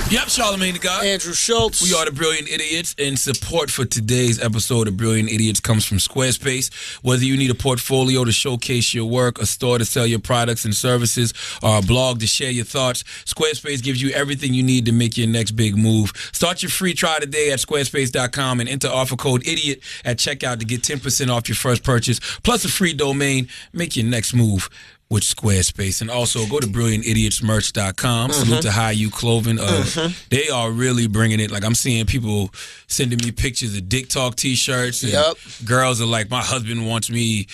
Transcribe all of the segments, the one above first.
Yep, Charlamagne the God. Andrew Schultz. We are the Brilliant Idiots, and support for today's episode of Brilliant Idiots comes from Squarespace. Whether you need a portfolio to showcase your work, a store to sell your products and services, or a blog to share your thoughts, Squarespace gives you everything you need to make your next big move. Start your free trial today at squarespace.com and enter offer code IDIOT at checkout to get 10% off your first purchase, plus a free domain. Make your next move with Squarespace. And also go to brilliantidiotsmerch.com. Salute to High U Clothing. They are really bringing it. Like, I'm seeing people sending me pictures of Dick Talk t-shirts. And girls are like, my husband wants me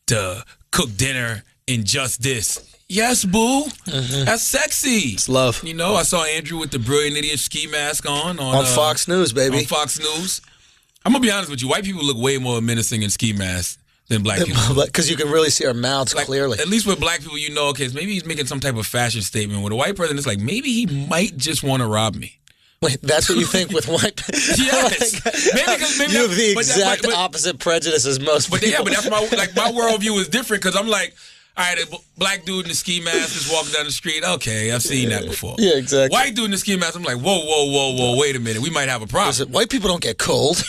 to cook dinner in just this. Yes, boo. That's sexy. It's love. You know, I saw Andrew with the Brilliant Idiot ski mask on Fox News, baby. On Fox News. I'm going to be honest with you. White people look way more menacing in ski masks than black people. Because you can really see our mouths clearly. At least with black people, you know, okay, maybe he's making some type of fashion statement. With a white person, it's like, maybe he might just want to rob me. Wait, that's what you think with white people? Yes. Maybe you have the exact opposite prejudice as most people. But that's my worldview is different because I'm like, all right, a black dude in a ski mask just walking down the street. Okay, I've seen that before. Yeah, exactly. White dude in a ski mask, I'm like, whoa, wait a minute. We might have a problem. Listen, white people don't get cold.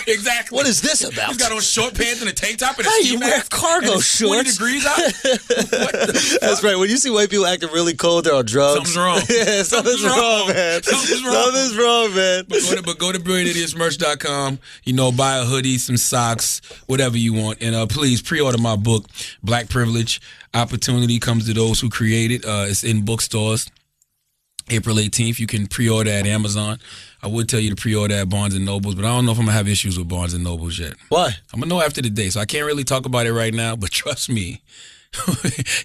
Exactly. What is this about? He's got on short pants and a tank top and a hey, ski you mask. wear cargo shorts. 20 degrees out? What the fuck? That's right. When you see white people acting really cold, they're on drugs. Something's wrong. Yeah, something's wrong, man. Something's wrong, man. But go to brilliantidiotsmerch.com. You know, buy a hoodie, some socks, whatever you want. And please pre-order my book, Black Privilege. Opportunity comes to those who create it. It's in bookstores. April 18th. You can pre-order at Amazon. I would tell you to pre-order at Barnes & Nobles, but I don't know if I'm going to have issues with Barnes & Nobles yet. Why? I'm going to know after the day, so I can't really talk about it right now, but trust me,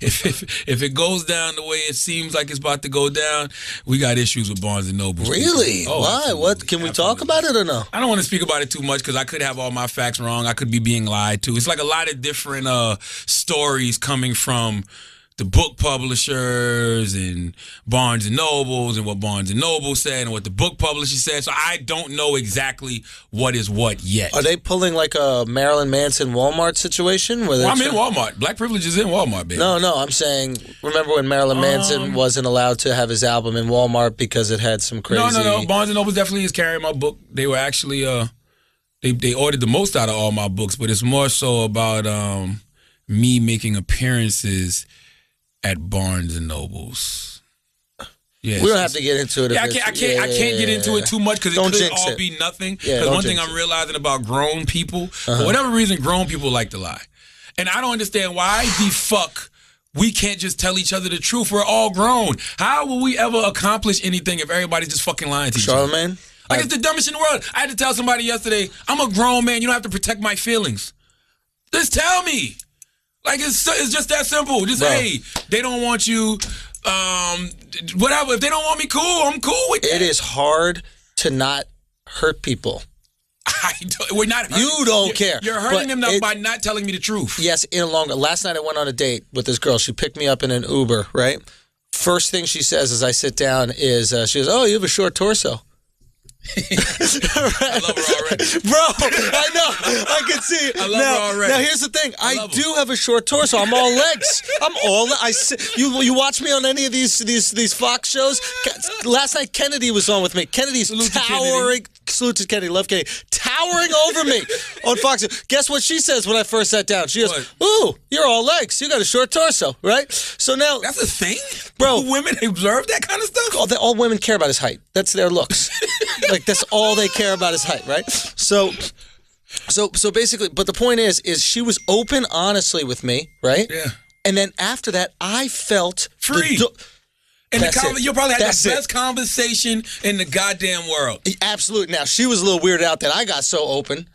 if it goes down the way it seems like it's about to go down, we got issues with Barnes & Nobles. Really? Why? Absolutely. What? Can we talk about it or no? I don't want to speak about it too much because I could have all my facts wrong. I could be being lied to. It's like a lot of different stories coming from the book publishers and Barnes & Nobles and what Barnes & Noble said and what the book publisher said. So I don't know exactly what is what yet. Are they pulling like a Marilyn Manson Walmart situation? Where I'm in Walmart. Black Privilege is in Walmart, baby. No, I'm saying, remember when Marilyn Manson wasn't allowed to have his album in Walmart because it had some crazy... No. Barnes & Noble definitely is carrying my book. They were actually... They ordered the most out of all my books, but it's more so about me making appearances at Barnes & Nobles. Yeah, we don't have to get into it. Yeah, I can't get into it too much because it could all be nothing. Because one thing I'm realizing about grown people, for whatever reason, grown people like to lie. And I don't understand why the fuck we can't just tell each other the truth. We're all grown. How will we ever accomplish anything if everybody's just fucking lying to each other? Charlamagne? Like, it's the dumbest in the world. I had to tell somebody yesterday, I'm a grown man. You don't have to protect my feelings. Just tell me. Like, it's just that simple. Just, hey, they don't want you, whatever. If they don't want me, cool. I'm cool with that. It is hard to not hurt people. We're not hurting. You don't care. You're hurting them by not telling me the truth. Yes, last night I went on a date with this girl. She picked me up in an Uber, right? First thing she says as I sit down is, she goes, oh, you have a short torso. I love her already. Bro, I know. I can see it. I love her already. Now, here's the thing. I do have a short torso. I'm all legs. You watch me on any of these Fox shows? Last night, Kennedy was on with me. Kennedy's towering. Salute to Kennedy. Love Kennedy. Towering over me on Fox. Guess what she says when I first sat down? She goes, ooh, you're all legs. You got a short torso, right? So now... That's a thing? Bro. Women observe that kind of stuff? All women care about is height. That's their looks. Like, that's all they care about is height, right? So basically, but the point is she was open honestly with me, right? Yeah. And then after that, I felt... free. You'll probably have the best conversation in the goddamn world. Absolutely. Now, she was a little weirded out that I got so open.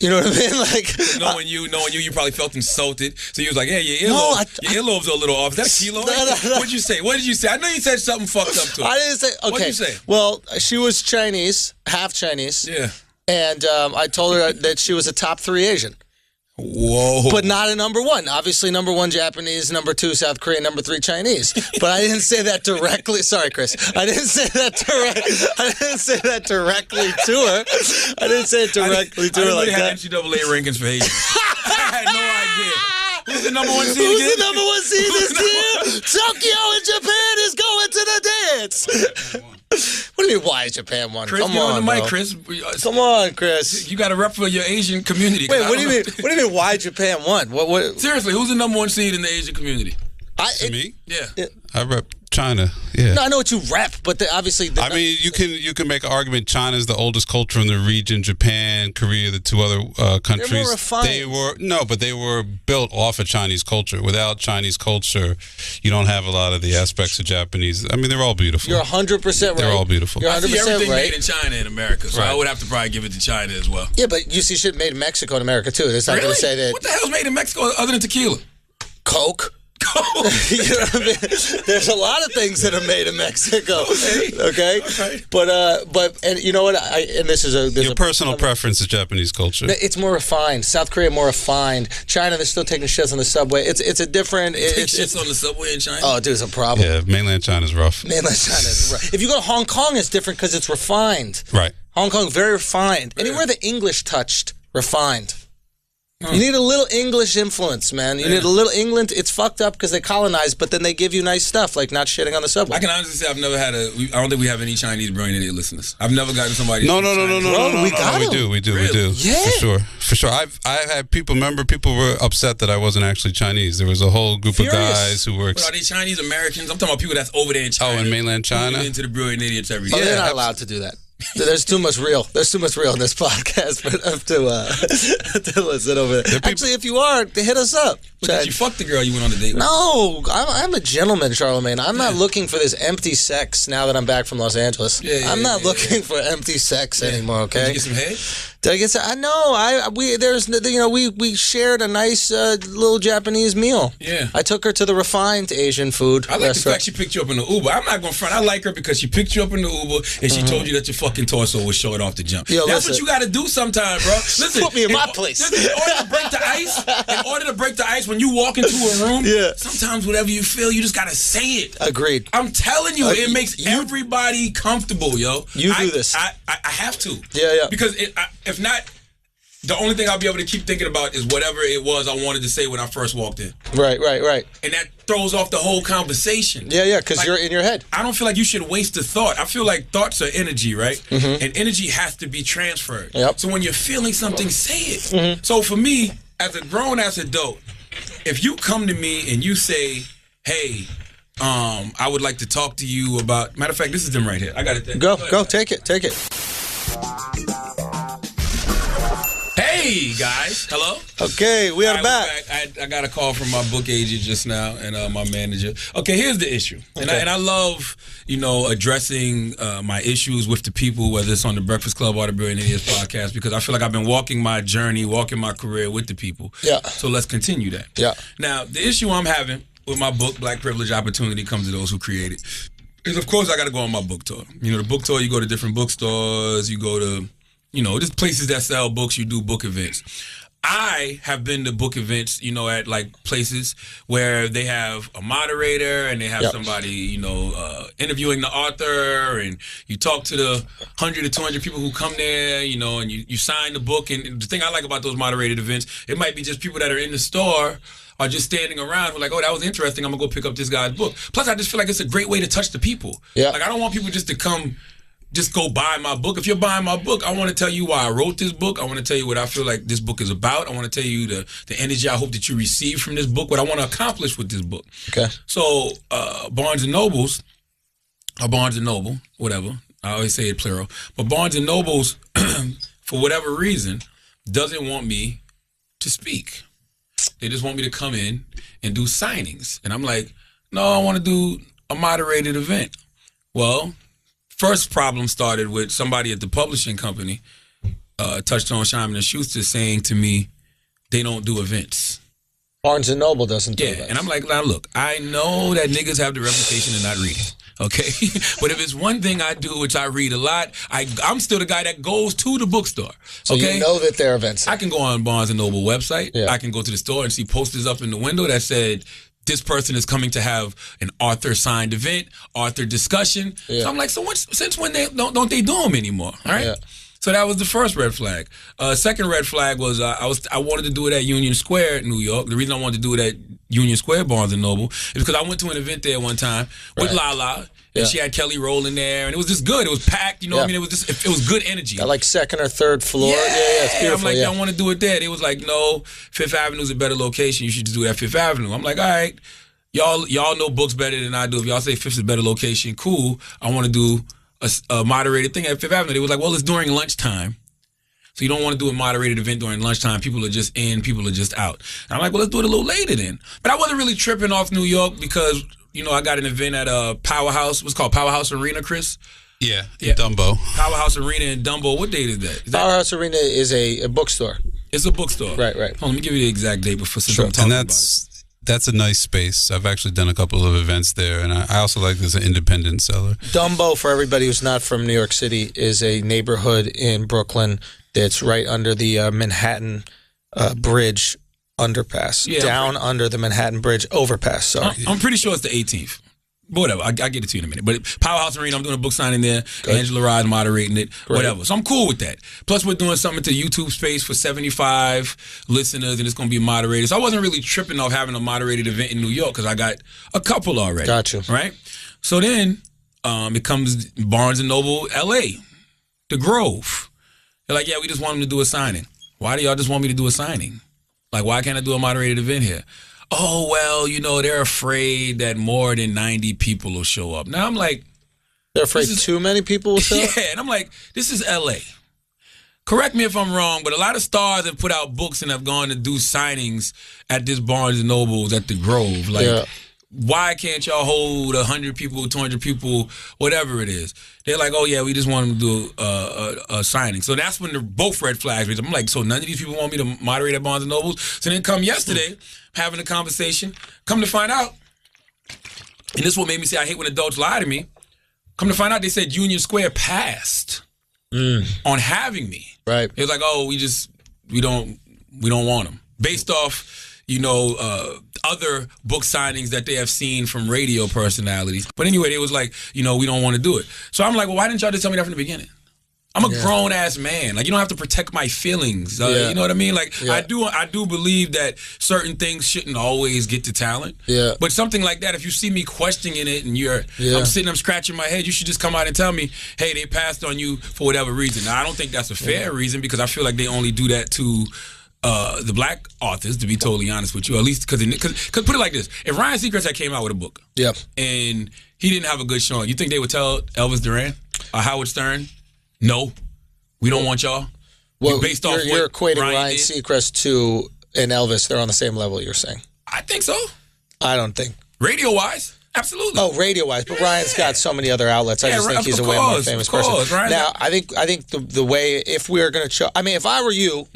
You know what I mean? Like, knowing you probably felt insulted. So you was like, "Yeah, your earlobes are a little off. Is that a kilo?" No. What'd you say? What did you say? I know you said something fucked up to her. I didn't say. Okay. What did you say? Well, she was Chinese, half Chinese. Yeah. And I told her that she was a top 3 Asian. Whoa. But not a number 1. Obviously, number 1 Japanese, number 2 South Korean, number 3 Chinese. But I didn't say that directly. Sorry, Chris. I didn't say that directly to her. I didn't say it directly to her like that. I didn't really have NCAA rankings for Asians. I had no idea. Who's the number 1 seed again? Who's the number 1 seed this year? Tokyo in Japan is going to the dance. What do you mean, why is Japan one? Chris, Come get on the mic, bro. Chris. Come on, Chris. You got to rep for your Asian community. Wait, what do you mean? What do you mean? Why Japan won? What? Seriously, who's the number one seed in the Asian community? Me? Yeah. I rep China. Yeah. No, I know what you rep, but obviously. I mean, you can make an argument. China is the oldest culture in the region. Japan, Korea, the two other countries. They're more refined. They were built off of Chinese culture. Without Chinese culture, you don't have a lot of the aspects of Japanese. I mean, they're all beautiful. You're 100% right. They're all beautiful. You're 100% I see everything right. made in China in America, so I would have to probably give it to China as well. Yeah, but you see shit made in Mexico and America too. That's not Really? going to say that. What the hell's made in Mexico other than tequila? Coke. You know what I mean? There's a lot of things that are made in Mexico. Okay. Okay. But and you know what? This is Your personal preference is Japanese culture. It's more refined. South Korea more refined. China, they're still taking shits on the subway. It's a different. Take shits on the subway in China. Oh, dude, it's a problem. Yeah, mainland China's rough. Mainland China is right. If you go to Hong Kong, it's different because it's refined. Right. Hong Kong, very refined. Anywhere the English touched, refined. You need a little English influence, man. You need a little England. It's fucked up because they colonized, but then they give you nice stuff like not shitting on the subway. I can honestly say I've never had I don't think we have any Chinese brilliant idiot listeners. I've never gotten somebody. No. we do. We do. Yeah. For sure. I've had people were upset that I wasn't actually Chinese. There was a whole group Furious. of guys who were. But are they Chinese Americans? I'm talking about people that's over there in China. Oh, in mainland China? Into the brilliant idiots every Oh, day. they're not allowed to do that. There's too much real. There's too much real in this podcast for them to listen over there. Actually, if you are, hit us up. But did you fuck the girl you went on the date with? No, I'm a gentleman, Charlamagne. I'm not looking for this empty sex now that I'm back from Los Angeles. I'm not looking for empty sex anymore. Okay. Did you get some head? Did I get some? I know. We shared a nice little Japanese meal. Yeah. I took her to the refined Asian food I like the restaurant. fact she picked you up in the Uber. I'm not going to front. I like her because she picked you up in the Uber and she told you that your fucking torso was short off the jump. Yo, That's listen. what you got to do sometime, bro. Listen. Put me in my place. Listen, in order to break the ice, when you walk into a room, sometimes whatever you feel, you just got to say it. Agreed. I'm telling you, it makes everybody comfortable, yo. You do this. I have to. Yeah. Because if not, the only thing I'll be able to keep thinking about is whatever it was I wanted to say when I first walked in. Right. And that throws off the whole conversation. Yeah, because you're in your head. I don't feel like you should waste a thought. I feel like thoughts are energy, right? And energy has to be transferred. Yep. So when you're feeling something, say it. So for me, as a grown-ass adult, if you come to me and you say, hey, I would like to talk to you about... Matter of fact, this is them right here. I got it there. Go, take it. Hey, guys. Hello? Okay, we are All right, back. we're back. I got a call from my book agent just now and my manager. Okay, here's the issue. And I love, addressing my issues with the people, whether it's on the Breakfast Club or the Brilliant Idiots podcast, because I feel like I've been walking my journey, walking my career with the people. Yeah. So let's continue that. Yeah. Now, the issue I'm having with my book, Black Privilege Opportunity Comes to Those Who Create It, is, of course, I got to go on my book tour. The book tour, you go to different bookstores, you go to... just places that sell books, you do book events. I have been to book events, at like places where they have a moderator and they have somebody, interviewing the author, and you talk to the 100 or 200 people who come there, and you sign the book. And the thing I like about those moderated events, it might be just people that are in the store are just standing around who are like, oh, that was interesting, I'm going to go pick up this guy's book. Plus, I just feel like it's a great way to touch the people. Yeah. Like, I don't want people just to come... just go buy my book. If you're buying my book, I want to tell you why I wrote this book. I want to tell you what I feel like this book is about. I want to tell you the energy I hope that you receive from this book, what I want to accomplish with this book. Okay. So Barnes & Nobles, or Barnes & Noble, whatever. I always say it plural. But Barnes & Nobles, for whatever reason, doesn't want me to speak. They just want me to come in and do signings. And I'm like, no, I want to do a moderated event. Well... first problem started with somebody at the publishing company, touched on Simon & Schuster, saying to me, they don't do events. Barnes & Noble doesn't do events. And I'm like, now look, I know that niggas have the reputation of not reading, okay? But if it's one thing I do, which I read a lot, I'm still the guy that goes to the bookstore, okay? So you know that there are events. I can go on Barnes & Noble website. Yeah. I can go to the store and see posters up in the window that said, this person is coming to have an author-signed event, author discussion. Yeah. So I'm like, since when don't they do them anymore? All right. Yeah. So that was the first red flag. Second red flag was I wanted to do it at Union Square, New York. The reason I wanted to do it at Union Square, Barnes and Noble, is because I went to an event there one time with Lala. And she had Kelly Rowland there, and it was just good. It was packed, you know what I mean? It was good energy. At like second or third floor. Yeah, it's beautiful. I'm like, I want to do it there. They was like, no, Fifth Avenue's a better location. You should just do it at Fifth Avenue. I'm like, all right, y'all know books better than I do. If y'all say Fifth is a better location, cool. I want to do a moderated thing at Fifth Avenue. They was like, well, it's during lunchtime. So you don't want to do a moderated event during lunchtime. People are just in, people are just out. And I'm like, well, let's do it a little later then. But I wasn't really tripping off New York because, you know, I got an event at Powerhouse. What's called Powerhouse Arena, Chris? Yeah, in Dumbo. Powerhouse Arena in Dumbo. What date is that? Powerhouse Arena is a bookstore. It's a bookstore. Right. Hold on, let me give you the exact date before since I'm talking about it. That's a nice space. I've actually done a couple of events there, and I also like this independent seller. Dumbo, for everybody who's not from New York City, is a neighborhood in Brooklyn that's right under the Manhattan Bridge underpass. Down under the Manhattan Bridge overpass, sorry. I'm pretty sure it's the 18th. But whatever, I'll get it to you in a minute. But Powerhouse Arena, I'm doing a book signing there. Good. Angela Rye moderating it, whatever. So I'm cool with that. Plus, we're doing something to YouTube space for 75 listeners, and it's going to be moderated. So I wasn't really tripping off having a moderated event in New York because I got a couple already. Gotcha. Right? So then it comes Barnes & Noble, L.A., The Grove. They're like, yeah, we just want them to do a signing. Why do y'all just want me to do a signing? Like, why can't I do a moderated event here? Oh, well, you know, they're afraid that more than 90 people will show up. Now I'm like... They're afraid too many people will show up? Yeah, and I'm like, this is L.A. Correct me if I'm wrong, but a lot of stars have put out books and have gone to do signings at this Barnes & Noble's at the Grove. Like, why can't y'all hold 100 people, 200 people, whatever it is? They're like, oh, yeah, we just want them to do a signing. So that's when both red flags raised. I'm like, so none of these people want me to moderate at Barnes & Noble's? So then come yesterday, having a conversation, come to find out, and this is what made me say I hate when adults lie to me, come to find out they said Union Square passed on having me. Right. It was like, oh, we don't want them. Based off, you know, other book signings that they have seen from radio personalities. But anyway, they was like, you know, we don't want to do it. So I'm like, well, why didn't y'all just tell me that from the beginning? I'm a grown-ass man. Like, you don't have to protect my feelings. You know what I mean? Like, I do believe that certain things shouldn't always get to talent. Yeah. But something like that, if you see me questioning it and I'm scratching my head, you should just come out and tell me, hey, they passed on you for whatever reason. Now, I don't think that's a fair reason because I feel like they only do that to the black authors, to be totally honest with you, at least because put it like this: if Ryan Seacrest had came out with a book, and he didn't have a good showing, you think they would tell Elvis Duran or Howard Stern, no, we don't want y'all? Well, based off you're equating Ryan did? Seacrest to an Elvis. They're on the same level, you're saying? I think so. I don't think. Radio wise. Absolutely. Oh, radio-wise, but Ryan's got so many other outlets. I just think he's a way more famous person. Ryan's now, I think the way, if we are going to show, I mean, if I were you,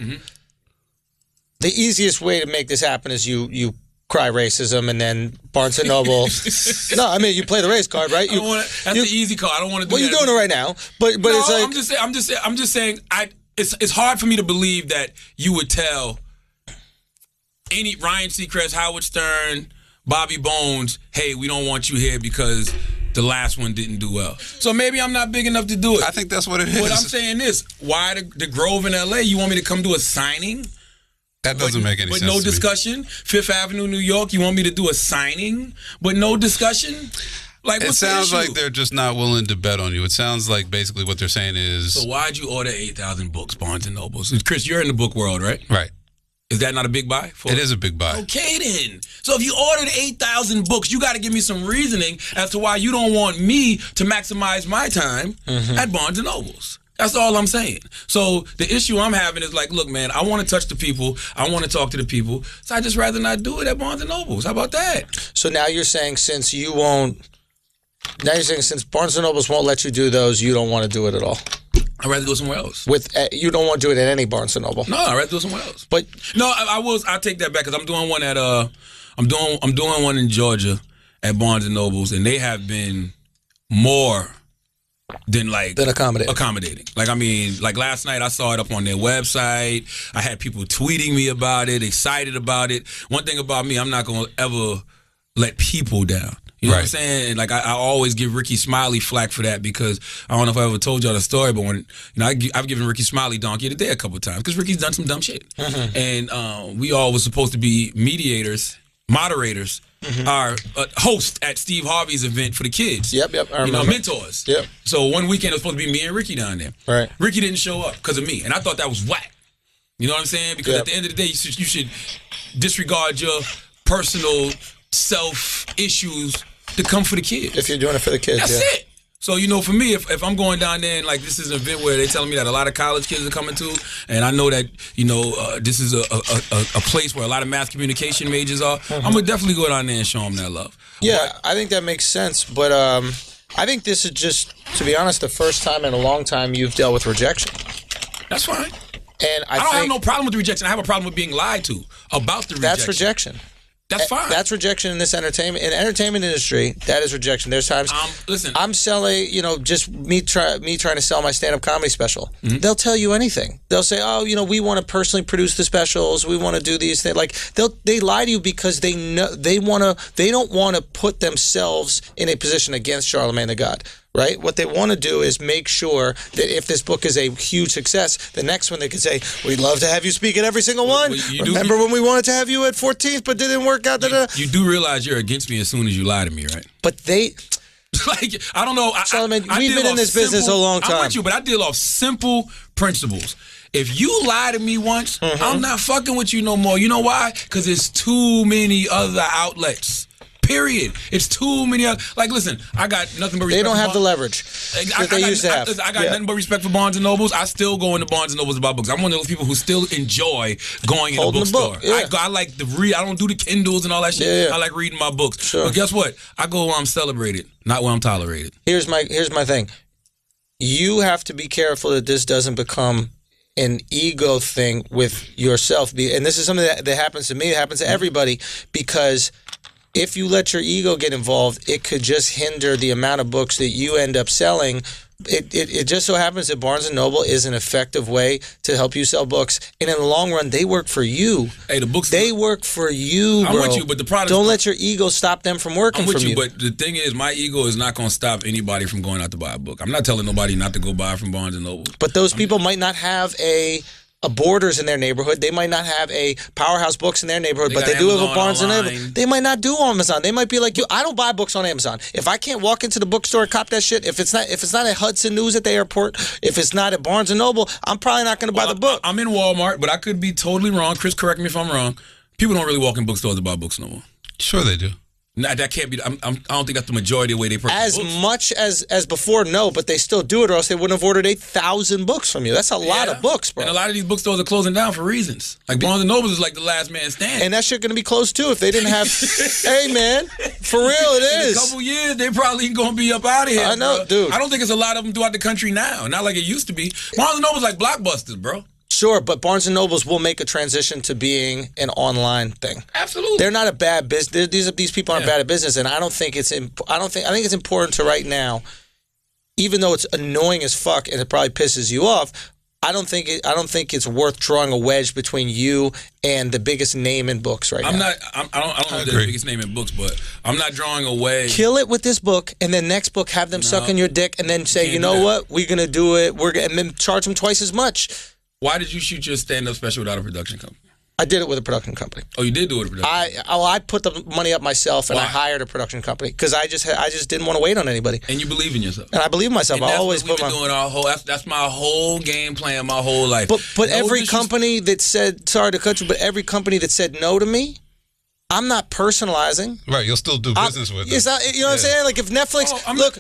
the easiest way to make this happen is you cry racism and then Barnes & Noble. No, I mean, you play the race card, right? That's the easy card. I don't want to do that. Well, you're doing it right now, but no, it's like I'm just saying. It's hard for me to believe that you would tell any Ryan Seacrest, Howard Stern, Bobby Bones, hey, we don't want you here because the last one didn't do well. So maybe I'm not big enough to do it. I think that's what it is. But I'm saying this: why the Grove in L.A.? You want me to come do a signing? That doesn't make any sense. But no to discussion. Me. Fifth Avenue, New York. You want me to do a signing, but no discussion? Like, it sounds like they're just not willing to bet on you. It sounds like basically what they're saying is. So why'd you order 8,000 books, Barnes and Noble? So Chris, you're in the book world, right? Right. Is that not a big buy? It is a big buy. Okay, then. So if you ordered 8,000 books, you got to give me some reasoning as to why you don't want me to maximize my time at Barnes and Nobles. That's all I'm saying. So the issue I'm having is like, look, man, I want to touch the people. I want to talk to the people. So I just rather not do it at Barnes and Nobles. How about that? So now you're saying since Barnes and Nobles won't let you do those, you don't want to do it at all. I'd rather do it somewhere else. You don't want to do it at any Barnes and Noble. No, I'd rather do it somewhere else. But no, I'll take that back because I'm doing one at I'm doing one in Georgia at Barnes and Nobles, and they have been more than accommodating. Like, I mean, like last night I saw it up on their website. I had people tweeting me about it, excited about it. One thing about me, I'm not gonna ever let people down. You know what I'm Right. saying? And, like I always give Ricky Smiley flack for that because I don't know if I ever told y'all the story, but when I've given Ricky Smiley donkey of the day a couple of times because Ricky's done some dumb shit, and we all was supposed to be moderators, our host at Steve Harvey's event for the kids. Yep. I remember. Mentors. Yep. So one weekend it was supposed to be me and Ricky down there. Right. Ricky didn't show up because of me, and I thought that was whack. You know what I'm saying? Because at the end of the day, you should disregard your personal self issues to come for the kids. If you're doing it for the kids, That's it. So, for me, if I'm going down there and, like, this is an event where they're telling me that a lot of college kids are coming to, and I know that, this is a place where a lot of mass communication majors are, I'm going to definitely go down there and show them that love. Yeah, I think that makes sense. But I think this is just, to be honest, the first time in a long time you've dealt with rejection. That's fine. And I don't have no problem with the rejection. I have a problem with being lied to about the rejection. That's rejection. That's fine. That's rejection in this entertainment industry. That is rejection. There's times. Listen, I'm selling. Just me trying to sell my stand-up comedy special. They'll tell you anything. They'll say, "Oh, we want to personally produce the specials. We want to do these things." Like they lie to you because they know they don't want to put themselves in a position against Charlamagne tha God. Right? What they want to do is make sure that if this book is a huge success, the next one they can say, "We'd love to have you speak at every single one." Remember when we wanted to have you at 14th, but didn't work out? You do realize you're against me as soon as you lie to me, right? But they. Like, I don't know. Charlamagne, we've been in this business a long time. I'm with you, but I deal off simple principles. If you lie to me once, I'm not fucking with you no more. You know why? Because there's too many other outlets. Period. It's too many other. Like, listen, I got nothing but respect. They don't have the leverage that they used to have. I got nothing but respect for Barnes and Nobles. I still go into Barnes and Nobles about books. I'm one of those people who still enjoy going in the bookstore. I like to read. I don't do the Kindles and all that shit. I like reading my books. Sure. But guess what? I go where I'm celebrated, not where I'm tolerated. Here's my thing. You have to be careful that this doesn't become an ego thing with yourself. And this is something that happens to me. It happens to everybody because if you let your ego get involved, it could just hinder the amount of books that you end up selling. It just so happens that Barnes & Noble is an effective way to help you sell books. And in the long run, they work for you. Hey, the books... They work for you, bro. I'm with you, but the product... Don't let your ego stop them from working for you. I'm with you, but the thing is, my ego is not going to stop anybody from going out to buy a book. I'm not telling nobody not to go buy from Barnes & Noble. But those people might not have a Borders in their neighborhood. They might not have a Powerhouse Books in their neighborhood, but they do have a Barnes & Noble. They might not do Amazon. They might be like you. I don't buy books on Amazon. If I can't walk into the bookstore and cop that shit, if it's not at Hudson News at the airport, if it's not at Barnes & Noble, I'm probably not going to buy the book. I'm in Walmart, but I could be totally wrong. Chris, correct me if I'm wrong. People don't really walk in bookstores to buy books no more. Sure they do. Nah, that can't be. I don't think that's the majority of the way they purchase books. As much as before, no, but they still do it, or else they wouldn't have ordered 8,000 books from you. That's a lot of books, bro. And a lot of these bookstores are closing down for reasons. Like Barnes & Noble is like the last man standing. And that shit going to be closed too if they didn't have. Hey, man, for real, it is. In a couple years, they probably going to be up out of here. I know, dude. I don't think it's a lot of them throughout the country now. Not like it used to be. Barnes & Noble's like Blockbusters, bro. Sure, but Barnes & Nobles will make a transition to being an online thing. Absolutely, they're not a bad business. These people aren't bad at business, and I think it's important to right now, even though it's annoying as fuck and it probably pisses you off. I don't think it's worth drawing a wedge between you and the biggest name in books right now. I don't know if they're the biggest name in books, but I'm not drawing a wedge. Kill it with this book, and then next book have them sucking your dick, and then say, you know what, we're gonna do it. And then charge them twice as much. Why did you shoot your stand-up special without a production company? I did it with a production company. Oh, you did do it with a production company? I put the money up myself, and I hired a production company because I just didn't want to wait on anybody. And you believe in yourself. And I believe in myself. And I always put doing our whole. That's my whole game plan, my whole life. But every company that said, sorry to cut you, but every company that said no to me, I'm not personalizing. Right, you'll still do business with them. You know what I'm saying? Like if Netflix,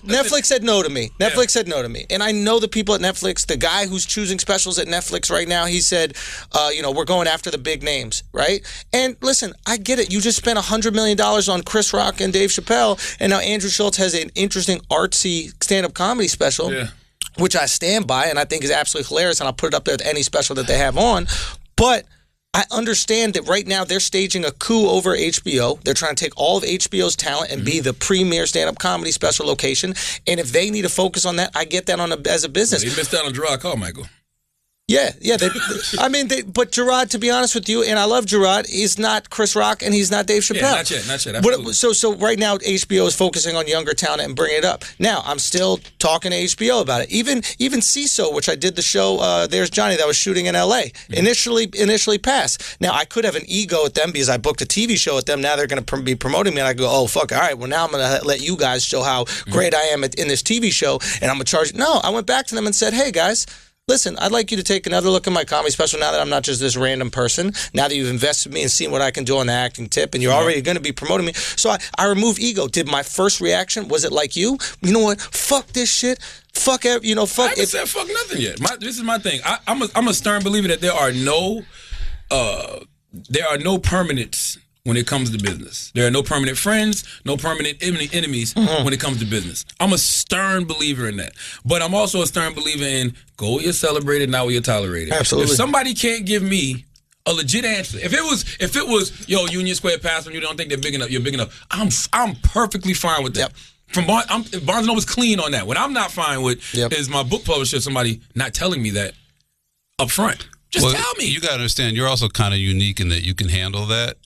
Netflix said no to me. Netflix said no to me. And I know the people at Netflix, the guy who's choosing specials at Netflix right now, he said, we're going after the big names, right? And listen, I get it. You just spent $100 million on Chris Rock and Dave Chappelle, and now Andrew Schultz has an interesting, artsy stand-up comedy special, which I stand by and I think is absolutely hilarious, and I'll put it up there with any special that they have on. But I understand that right now they're staging a coup over HBO. They're trying to take all of HBO's talent and be the premier stand-up comedy special location. And if they need to focus on that, I get that as a business. They missed out on Gerard Carmichael. Yeah. But Gerard, to be honest with you, and I love Gerard, he's not Chris Rock and he's not Dave Chappelle. Yeah, not yet. Absolutely. So right now HBO is focusing on younger talent and bringing it up. Now I'm still talking to HBO about it. Even CISO, which I did the show. There's Johnny that was shooting in LA. Initially passed. Now I could have an ego at them because I booked a TV show at them. Now they're going to be promoting me, and I go, oh fuck, all right. Well now I'm going to let you guys show how great I am in this TV show, and I'm going to charge. No, I went back to them and said, hey guys. Listen, I'd like you to take another look at my comedy special now that I'm not just this random person. Now that you've invested in me and seen what I can do on the acting tip, and you're already going to be promoting me. So I removed ego. Did my first reaction, was it like you? You know what? Fuck this shit. Fuck it. Fuck I haven't said fuck nothing yet. This is my thing. I'm a stern believer that there are no permanents when it comes to business. There are no permanent friends, no permanent enemies when it comes to business. I'm a stern believer in that. But I'm also a stern believer in go where you're celebrated, not where you're tolerated. Absolutely. If somebody can't give me a legit answer, if it was yo, Union Square passed when you don't think they're big enough, you're big enough, I'm perfectly fine with that. Yep. Barnes & Noble's clean on that. What I'm not fine with is my book publisher, somebody not telling me that up front. Just tell me. You got to understand, you're also kind of unique in that you can handle that.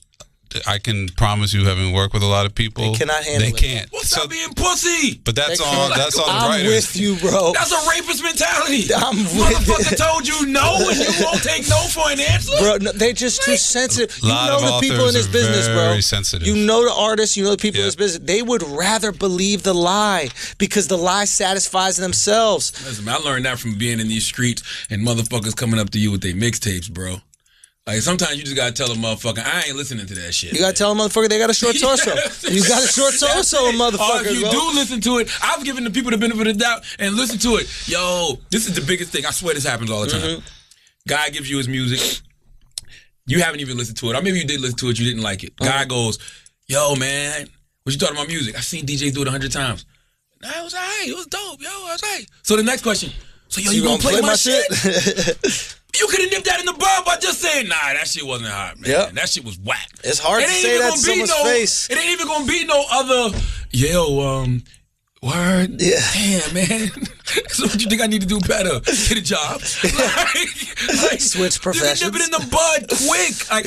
I can promise you, having worked with a lot of people, they cannot handle it. They can't. Well, stop being pussy. But that's on the writers. I'm with you, bro. That's a rapist mentality. I'm with Motherfucker told you no, and you won't take no for an answer. Bro, no, they're just too sensitive. A lot the people in this business, bro. Very sensitive. You know the artists. You know the people in this business. They would rather believe the lie because the lie satisfies themselves. Listen, man, I learned that from being in these streets and motherfuckers coming up to you with their mixtapes, bro. Like, sometimes you just gotta tell a motherfucker, I ain't listening to that shit. You gotta tell a motherfucker they got a short torso. You got a short torso, motherfucker. Or if you do listen to it, I've given the people the benefit of the doubt and listen to it. Yo, this is the biggest thing. I swear this happens all the time. Guy gives you his music. You haven't even listened to it. Or maybe you did listen to it, you didn't like it. Guy goes, yo, man, what you thought of my music? I've seen DJ do it 100 times. Nah, it was all right. It was dope, yo. It was all right. So the next question, so yo, you gonna play my shit? You could have nipped that in the bud by just saying, nah, that shit wasn't hot, man. Yep. That shit was whack. It's hard to say that to someone's face. It ain't even gonna be no other, word. Yeah. Damn, man. So what you think I need to do better? Get a job. like switch professions. You can nip it in the bud quick. Like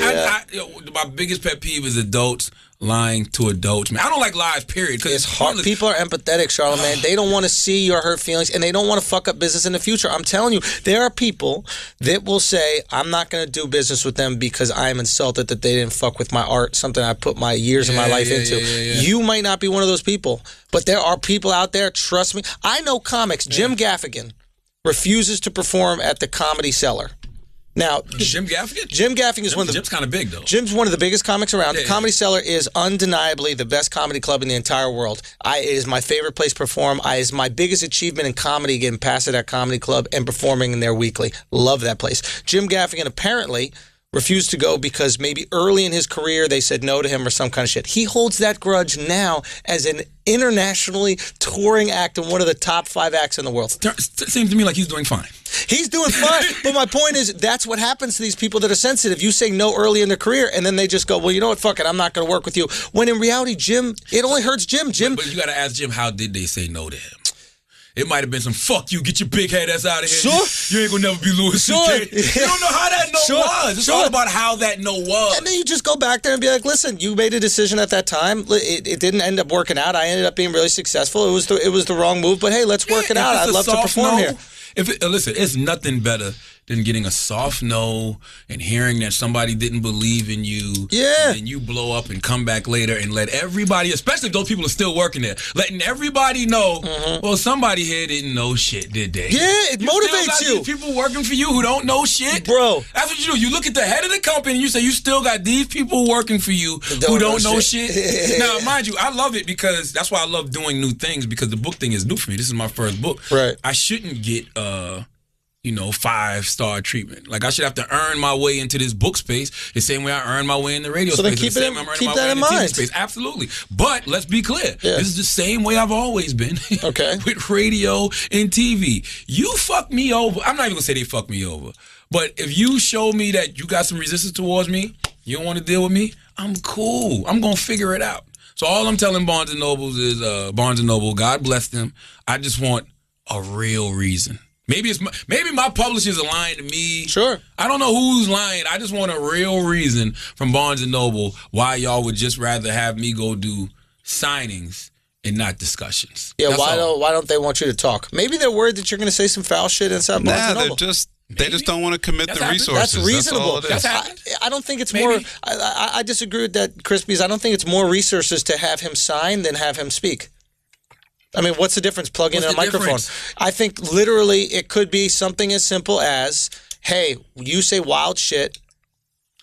my biggest pet peeve is adults lying to adults. Man, I don't like lies, period. It's hard. People are empathetic, Charlamagne. They don't want to see your hurt feelings, and they don't want to fuck up business in the future. I'm telling you, there are people that will say, I'm not going to do business with them because I am insulted that they didn't fuck with my art, something I put my years of my life into. You might not be one of those people, but there are people out there, trust me. I know comics. Jim Gaffigan refuses to perform at the Comedy Cellar. Now, Jim Gaffigan? Jim Gaffigan is Jim's kind of big, though. Jim's one of the biggest comics around. The Comedy Cellar is undeniably the best comedy club in the entire world. It is my favorite place to perform. It is my biggest achievement in comedy, getting past at that comedy club and performing in there weekly. Love that place. Jim Gaffigan apparently refused to go because maybe early in his career they said no to him or some kind of shit. He holds that grudge now as an internationally touring act and one of the top 5 acts in the world. Seems to me like he's doing fine. He's doing fine, but my point is that's what happens to these people that are sensitive. You say no early in their career, and then they just go, well, you know what, fuck it, I'm not going to work with you. When in reality, Jim, it only hurts Jim. But you got to ask Jim, how did they say no to him? It might have been some fuck you, get your big head ass out of here. Sure. You ain't gonna never be Louis C.K. You don't know how that no was. It's all about how that no was. And then you just go back there and be like, listen, you made a decision at that time. It didn't end up working out. I ended up being really successful. It was the wrong move, but hey, let's work it out. I'd love to perform here. Listen, it's nothing better than getting a soft no and hearing that somebody didn't believe in you. Yeah. And then you blow up and come back later and let everybody, especially if those people are still working there, letting everybody know, well, somebody here didn't know shit, did they? Yeah, it motivates you. These people working for you who don't know shit. Bro. That's what you do. You look at the head of the company and you say, you still got these people working for you who don't know shit. Now, mind you, I love it because that's why I love doing new things, because the book thing is new for me. This is my first book. Right. I shouldn't get 5-star treatment. Like, I should have to earn my way into this book space the same way I earn my way in the radio space. So then keep that in mind. Space. Absolutely. But let's be clear. Yeah. This is the same way I've always been. Okay. With radio and TV. You fuck me over. I'm not even going to say they fuck me over. But if you show me that you got some resistance towards me, you don't want to deal with me, I'm cool. I'm going to figure it out. So all I'm telling Barnes & Noble is, Barnes & Noble, God bless them, I just want a real reason. Maybe maybe my publishers are lying to me. Sure. I don't know who's lying. I just want a real reason from Barnes & Noble why y'all would just rather have me go do signings and not discussions. Yeah, That's why all. don't they want you to talk? Maybe they're worried that you're going to say some foul shit inside Barnes & Nah, Noble. they just don't want to commit That's the happened. resources. That's reasonable. all it is. That's I don't think it's Maybe. more. I disagree with that, Chris, because I don't think it's more resources to have him sign than have him speak. I mean, what's the difference? Plug in What's a the microphone. difference? I think literally it could be something as simple as, "Hey, you say wild shit.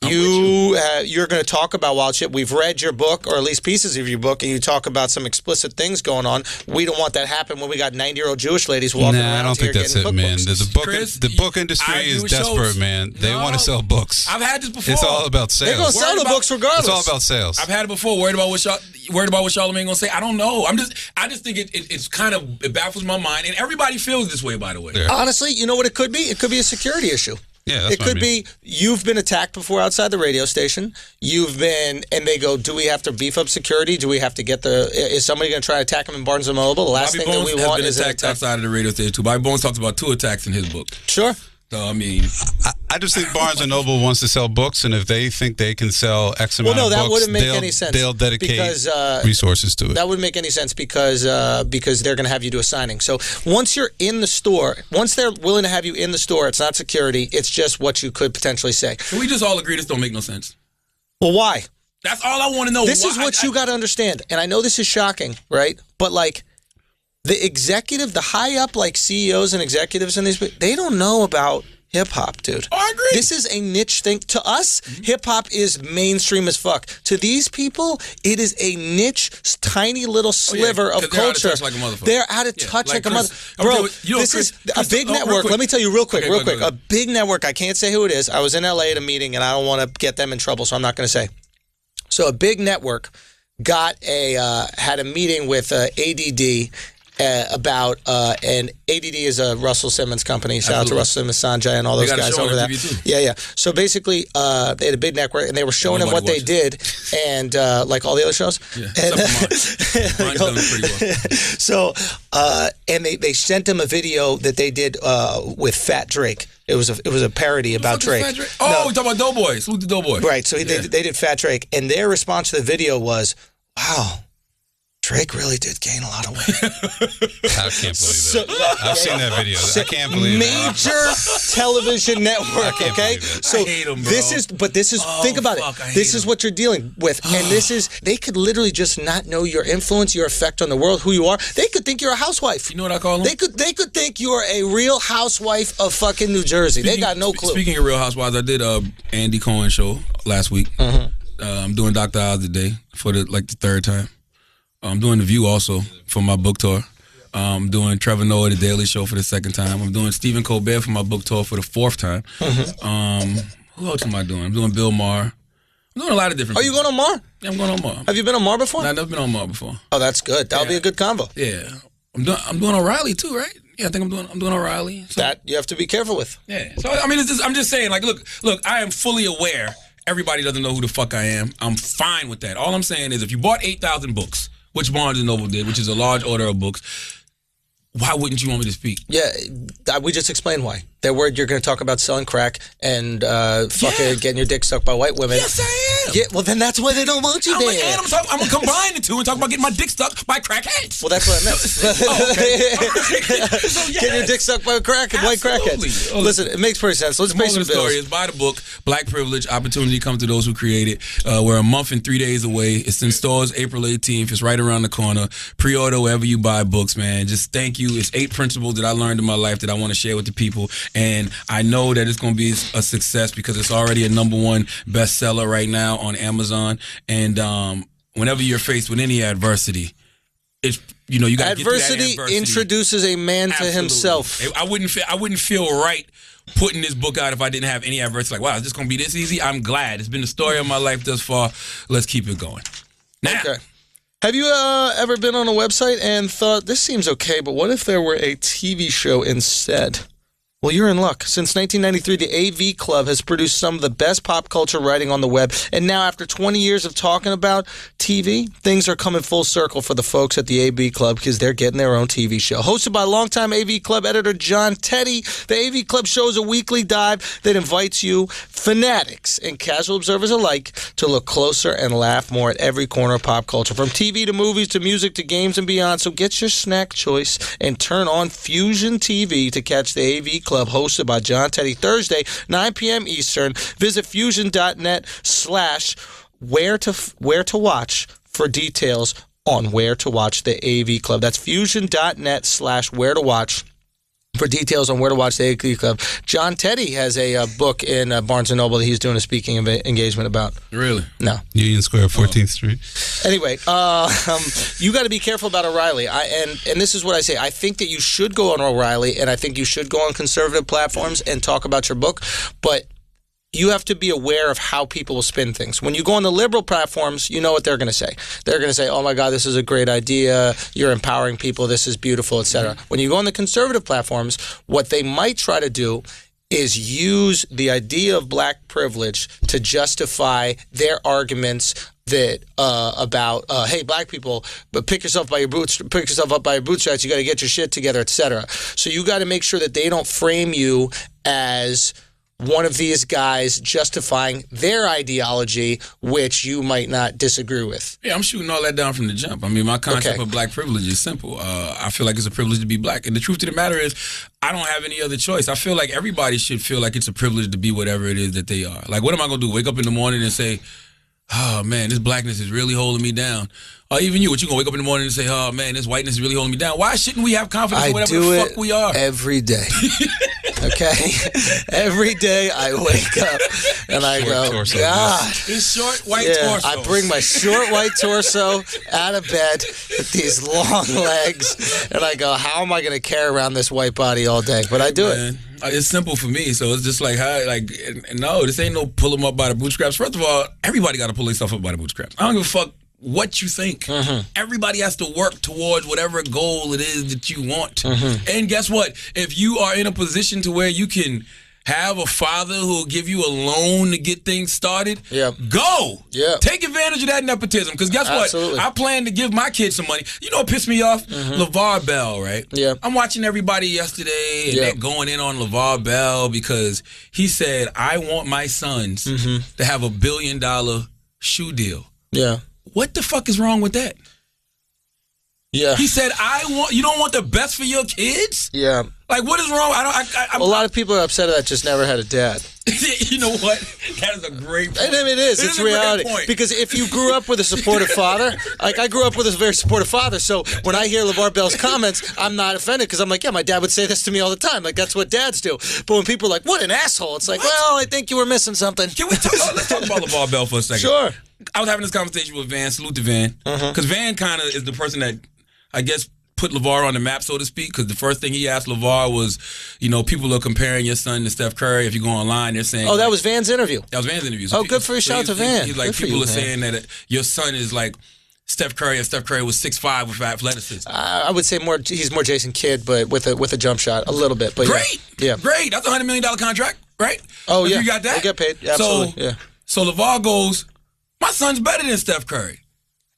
You're going to talk about wild shit. We've read your book, or at least pieces of your book, and you talk about some explicit things going on. We don't want that happen when we got 90-year-old Jewish ladies walking around Nah, I don't here think that's getting it, man. cookbooks." Chris, The book I industry agree is with desperate, Schultz. man. They No. want to sell books. I've had this before. It's all about They're going sales. to sell the about- books regardless. It's all about sales. I've had it before. Worried about what Charlamagne gonna say. I don't know. I just think it's kind of, it baffles my mind, and everybody feels this way. By the way, Yeah. Honestly, you know what it could be? It could be a security issue. Yeah, that's it what I could mean. be you've been attacked before outside the radio station. And they go, do we have to beef up security? Do we have to is somebody going to try to attack him in Barnes & Noble? The last Bobby thing that Bones we has want been is an attacked attack. outside of the radio station too. Bobby Bones talks about 2 attacks in his book. Sure. So I mean, I just think Barnes & Noble wants to sell books, and if they think they can sell X amount of that books, wouldn't make any sense they'll dedicate because, resources to it. That wouldn't make any sense because they're going to have you do a signing. So once you're in the store, once they're willing to have you in the store, it's not security. It's just what you could potentially say. can we just all agree this don't make no sense? Well, why? That's all I want to know. This Why- is what you got to understand. And I know this is shocking, right? But like the high up like CEOs and executives in these, they don't know about hip hop, dude. Oh, I agree. This is a niche thing. To us, hip hop is mainstream as fuck. To these people, it is a niche, tiny little sliver of 'cause they're out of culture. touch like a motherfucker. They're out of Yeah, touch like a Chris. mother. I'm Bro, dealing with- you know, this Chris- is a Chris- big oh, real network. quick. Let me tell you real quick. Okay, go ahead. A big network. I can't say who it is. I was in LA at a meeting, and I don't want to get them in trouble, so I'm not going to say. So a big network had a meeting with ADD about and ADD is a Russell Simmons company. Shout out to Russell Simmons, Sanjay, and all those got a guys show over on there. TV too. Yeah. So basically, they had a big network, and they were showing them what Nobody they did, and like all the other shows. Yeah, And, except for mine. Mine's done pretty well. so, and they sent him a video that they did with Fat Drake. It was a parody about Drake. Oh, we talking about Doughboy. Salute the Doughboy. Right. So they did Fat Drake, and their response to the video was, "Wow, Drake really did gain a lot of weight." I can't believe that. I've seen that video. I can't believe that. Major television network. can't Okay, believe that. so I hate 'em, bro. this is think about fuck, I it. This hate is 'em. what you're dealing with, and they could literally just not know your influence, your effect on the world, who you are. They could think you're a housewife. You know what I call them? They could think you are a real housewife of fucking New Jersey. They got no clue. Speaking of Real Housewives, I did Andy Cohen show last week. I'm doing Dr. Oz today for the third time. I'm doing The View also for my book tour. I'm doing Trevor Noah, The Daily Show for the second time. I'm doing Stephen Colbert for my book tour for the fourth time. Who else am I doing? I'm doing Bill Maher. I'm doing a lot of different Are you going on Mar? Yeah, I'm going on Maher. Have you been on Mar before? I've never been on Maher before. Oh, that's good. That'll be a good combo. Yeah. I'm doing O'Reilly too, right? Yeah, I think I'm doing O'Reilly. So, That you have to be careful with. yeah. So I mean, I'm just saying, like, look, I am fully aware. Everybody doesn't know who the fuck I am. I'm fine with that. All I'm saying is, if you bought 8,000 books, which Barnes & Noble did, which is a large order of books, why wouldn't you want me to speak? Yeah, we just explained why. They're worried you're going to talk about selling crack and fucking getting your dick sucked by white women. Yes, I am. Yeah, well, then that's why they don't want you I'm there. I'm gonna combine the two and talk about getting my dick stuck by crackheads. Well, that's what I meant. Oh, okay. So, yes. Getting your dick sucked by white Absolutely. crackheads. Listen, it makes perfect sense. Let's The pay moral some of the story bills. is buy the book, Black Privilege, Opportunity Comes to Those Who Create It. We're a month and 3 days away. It's in stores April 18th. It's right around the corner. Pre-order wherever you buy books, man. Just thank you. It's 8 principles that I learned in my life that I want to share with the people. And I know that it's going to be a success because it's already a #1 bestseller right now on Amazon. And whenever you're faced with any adversity, it's, you got to get through that Adversity introduces a man to Absolutely. himself. I wouldn't feel right putting this book out if I didn't have any adversity. Like, wow, is this going to be this easy? I'm glad. It's been the story of my life thus far. Let's keep it going. Now, Okay. Have you ever been on a website and thought, this seems okay, but what if there were a TV show instead? Well, you're in luck. Since 1993, the AV Club has produced some of the best pop culture writing on the web. And now, after 20 years of talking about TV, things are coming full circle for the folks at the AV Club because they're getting their own TV show. Hosted by longtime AV Club editor John Teddy, the AV Club show is a weekly dive that invites you, fanatics and casual observers alike, to look closer and laugh more at every corner of pop culture, from TV to movies to music to games and beyond. So get your snack choice and turn on Fusion TV to catch the AV Club, hosted by John Teddy, Thursday, 9 p.m. Eastern. Visit fusion.net/where to watch for details on where to watch the AV Club. That's fusion.net/where to watch for details on where to watch the AV Club. John Teddy has a book in Barnes & Noble that he's doing a speaking engagement about. Really? No. Union Square, 14th Street. Anyway, you got to be careful about O'Reilly. And this is what I say. I think that you should go on O'Reilly, and I think you should go on conservative platforms and talk about your book. But you have to be aware of how people will spin things. When you go on the liberal platforms, you know what they're going to say. They're going to say, oh my God, this is a great idea. You're empowering people. This is beautiful, etc. When you go on the conservative platforms, what they might try to do is use the idea of black privilege to justify their arguments that about hey, black people, but pick yourself up by your bootstraps. You got to get your shit together, etc. So you got to make sure that they don't frame you as one of these guys justifying their ideology, which you might not disagree with. Yeah, I'm shooting all that down from the jump. I mean, my concept of black privilege is simple. I feel like it's a privilege to be black. And the truth of the matter is, I don't have any other choice. I feel like everybody should feel like it's a privilege to be whatever it is that they are. Like, what am I going to do? Wake up in the morning and say, oh, man, this blackness is really holding me down. Even you, what you going to wake up in the morning and say, oh, man, this whiteness is really holding me down. Why shouldn't we have confidence in whatever the fuck we are? Every day. Okay? Every day I wake up and I go, torso, God. This short white torso. I bring my short white torso out of bed with these long legs and I go, how am I going to carry around this white body all day? But I do it. It's simple for me, so it's just like, no, this ain't no pull them up by the bootstraps. First of all, everybody got to pull themselves up by the bootstraps. I don't give a fuck what you think. Everybody has to work towards whatever goal it is that you want. And guess what? If you are in a position to where you can have a father who will give you a loan to get things started, go. Take advantage of that nepotism. Because guess what? I plan to give my kids some money. You know what pissed me off? LeVar Bell, right? I'm watching everybody yesterday, and they're going in on LeVar Bell because he said, I want my sons to have $1 billion shoe deal. What the fuck is wrong with that? He said, you don't want the best for your kids? Like, what is wrong? A lot of people are upset that just never had a dad. You know what? That is a great point. I mean, it is. It's reality. Because if you grew up with a supportive father, like I grew up with a very supportive father, so when I hear LeVar Bell's comments, I'm not offended because I'm like, yeah, my dad would say this to me all the time. Like, that's what dads do. But when people are like, what an asshole, it's like, well, I think you were missing something. Can we let's talk about LeVar Bell for a second. Sure. I was having this conversation with Van. Salute to Van. Because Van kind of is the person that, I guess, put LeVar on the map, so to speak, because the first thing he asked LeVar was, you know, people are comparing your son to Steph Curry. If you go online, they're saying... Oh, that was Van's interview? That was Van's interview. So good for you. Shout out to Van. He's like, people are saying that your son is like Steph Curry, and Steph Curry was 6'5" with athleticism. I would say he's more Jason Kidd, but with a jump shot, a little bit. But great. Great. That's a $100 million contract, right? Oh, yeah. You got that? They get paid. Yeah, absolutely. So LeVar goes, my son's better than Steph Curry.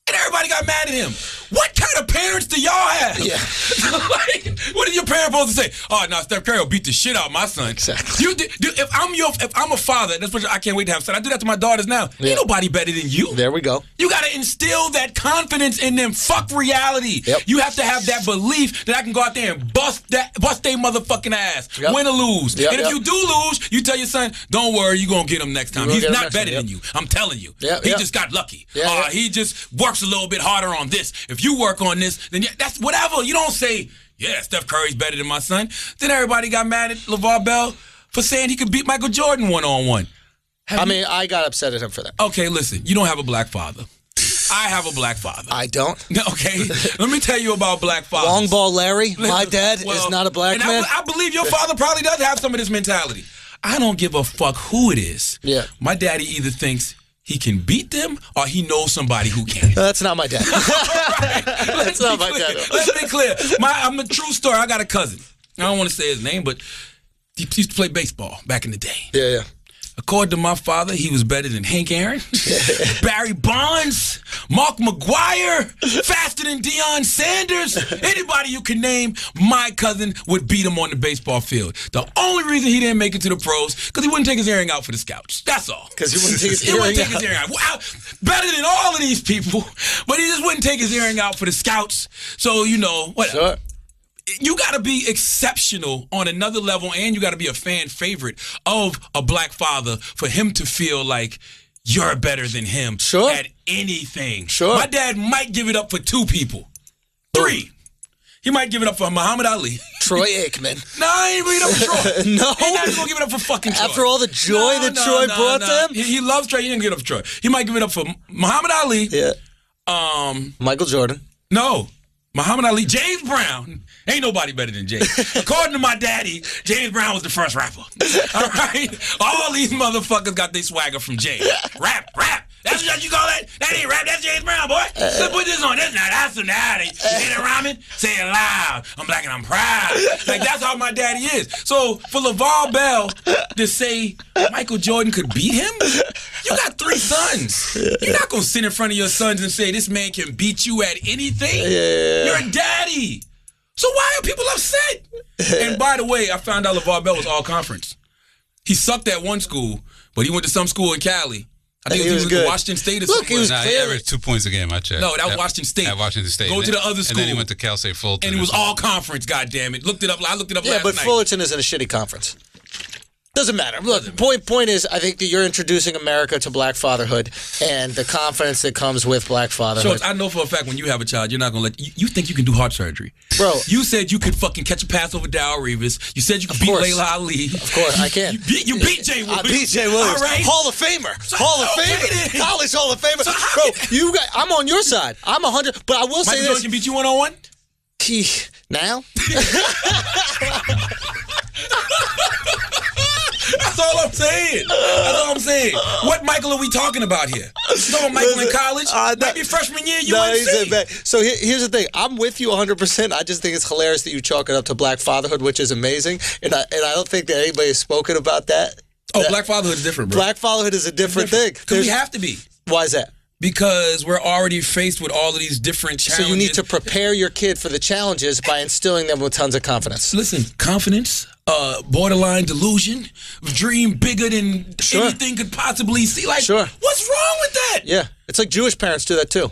And everybody got mad at him. What kind of parents do y'all have? Like, what are your parents supposed to say? Oh, no, Steph Curry will beat the shit out of my son. Exactly. If I'm a father, that's what I can't wait to have a son. I do that to my daughters now. Ain't nobody better than you. There we go. You got to instill that confidence in them. Fuck reality. You have to have that belief that I can go out there and bust their motherfucking ass, win or lose. And if you do lose, you tell your son, don't worry, you're going to get him next time. He's not better than you. I'm telling you. He just got lucky. He just works a little bit harder on this. If you work on this, then that's whatever. You don't say, yeah, Steph Curry's better than my son. Then everybody got mad at LeVar Bell for saying he could beat Michael Jordan one-on-one. I got upset at him for that. Okay, listen, you don't have a black father. I have a black father. I don't. Okay, let me tell you about black fathers. Long ball Larry, my dad is not a black man. I believe your father probably does have some of this mentality. I don't give a fuck who it is. My daddy either thinks he can beat them, or he knows somebody who can. That's not my dad. That's not my dad. Let's be clear. I'm a true story. I got a cousin. I don't want to say his name, but he used to play baseball back in the day. Yeah. According to my father, he was better than Hank Aaron, Barry Bonds, Mark McGwire, faster than Deion Sanders. Anybody you can name, my cousin would beat him on the baseball field. The only reason he didn't make it to the pros, because he wouldn't take his earring out for the scouts. That's all. Because he wouldn't take his He wouldn't take his earring out. Wow, better than all of these people, but he just wouldn't take his earring out for the scouts. So, whatever. Sure. You got to be exceptional on another level, and you got to be a fan favorite of a black father for him to feel like you're better than him at anything. Sure. My dad might give it up for 2 people. 3. He might give it up for Muhammad Ali. Troy Aikman. No, I ain't giving it up for Troy. No. He's not going to give it up for fucking Troy. After all the joy that Troy brought to him? He loves Troy. He didn't give it up for Troy. He might give it up for Muhammad Ali. Yeah. Michael Jordan. No. Muhammad Ali, James Brown. Ain't nobody better than James. According to my daddy, James Brown was the first rapper. All right? All these motherfuckers got their swagger from James. Rap. That's what you call that? That ain't rap. That's James Brown, boy. Let's put this on. That's not nationality. You hear that rhyming? Say it loud. I'm black and I'm proud. Like, that's how my daddy is. So, for LeVar Bell to say Michael Jordan could beat him, you got 3 sons. You're not going to sit in front of your sons and say, this man can beat you at anything. Yeah. You're a daddy. So why are people upset? And by the way, I found out LeVar Bell was all conference. He sucked at one school, but he went to some school in Cali. I think he was good. Washington State or something. Look, he was he averaged 2 points a game, I checked. No, that was Washington State. At Washington State. Go to the other school. And then he went to Cal State Fulton. And it was all conference, goddammit. Looked it up. I looked it up last night. Yeah, but Fullerton isn't a shitty conference. Doesn't matter. Look, point is, I think that you're introducing America to black fatherhood and the confidence that comes with black fatherhood. So I know for a fact when you have a child, you're not going to let... You think you can do heart surgery. Bro. You said you could fucking catch a pass over Darrell Reeves. You said you could beat Layla Ali. Of course, I can. You beat Jay Williams. I beat Jay Williams. All right. Hall of Famer. Hall of Famer. Then. College Hall of Famer. So Bro, I'm on your side. I'm 100. But I will say Michael this. Jordan can beat you one-on-one? Now? That's all I'm saying. What Michael are we talking about here? You know Michael in college? Might be freshman year, UNC. So here's the thing. I'm with you 100%. I just think it's hilarious that you chalk it up to black fatherhood, which is amazing. And I don't think that anybody has spoken about that. Black fatherhood is different, bro. Black fatherhood is a different thing. Because we have to be. Why is that? Because we're already faced with all of these different challenges. So you need to prepare your kid for the challenges by instilling them with tons of confidence. Listen, confidence, borderline delusion, dream bigger than anything could possibly see. Like, what's wrong with that? Yeah, it's like Jewish parents do that too.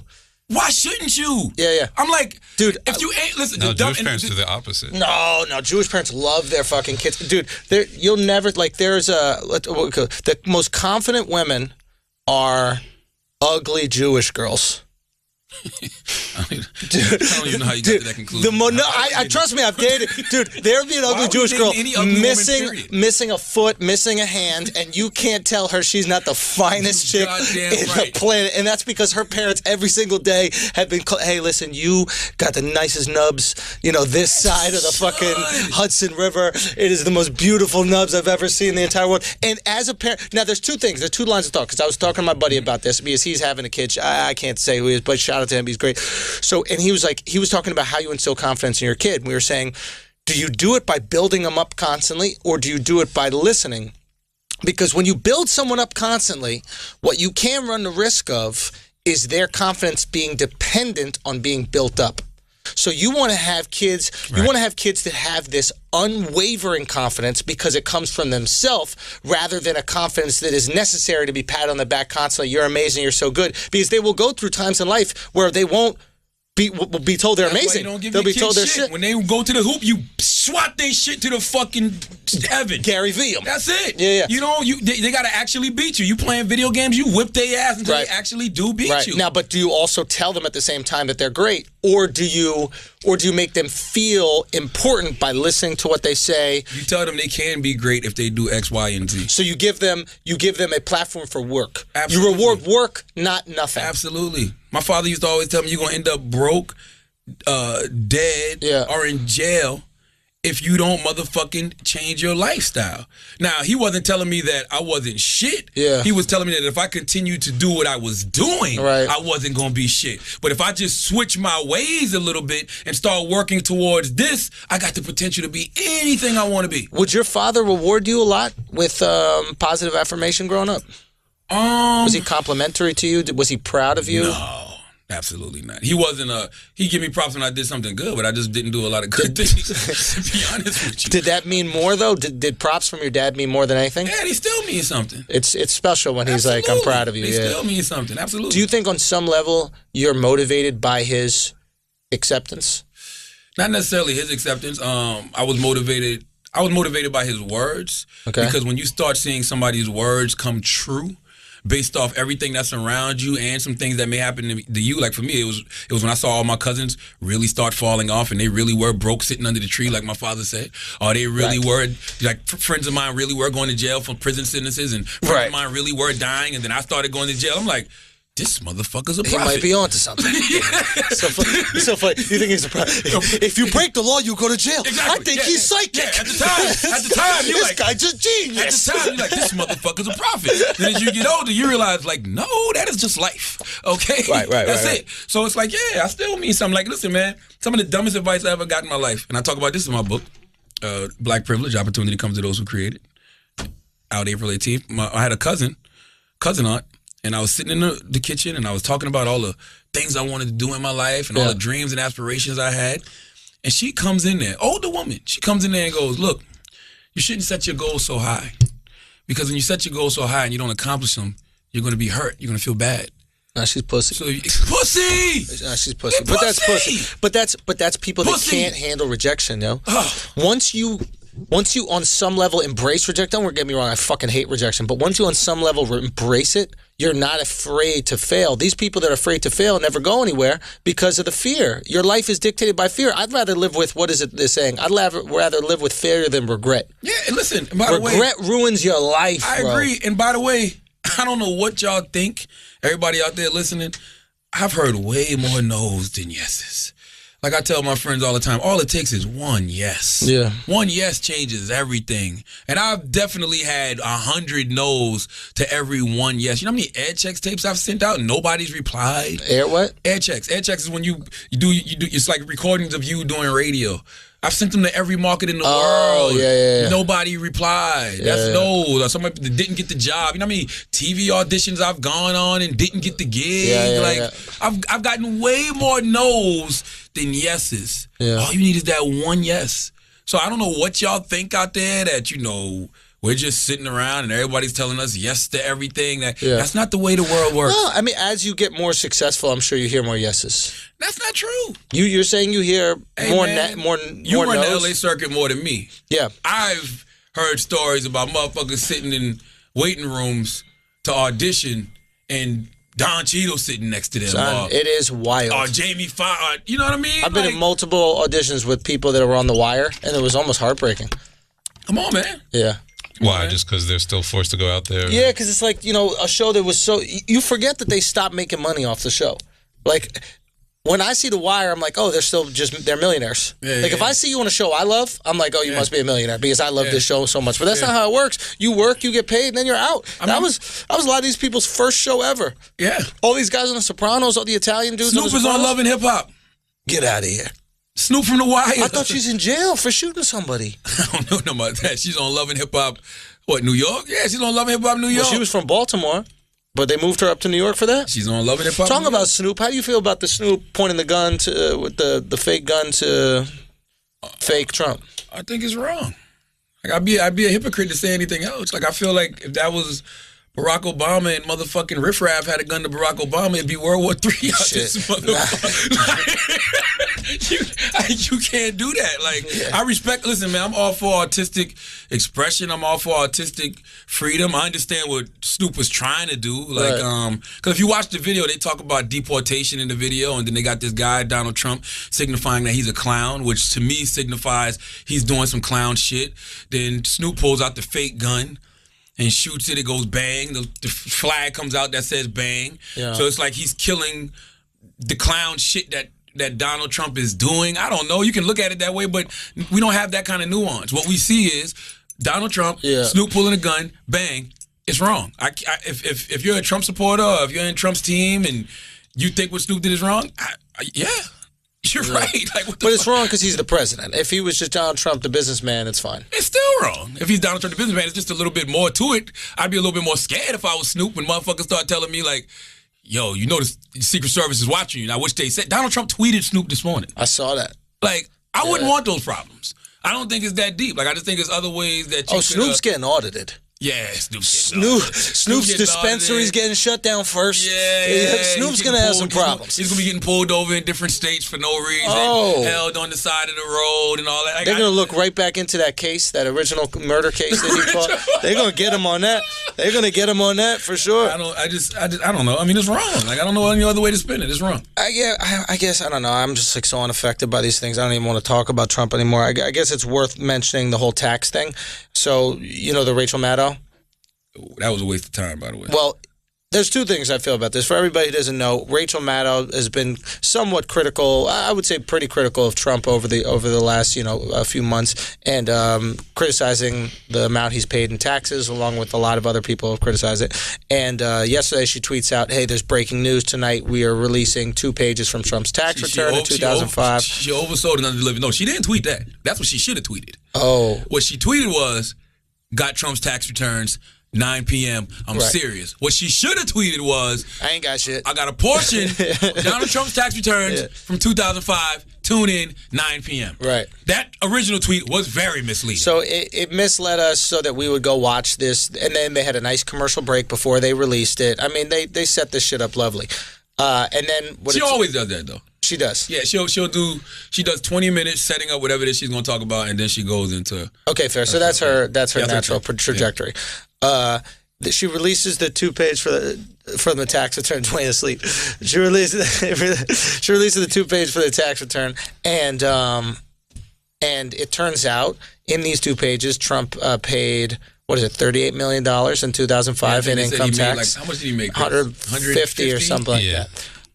Why shouldn't you? Yeah. I'm like, dude, if you ain't listen. No, Jewish parents do the opposite. No, Jewish parents love their fucking kids, dude. You'll never there's the most confident women are ugly Jewish girls. I don't even know how you got to that conclusion. Trust me, I've dated. Dude, there would be an ugly Jewish girl missing a foot, missing a hand, and you can't tell her she's not the finest chick in the planet. And that's because her parents every single day have been, hey, listen, you got the nicest nubs, this side of the fucking Hudson River. It is the most beautiful nubs I've ever seen in the entire world. And as a parent, now there's 2 things. There's 2 lines of thought, because I was talking to my buddy about this because he's having a kid. I can't say who he is, but shout out to him. He's great. So, and he was talking about how you instill confidence in your kid. We were saying, do you do it by building them up constantly, or do you do it by listening? Because when you build someone up constantly, what you can run the risk of is their confidence being dependent on being built up. So you want to have kids, you want to have kids that have this unwavering confidence because it comes from themselves rather than a confidence that is necessary to be patted on the back constantly. You're amazing, you're so good. Because they will go through times in life where they won't be told they're amazing. They'll be told they're shit. When they go to the hoop, you swat their shit to the fucking heaven. Gary Vee them. That's it. Yeah. They got to actually beat you. You playing video games, you whip their ass until they actually do beat you. Now, but do you also tell them at the same time that they're great, or do you make them feel important by listening to what they say? You tell them they can be great if they do X, Y, and Z. So you give them a platform for work. Absolutely. You reward work, not nothing. Absolutely. My father used to always tell me you're gonna end up broke, dead, or in jail if you don't motherfucking change your lifestyle. Now, he wasn't telling me that I wasn't shit. Yeah. He was telling me that if I continued to do what I was doing, Right. I wasn't going to be shit. But if I just switch my ways a little bit and start working towards this, I got the potential to be anything I want to be. Would your father reward you a lot with positive affirmation growing up? Was he complimentary to you? Was he proud of you? No. Absolutely not. He wasn't he gave me props when I did something good, but I just didn't do a lot of good things, to be honest with you. Did that mean more, though? Did props from your dad mean more than anything? Yeah, he still means something. It's special when he's like, I'm proud of you. They Yeah. still mean something. Absolutely. Do you think on some level you're motivated by his acceptance? Not necessarily his acceptance. I was motivated by his words. Okay. Because when you start seeing somebody's words come true, based off everything that's around you and some things that may happen to you. Like for me, it was when I saw all my cousins really start falling off and they really were broke sitting under the tree, like my father said. Or they really were, like friends of mine really were going to jail for prison sentences and friends of mine really were dying. And then I started going to jail. I'm like, this motherfucker's a prophet. He might be onto something. So funny. You think he's a prophet? If you break the law, you go to jail. Exactly. I think he's psychic. Yeah, at the time, you're this like, guy's a genius. At the time, you're like, this motherfucker's a prophet. Then as you get older, you realize, like, no, that is just life. Okay? Right. That's it. So it's like, yeah, I still mean something. Like, listen, man, some of the dumbest advice I ever got in my life, and I talk about this in my book, Black Privilege, Opportunity Comes to Those Who Create It, out April 18th. I had a cousin aunt, and I was sitting in the kitchen, and I was talking about all the things I wanted to do in my life and all the dreams and aspirations I had. And she comes in there, older woman. She comes in there and goes, look, you shouldn't set your goals so high. Because when you set your goals so high and you don't accomplish them, you're going to be hurt. You're going to feel bad. Nah, she's pussy. So pussy! Nah, she's pussy. But that's pussy. But that's people that can't handle rejection, yo. Once you on some level embrace rejection, don't get me wrong, I fucking hate rejection, but once you on some level embrace it, you're not afraid to fail. These people that are afraid to fail never go anywhere because of the fear. Your life is dictated by fear. I'd rather live with, what is it they're saying? I'd rather live with failure than regret. Yeah, and listen, by the way, regret ruins your life, I bro. agree. And by the way, I don't know what y'all think, everybody out there listening, I've heard way more no's than yeses. Like I tell my friends all the time, all it takes is one yes. Yeah. One yes changes everything. And I've definitely had 100 no's to every one yes. You know how many air checks tapes I've sent out and nobody's replied? Air what? Air checks. Air checks is when you do it's like recordings of you doing radio. I've sent them to every market in the world. Yeah. Nobody replied. That's no. Somebody that didn't get the job. You know how many TV auditions I've gone on and didn't get the gig? I've gotten way more no's than yeses. Yeah. All you need is that one yes. So I don't know what y'all think out there that, we're just sitting around and everybody's telling us yes to everything. That's not the way the world works. No, I mean, as you get more successful, I'm sure you hear more yeses. That's not true. You're saying you hear more You run no's? the LA circuit more than me. Yeah. I've heard stories about motherfuckers sitting in waiting rooms to audition and Don Cheadle sitting next to them. Son, it is wild. Or Jamie Foxx. You know what I mean? I've been in multiple auditions with people that were on The Wire, and it was almost heartbreaking. Come on, man. Yeah. Why? Just because they're still forced to go out there? Yeah, because it's like, a show that was so... You forget that they stopped making money off the show. Like, when I see The Wire, I'm like, oh, they're millionaires. If I see you on a show I love, I'm like, oh, you must be a millionaire because I love this show so much. But that's not how it works. You work, you get paid, and then you're out. That was a lot of these people's first show ever. Yeah. All these guys on The Sopranos, all the Italian dudes Snoop on The is on Sopranos. Love and Hip Hop. Get out of here. Snoop from The Wire. I thought she's in jail for shooting somebody. I don't know nothing about that. She's on Love and Hip Hop. What, New York? Yeah, she's on Love and Hip Hop New York. Well, she was from Baltimore, but they moved her up to New York for that? She's on Love and Hip Hop. Talking about Snoop, how do you feel about the Snoop pointing the gun with the fake gun to fake Trump? I think it's wrong. Like I'd be a hypocrite to say anything else. Like I feel like if that was Barack Obama and motherfucking Riff Raff had a gun to Barack Obama, it'd be World War III out this motherfucker. You can't do that. Like, I respect, listen, man, I'm all for artistic expression. I'm all for artistic freedom. I understand what Snoop was trying to do. Like, because if you watch the video, they talk about deportation in the video, and then they got this guy, Donald Trump, signifying that he's a clown, which to me signifies he's doing some clown shit. Then Snoop pulls out the fake gun and shoots it. It goes bang. The flag comes out that says bang. Yeah. So it's like he's killing the clown shit that that Donald Trump is doing. I don't know. You can look at it that way, but we don't have that kind of nuance. What we see is Donald Trump, Snoop pulling a gun, bang. It's wrong. If you're a Trump supporter or if you're in Trump's team and you think what Snoop did is wrong, you're right. Like, but it's wrong because he's the president. If he was just Donald Trump, the businessman, it's fine. It's still wrong. If he's Donald Trump, the businessman, it's just a little bit more to it. I'd be a little bit more scared if I was Snoop and motherfuckers start telling me like, yo, you know the Secret Service is watching you. Now, which they said. Donald Trump tweeted Snoop this morning. I saw that. Like, I wouldn't want those problems. I don't think it's that deep. Like, I just think there's other ways that you Snoop's getting audited. Yeah, Snoop's dispensary's getting shut down first. Snoop's gonna have some problems. He's gonna be getting pulled over in different states for no reason, held on the side of the road and all that. Like, they're gonna look right back into that case, that original murder case that he fought. They're gonna get him on that. They're gonna get him on that for sure. I don't know. I mean, it's wrong. Like, I don't know any other way to spin it. It's wrong. I guess I don't know. I'm just like so unaffected by these things. I don't even want to talk about Trump anymore. I guess it's worth mentioning the whole tax thing. So the Rachel Maddow. That was a waste of time, by the way. Well, there's two things I feel about this. For everybody who doesn't know, Rachel Maddow has been somewhat critical. I would say pretty critical of Trump over the last a few months, and criticizing the amount he's paid in taxes, along with a lot of other people who criticize it. And yesterday she tweets out, "Hey, there's breaking news tonight. We are releasing 2 pages from Trump's tax return in 2005." She oversold and underdelivered. No, she didn't tweet that. That's what she should have tweeted. Oh, what she tweeted was, "Got Trump's tax returns." 9 p.m. I'm serious. What she should have tweeted was, I ain't got shit. I got a portion of Donald Trump's tax returns from 2005. Tune in 9 p.m. Right. That original tweet was very misleading. So it misled us so that we would go watch this, and then they had a nice commercial break before they released it. I mean, they set this shit up lovely. And then she always does that though. She does. Yeah, she does 20 minutes setting up whatever it is she's going to talk about, and then she goes into. Okay, fair. So that's her natural trajectory. She releases the 2-page from the tax return. Dwayne asleep. She releases the 2-page for the tax return, and it turns out in these 2 pages, Trump paid. What is it? $38 million in 2005 in income tax. How much did he make? 150 or something like that.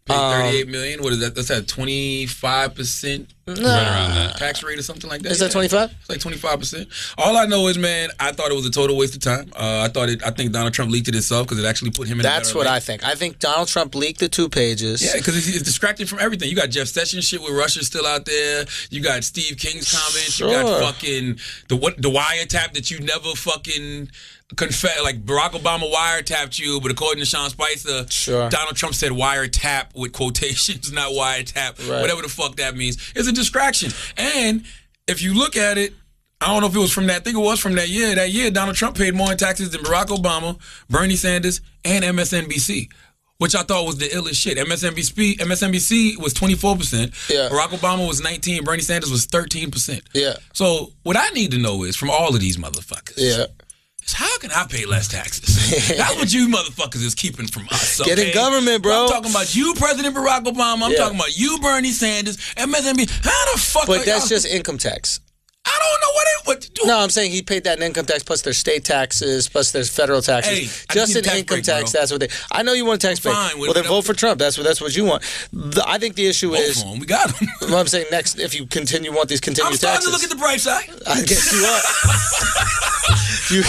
Paid $38 million. What is that? That's at 25%. Right around that tax rate or something like that. Is that 25? It's like 25%. All I know is, man, I thought it was a total waste of time. I think Donald Trump leaked it himself because it actually put him in. That's what I think. I think Donald Trump leaked the 2 pages. Yeah, because it's distracting from everything. You got Jeff Sessions shit with Russia still out there. You got Steve King's comments. Sure. You got fucking the wiretap that you never fucking. Like Barack Obama wiretapped you, but according to Sean Spicer, Donald Trump said wiretap with quotations, not wiretap, whatever the fuck that means. It's a distraction. And if you look at it, I don't know if it was from that. I think it was from that year. That year, Donald Trump paid more in taxes than Barack Obama, Bernie Sanders, and MSNBC. Which I thought was the illest shit. MSNBC was 24%. Yeah. Barack Obama was 19%. Bernie Sanders was 13%. Yeah. So what I need to know is from all of these motherfuckers. Yeah. How can I pay less taxes? That's what you motherfuckers is keeping from us. Okay? Get in government, bro. I'm talking about you, President Barack Obama. I'm talking about you, Bernie Sanders, MSNBC. How the fuck? But that's just income tax. I don't know what to do. No, I'm saying he paid that in income tax plus their state taxes plus their federal taxes. Hey, just in income tax, that's what they. I know you want a tax break. Fine. Well, then vote for Trump. That's what you want. I think the issue is. We got him. Well, I'm saying next, if you want these continued taxes. I'm starting to look at the bright side. I guess you are. You're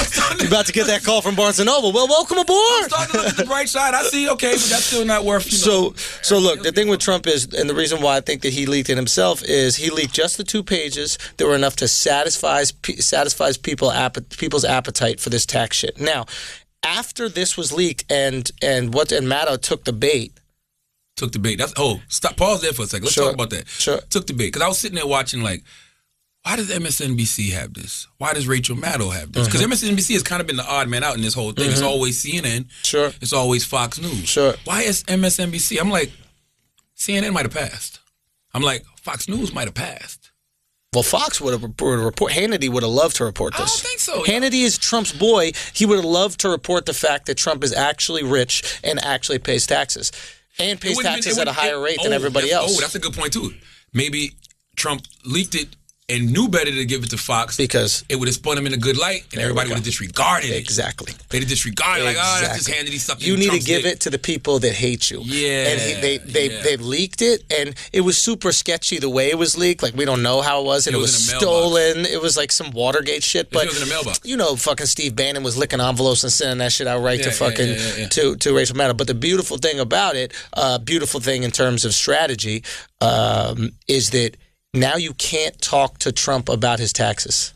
about to get that call from Barnes & Noble. Well, welcome aboard. I'm starting to look at the bright side. I see, okay, but that's still not worth, So look, the thing with Trump is, and the reason why I think that he leaked it himself is he leaked just the 2 pages that were enough to satisfies people's appetite for this tax shit. Now, after this was leaked and Maddow took the bait. Pause there for a second. Let's talk about that. Sure. Took the bait. Because I was sitting there watching like, why does MSNBC have this? Why does Rachel Maddow have this? Because MSNBC has kind of been the odd man out in this whole thing. It's always CNN. Sure. It's always Fox News. Sure. Why is MSNBC? I'm like, CNN might have passed. I'm like, Fox News might have passed. Well, Fox would have reported. Hannity would have loved to report this. I don't think so. Hannity is Trump's boy. He would have loved to report the fact that Trump is actually rich and actually pays taxes. And pays taxes at a higher rate than everybody else. Oh, that's a good point, too. Maybe Trump leaked it and knew better to give it to Fox Because it would have spun him in a good light, and everybody would have disregarded it. Exactly. They'd have disregarded like, oh, that's just Hannity something. You need to Trump's give dick. it to the people that hate you. Yeah. And they leaked it, and it was super sketchy the way it was leaked. Like, we don't know how it was, and it was in a mailbox. stolen. It was like some Watergate shit. But It was in a mailbox. you know, fucking Steve Bannon was licking envelopes and sending that shit out right to fucking to Rachel Maddow. But the beautiful thing about it, beautiful thing in terms of strategy, is that now you can't talk to Trump about his taxes.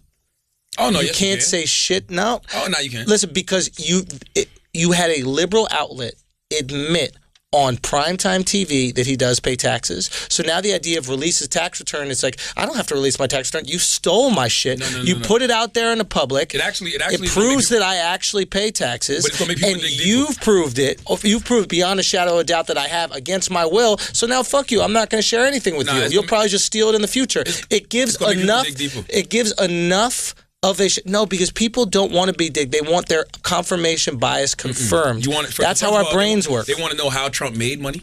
Oh no, You yes, can't can. say shit now. Oh no, you can't. Listen, because you had a liberal outlet admit on primetime TV that he does pay taxes. So now the idea of release his tax return, it's like, I don't have to release my tax return. You stole my shit. You put it out there in the public. It actually proves that I actually pay taxes. But it's gonna make people and dig deeper. you've proved it. You've proved beyond a shadow of a doubt that I have against my will. So now fuck you. I'm not going to share anything with you. You'll probably just steal it in the future. It gives gonna make people enough. dig deeper. It gives enough of a no, because people don't want to be digged. They want their confirmation bias confirmed. You want it, That's how our brains work. They want to know how Trump made money.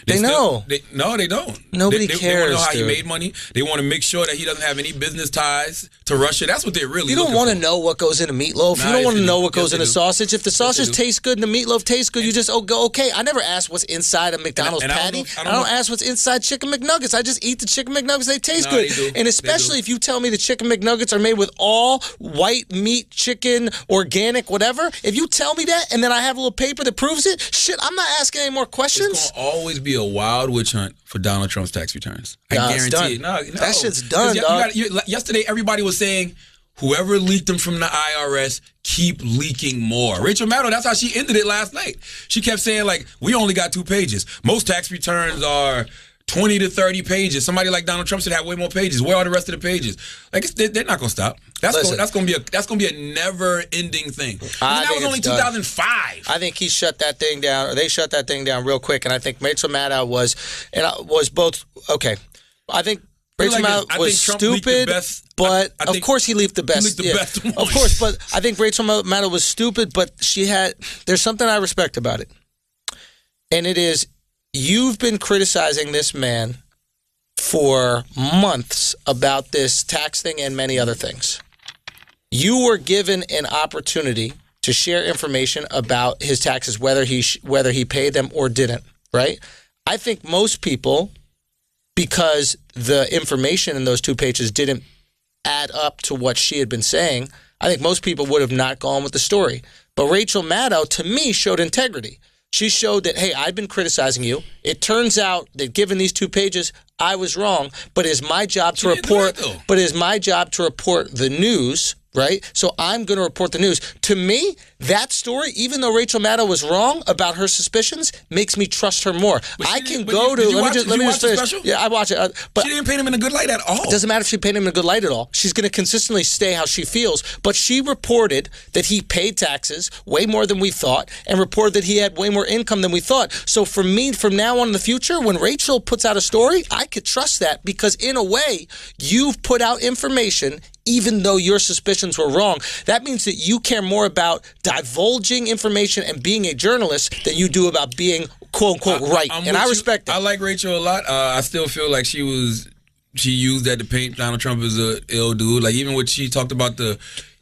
They know. No, they don't. Nobody They want cares, to know how dude. he made money. They want to make sure that he doesn't have any business ties to Russia. That's what they're really You don't looking want to for. know what goes in a meatloaf. Nah, You don't yes, want to they know do. what goes Yes, in they a do. sausage. If the sausage do. tastes good and the meatloaf tastes good, you just go, okay. I never ask what's inside a McDonald's And I don't patty. know- I don't ask what's inside Chicken McNuggets. I just eat the Chicken McNuggets. They taste Nah, good. they do. And They especially do. if you tell me the Chicken McNuggets are made with all white meat, chicken, organic, whatever. If you tell me that and then I have a little paper that proves it, shit, I'm not asking any more questions. It's going to always be a wild witch hunt for Donald Trump's tax returns. I Nah, it's guarantee done. it. No. That shit's done, dog. Yesterday, everybody was saying, whoever leaked them from the IRS, keep leaking more. Rachel Maddow, that's how she ended it last night. She kept saying, like, we only got 2 pages. Most tax returns are 20 to 30 pages. Somebody like Donald Trump should have way more pages. Where are the rest of the pages? Like, they're not going to stop. That's going to be a never-ending thing. I That think was only it's done. 2005. I think he shut that thing down, or they shut that thing down real quick. And I think Rachel Maddow was both okay. I think Rachel Maddow was Trump leaked the stupid, best. but I of think course he leaked the best. leaked the best one. Of course, but I think Rachel Maddow was stupid, but there's something I respect about it, and it is you've been criticizing this man for months about this tax thing and many other things. You were given an opportunity to share information about his taxes, whether he paid them or didn't, right? I think most people, because the information in those 2 pages didn't add up to what she had been saying, I think most people would have not gone with the story. But Rachel Maddow, to me, showed integrity. She showed that, hey, I've been criticizing you. It turns out that given these 2 pages, I was wrong, but it is my job to report. But it is my job to report the news, right? So I'm going to report the news. To me, that story, even though Rachel Maddow was wrong about her suspicions, makes me trust her more. I can go to. Let me just finish. Yeah, I watch it. But she didn't paint him in a good light at all. It doesn't matter if she painted him in a good light at all. She's going to consistently stay how she feels. But she reported that he paid taxes way more than we thought and reported that he had way more income than we thought. So for me, from now on in the future, when Rachel puts out a story, I could trust that because in a way, you've put out information even though your suspicions were wrong. That means that you care more about divulging information and being a journalist than you do about being quote-unquote right. And I respect that. I like Rachel a lot. I still feel like she used that to paint Donald Trump as a ill dude. Like even when she talked about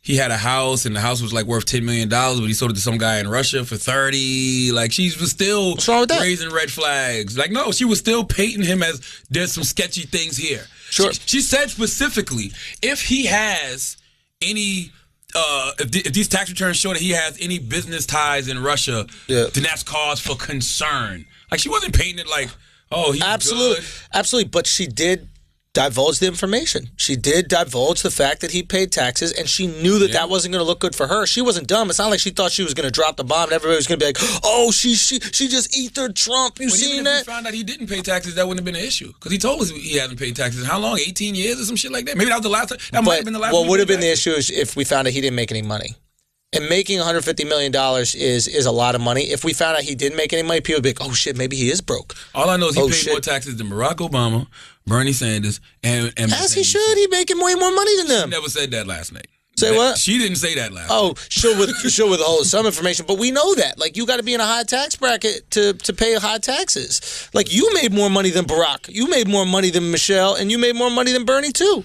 he had a house and the house was like worth $10 million, but he sold it to some guy in Russia for 30. Like she was still raising red flags. Like no, she was still painting him as there's some sketchy things here. Sure. She said specifically, if he has any, if these tax returns show that he has any business ties in Russia, then that's cause for concern. Like she wasn't painting it like, oh, he's good. Absolutely. But she did divulge the information. She did divulge the fact that he paid taxes, and she knew that wasn't going to look good for her. She wasn't dumb. It's not like she thought she was going to drop the bomb and everybody was going to be like, oh, she just ethered Trump. You seen that? If we found out he didn't pay taxes, that wouldn't have been an issue. Because he told us he hasn't paid taxes. How long? 18 years or some shit like that? Maybe that was the last time. That might have been the last time. What would have been the issue is if we found out he didn't make any money. And making $150 million is a lot of money. If we found out he didn't make any money, people would be like, oh, shit, maybe he is broke. All I know is he paid more taxes than Barack Obama, Bernie Sanders, and as he should. He making way more money than them. She never said that last night. Say what? She didn't say that last night. Oh, she'll withhold some information, but we know that. Like, you got to be in a high tax bracket to pay high taxes. Like, you made more money than Barack. You made more money than Michelle, and you made more money than Bernie, too.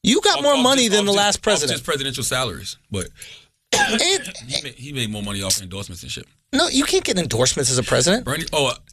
You got more money than the last Off president. just presidential salaries, but And- he made more money off endorsements and shit. no, you can't get endorsements as a president.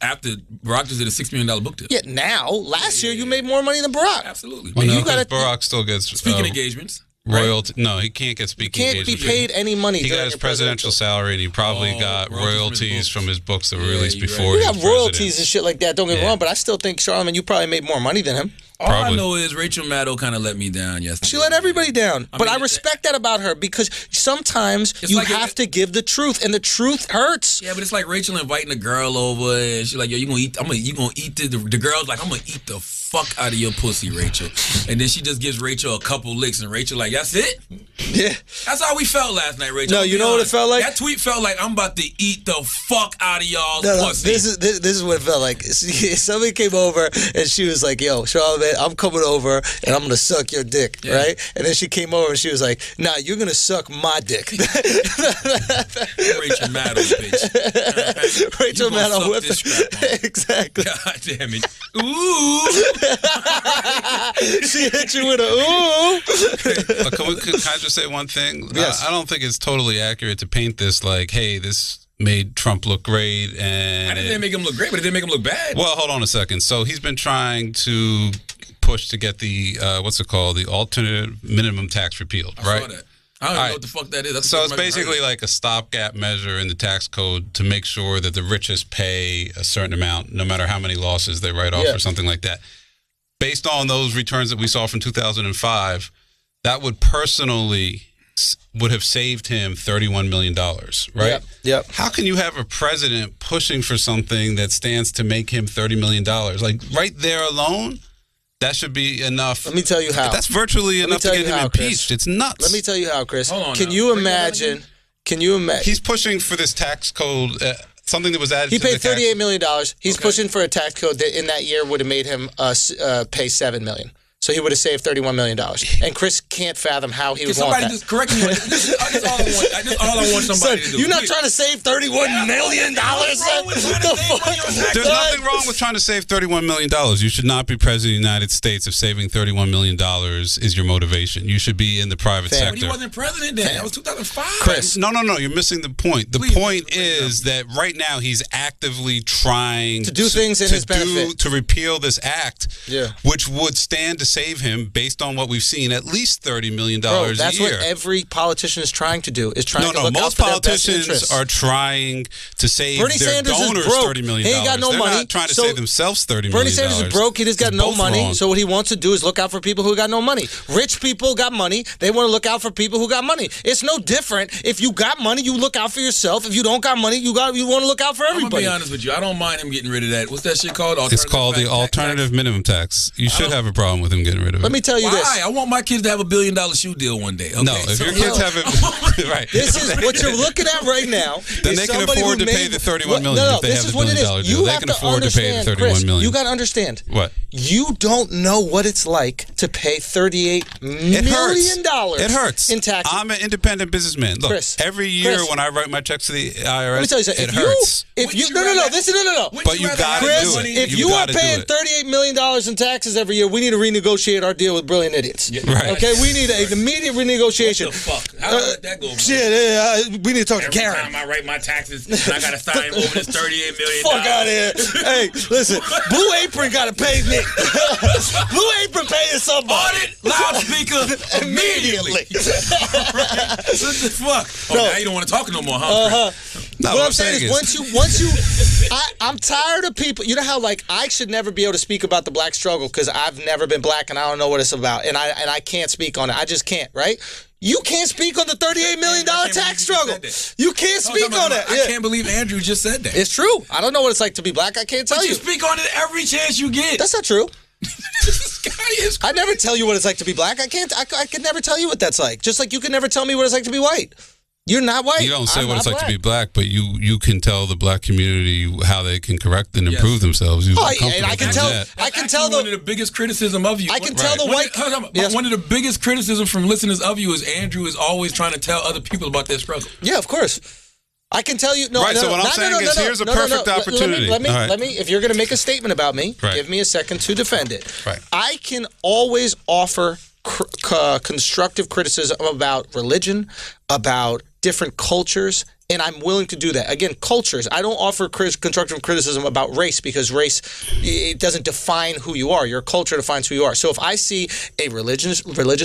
After Barack just did a $6 million book deal. Yeah, now, last year you made more money than Barack. Absolutely. Well, no, you gotta- 'cause Barack still gets Speaking engagements. royalty. No, he can't get speaking Can't be engagements. paid any money. He during got his your presidential salary, and he probably got royalties royalties from his books that were Yeah, released you're before We he got was royalties president. and shit like that. Don't get me Yeah. wrong, but I still think, Charlamagne, you probably made more money than him. All Probably. I know is Rachel Maddow kind of let me down yesterday. She let everybody down. But mean, I respect that about her because sometimes It's you like have to give the truth, and the truth hurts. Yeah, but it's like Rachel inviting a girl over, and she's like, "Yo, you gonna eat? You gonna eat the girl's like, I'm gonna eat the fuck out of your pussy, Rachel." And then she just gives Rachel a couple licks, and Rachel like, "That's it." Yeah. That's how we felt last night, Rachel. No, I'll you be know what it honest. felt like? That tweet felt like I'm about to eat the fuck out of y'all's No, pussy. this is what it felt like. Somebody came over and she was like, "Yo, Charlamagne, I'm coming over and I'm gonna suck your dick, Yeah. right?" And then she came over and she was like, "Nah, you're gonna suck my dick." Rachel Maddow, bitch. Rachel You gonna Maddow suck with this strap on. exactly. God damn it. Ooh. She hit you with a ooh. But can I just say one thing? Yes. I don't think it's totally accurate to paint this like, hey, this made Trump look great. And I didn't make him look great, but it didn't make him look bad. well, hold on a second. So he's been trying to push to get the, what's it called? The alternate minimum tax repealed, I right? saw that. I don't even know what the fuck that is. That's So the it's first time I've heard basically of it. like a stopgap measure in the tax code to make sure that the richest pay a certain amount, no matter how many losses they write off Yeah. or something like that. Based on those returns that we saw from 2005, that would personally would have saved him $31 million, right? Yep. How can you have a president pushing for something that stands to make him $30 million? Like right there alone, that should be enough. Let me tell you how. That's virtually enough to tell get you him how, impeached. Chris. It's nuts. Let me tell you how, Chris. Hold on Can now. you Bring that up imagine? again. Can you imagine? He's pushing for this tax code, something that was added He to the paid tax. $38 million. He's pushing for a tax code that in that year would have made him pay $7 million. So he would have saved $31 million. And Chris can't fathom how he Can would want somebody that. just correct me? That's all I want. That's all I want somebody to do. You're not Please. trying to save $31 million? What's wrong with trying to The save money on fuck? taxes? There's nothing wrong with trying to save $31 million. You should not be president of the United States if saving $31 million is your motivation. You should be in the private Fam. But sector. he wasn't president then. That was 2005. Chris. No, you're missing the point. The Please, point please, is that right now he's actively trying To do things in his benefit. to repeal this act, Yeah. which would stand to save him, based on what we've seen, at least $30 million Bro, that's a year. what every politician is trying to do, is trying to look out most for their best politicians interests. are trying to save Bernie their Sanders is donors broke. $30 million. He ain't got no They're money, not trying to so save themselves $30 million. Bernie Sanders is broke. He just got It's no both money. wrong. So what he wants to do is look out for people who got no money. Rich people got money. They want to look out for people who got money. It's no different. If you got money, you look out for yourself. If you don't got money, you want to look out for I'm gonna everybody. be honest with you. I don't mind him getting rid of that. What's that shit called? It's called the tax- alternative minimum tax. You should have a problem with him getting rid of it. Let me tell you Why? this. I want my kids to have $1 billion shoe deal one day. Okay? No, if So- your kids have it, right. This is what you're looking at right now. Then is they can somebody afford who to pay made- the $31 What- million No, if they this have is the what it $1 is. billion You deal. They have can to afford to pay the understand, $31 Chris, million. You got to understand. What? You don't know what it's like to pay $38 million It hurts. in taxes. I'm an independent businessman. Look, Chris, every year Chris. when I write my checks to the IRS, Let me tell you something. it If hurts. If you, no. Wouldn't But you rather gotta have Chris, do money- it. if You you are gotta do paying it. $38 million in taxes every year, we need to renegotiate our deal with Brilliant Idiots. Right. Okay, we need an immediate renegotiation. What the fuck? How did that go? Shit, we need to talk to Every Karen. time I write my taxes, and I gotta sign over this $38 million. Fuck out of here. Hey, listen, Blue Apron got to pay me. Blue Apron paying somebody. Audit loudspeaker immediately. What the fuck? Oh, No. now you don't want to talk no more, huh? No, What I'm saying is, once you, I'm tired of people. You know how like I should never be able to speak about the black struggle because I've never been black and I don't know what it's about, and I can't speak on it. I just can't, right? You can't speak on the $38 million I can't believe tax you struggle. said that. You can't speak on it. I Yeah. can't believe Andrew just said that. It's true. I don't know what it's like to be black. I can't tell But you. you speak on it every chance you get. That's not true. This guy is I never tell you what it's like to be black. I could never tell you what that's like. Just like you could never tell me what it's like to be white. You're not white. You don't say I'm what it's not like to be black. black, but you can tell the black community how they can correct and improve themselves. Oh, and I can tell. That. I can Actually, tell one of the biggest criticism of you. I can tell the white. Yes. One of the biggest criticism from listeners of you is Andrew is always trying to tell other people about their struggle. Yeah, of course. I can tell you. No, Right, no, so no, what I'm no, saying no, is no, here's a no, no, perfect no. opportunity. Let me. All right. Let me. If you're going to make a statement about me, Right. give me a second to defend it. Right. I can always offer constructive criticism about religion, about different cultures, and I'm willing to do that. Again, cultures. I don't offer constructive criticism about race because race, it doesn't define who you are. Your culture defines who you are. So if I see a religious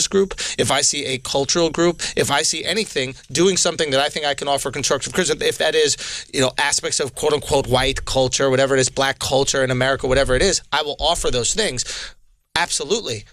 group, if I see a cultural group, if I see anything doing something that I think I can offer constructive criticism, if that is, aspects of quote unquote white culture, whatever it is, black culture in America, whatever it is, I will offer those things. Absolutely.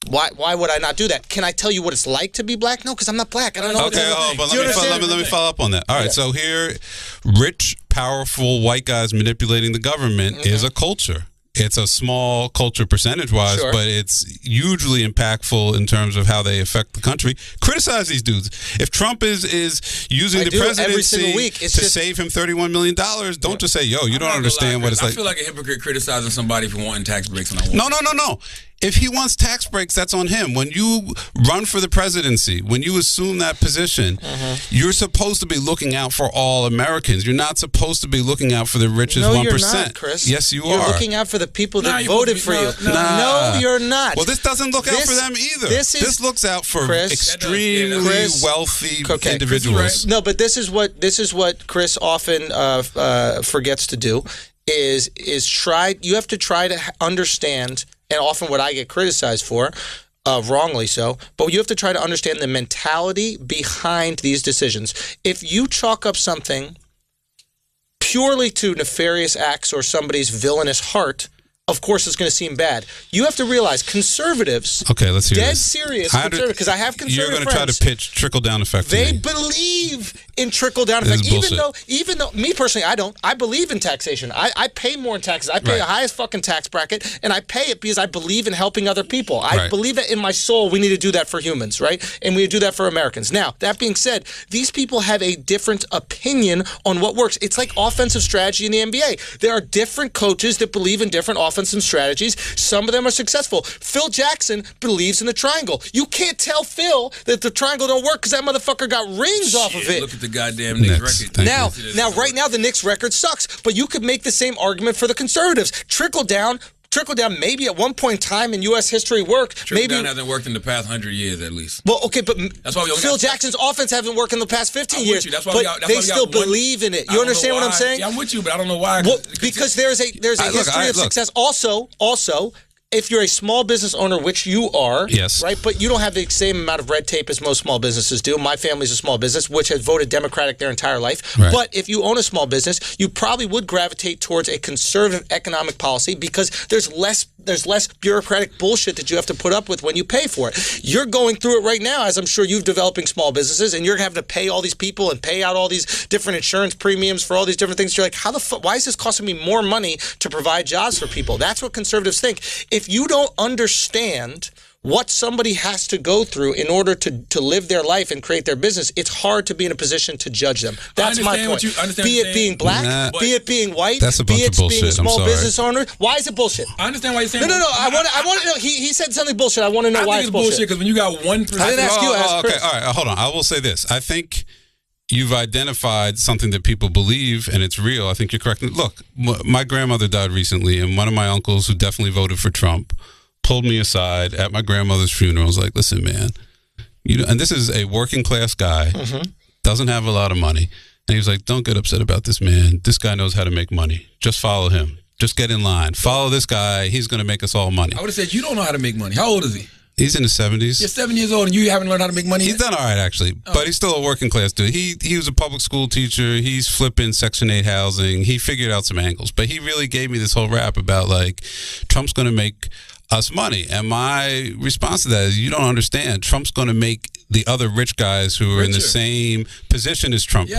Why would I not do that? Can I tell you what it's like to be black? No, because I'm not black. I don't know. Okay, but let me follow up on that. All right, so here, rich, powerful white guys manipulating the government is a culture. It's a small culture percentage-wise, but it's hugely impactful in terms of how they affect the country. Criticize these dudes. If Trump is using the presidency to save him $31 million, don't just say, yo, you don't understand what it's like. I feel like a hypocrite criticizing somebody for wanting tax breaks. And I want No. If he wants tax breaks, that's on him. When you run for the presidency, when you assume that position, you're supposed to be looking out for all Americans. You're not supposed to be looking out for the richest 1%. You're not, Chris. Yes, you are. You're looking out for the people that voted for you. No, you're not. Well, this doesn't look out for them either. This looks out for extremely wealthy individuals. No, but this is what Chris often forgets to do is try. You have to try to understand. And often what I get criticized for, wrongly so, but you have to try to understand the mentality behind these decisions. If you chalk up something purely to nefarious acts or somebody's villainous heart, of course it's going to seem bad. You have to realize conservatives, okay, let's hear dead this. Serious conservatives, because I have conservative You're going to try to pitch trickle-down effect. They believe in trickle-down effect. Even though, me personally, I don't. I believe in taxation. I pay more in taxes. I pay the highest fucking tax bracket, and I pay it because I believe in helping other people. I believe that in my soul we need to do that for humans, right? And we need to do that for Americans. Now, that being said, these people have a different opinion on what works. It's like offensive strategy in the NBA. There are different coaches that believe in different offensive strategies. Some of them are successful. Phil Jackson believes in the triangle. You can't tell Phil that the triangle don't work because that motherfucker got rings off of it. Look at the goddamn Knicks record. Right now, the Knicks record sucks, but you could make the same argument for the conservatives. Trickle down maybe at one point in time in U.S. history worked. Trickle down hasn't worked in the past 100 years at least. Well, okay, but that's why Phil Jackson's offense hasn't worked in the past 15 years. That's why but they still believe in it. You understand what I'm saying? Yeah, I'm with you, but I don't know why. Well, because there's a history of success. Also, if you're a small business owner, which you are, right, but you don't have the same amount of red tape as most small businesses do. My family's a small business, which has voted Democratic their entire life. Right. But if you own a small business, you probably would gravitate towards a conservative economic policy because there's less bureaucratic bullshit that you have to put up with when you pay for it. You're going through it right now, as I'm sure you've developing small businesses, and you're having to pay all these people and pay out all these different insurance premiums for all these different things. You're like, how the fuck? Why is this costing me more money to provide jobs for people? That's what conservatives think. If you don't understand what somebody has to go through in order to live their life and create their business, it's hard to be in a position to judge them. That's my point. Be it being black, be it being white, that's a bunch of bullshit. Being a small business owner. Why is it bullshit? I understand why you're saying. No. I want to know. He said something bullshit. I want to know why it's bullshit. Because when you got 1%, I didn't ask you. Okay, all right. Hold on. I will say this. I think you've identified something that people believe, and it's real. I think you're correct. Look, my grandmother died recently, and one of my uncles who definitely voted for Trump pulled me aside at my grandmother's funeral. I was like, listen, man, and this is a working class guy, doesn't have a lot of money. And he was like, don't get upset about this, man. This guy knows how to make money. Just follow him. Just get in line. Follow this guy. He's going to make us all money. I would have said, you don't know how to make money. How old is he? He's in his 70s. You're 7 years old and you haven't learned how to make money yet? He's done all right, actually. But he's still a working class dude. He was a public school teacher. He's flipping Section 8 housing. He figured out some angles. But he really gave me this whole rap about, like, Trump's going to make us money. And my response to that is, you don't understand. Trump's going to make the other rich guys who are in the same position as Trump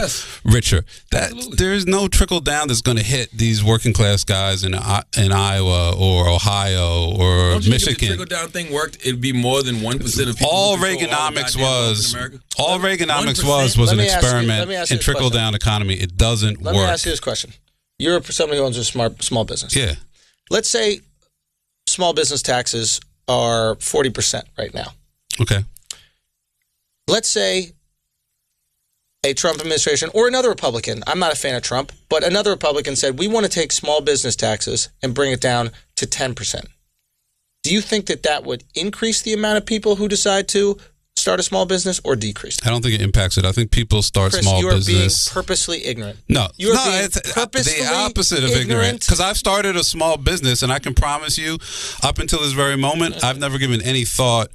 richer. There is no trickle down that's going to hit these working class guys in Iowa or Ohio or Don't you Michigan. Think if the trickle down thing worked, it'd be more than 1% of people. All Reaganomics was an experiment in trickle down economy. It doesn't work. Let me ask you this question. You're somebody who owns a small business. Yeah. Let's say small business taxes are 40% right now. Okay. Let's say a Trump administration or another Republican, I'm not a fan of Trump, but another Republican said, we want to take small business taxes and bring it down to 10%. do you think that would increase the amount of people who decide to start a small business or decrease? I don't think it impacts it. I think people start Chris, small you are business. being purposely ignorant. No, it's the opposite of ignorant. Because I've started a small business, and I can promise you, up until this very moment, I've never given any thought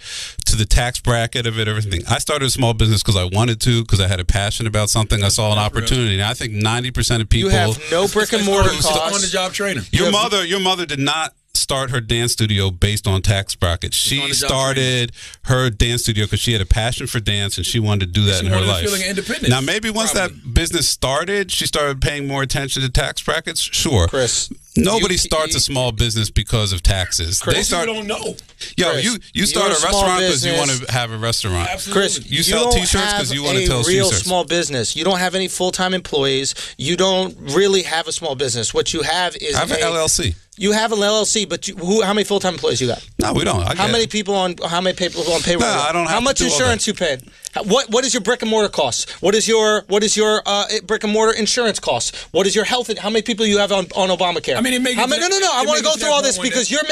to the tax bracket of it, everything. I started a small business because I wanted to, because I had a passion about something. I saw an opportunity. And I think 90% of people... You have no brick and mortar costs. On-the-job training. Your mother did not start her dance studio based on tax brackets. She started her dance studio because she had a passion for dance and she wanted to do that in her life. Feeling independent. Now, maybe once that business started, she started paying more attention to tax brackets. Sure, Chris. Nobody starts a small business because of taxes. Chris, you don't know. Yo, Chris, you start a restaurant because you want to have a restaurant. Absolutely. Chris, you sell T-shirts because you want to sell T-shirts. You don't have a real small business. You don't have any full-time employees. You don't really have a small business. What you have is I have an LLC. You have an LLC, but how many full-time employees you got? No, we don't. How many people on payroll? No, I don't have How much insurance you paid? What is your brick and mortar cost? What is your brick and mortar insurance cost? What is your health? How many people you have on Obamacare? I mean, no. I want to go through all this because you're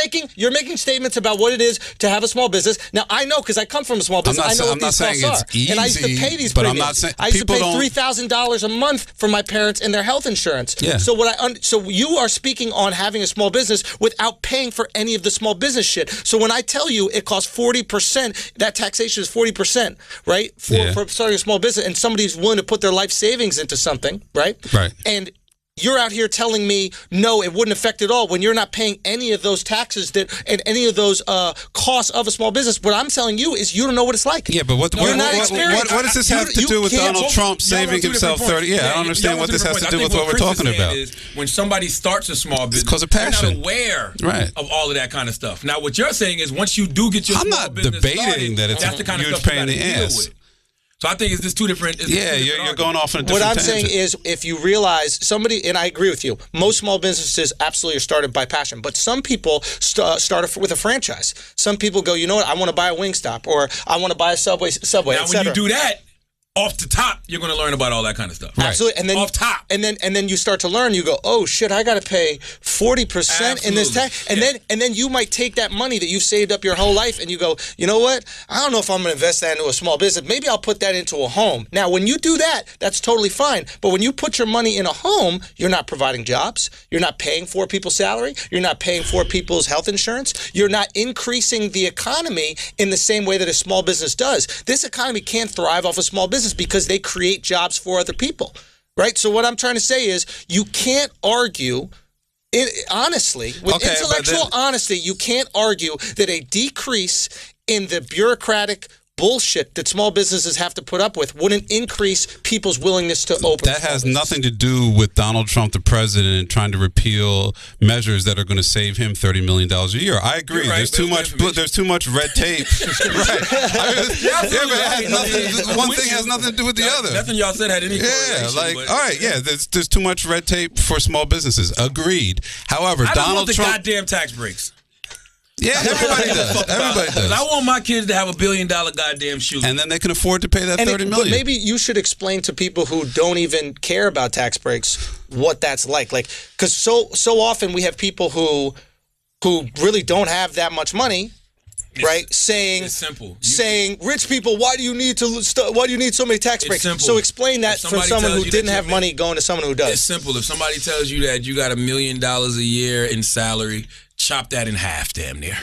making statements about what it is to have a small business. Now I know because I come from a small business. I know what these costs are, and I used to pay these premiums. I used to pay $3,000 a month for my parents and their health insurance. Yeah. So so you are speaking on having a small business without paying for any of the small business shit. So when I tell you it costs 40%, that taxation is 40%, right? For starting a small business, and somebody's willing to put their life savings into something, right? Right. And you're out here telling me, no, it wouldn't affect at all when you're not paying any of those taxes and any of those costs of a small business. What I'm telling you is you don't know what it's like. Yeah, but what does this have to do with Donald Trump saving himself 30? Yeah, I don't understand what this has to do with what we're talking about. Is when somebody starts a small business, because of passion. They're not aware of all of that kind of stuff. Now, what you're saying is once you do get your small business started, I'm not debating that it's a huge pain in the ass. So I think it's just two different. You're going off on a different What I'm tangent. saying is, if you realize somebody, and I agree with you, most small businesses absolutely are started by passion. But some people start with a franchise. Some people go, you know what, I want to buy a Wingstop, or I want to buy a Subway. Now, when you do that, off the top, you're going to learn about all that kind of stuff. Right. Absolutely, and then off top, and then you start to learn. You go, oh shit, I got to pay 40% in this tax, and then you might take that money that you've saved up your whole life, and you go, you know what? I don't know if I'm going to invest that into a small business. Maybe I'll put that into a home. Now, when you do that, that's totally fine. But when you put your money in a home, you're not providing jobs. You're not paying for people's salary. You're not paying for people's health insurance. You're not increasing the economy in the same way that a small business does. This economy can't thrive off a small business because they create jobs for other people, right? So what I'm trying to say is you can't argue, honestly, with intellectual honesty, you can't argue that a decrease in the bureaucratic bullshit that small businesses have to put up with wouldn't increase people's willingness to open. That has nothing to do with Donald Trump, the president, trying to repeal measures that are going to save him $30 million a year. I agree. Right, there's too much red tape. Right. One thing has nothing to do with the other. Nothing y'all said had any correlation. All right, there's too much red tape for small businesses. Agreed. However, Donald Trump, goddamn tax breaks. Yeah, everybody does. Everybody does. I want my kids to have $1 billion goddamn shoe, and then they can afford to pay that $30 million. But maybe you should explain to people who don't even care about tax breaks what that's like. Because so often we have people who really don't have that much money, right? Saying it's simple. Saying rich people, why do you need so many tax breaks? Simple. So explain that from someone who didn't have money going to someone who does. It's simple. If somebody tells you that you got $1 million a year in salary, chop that in half, damn near.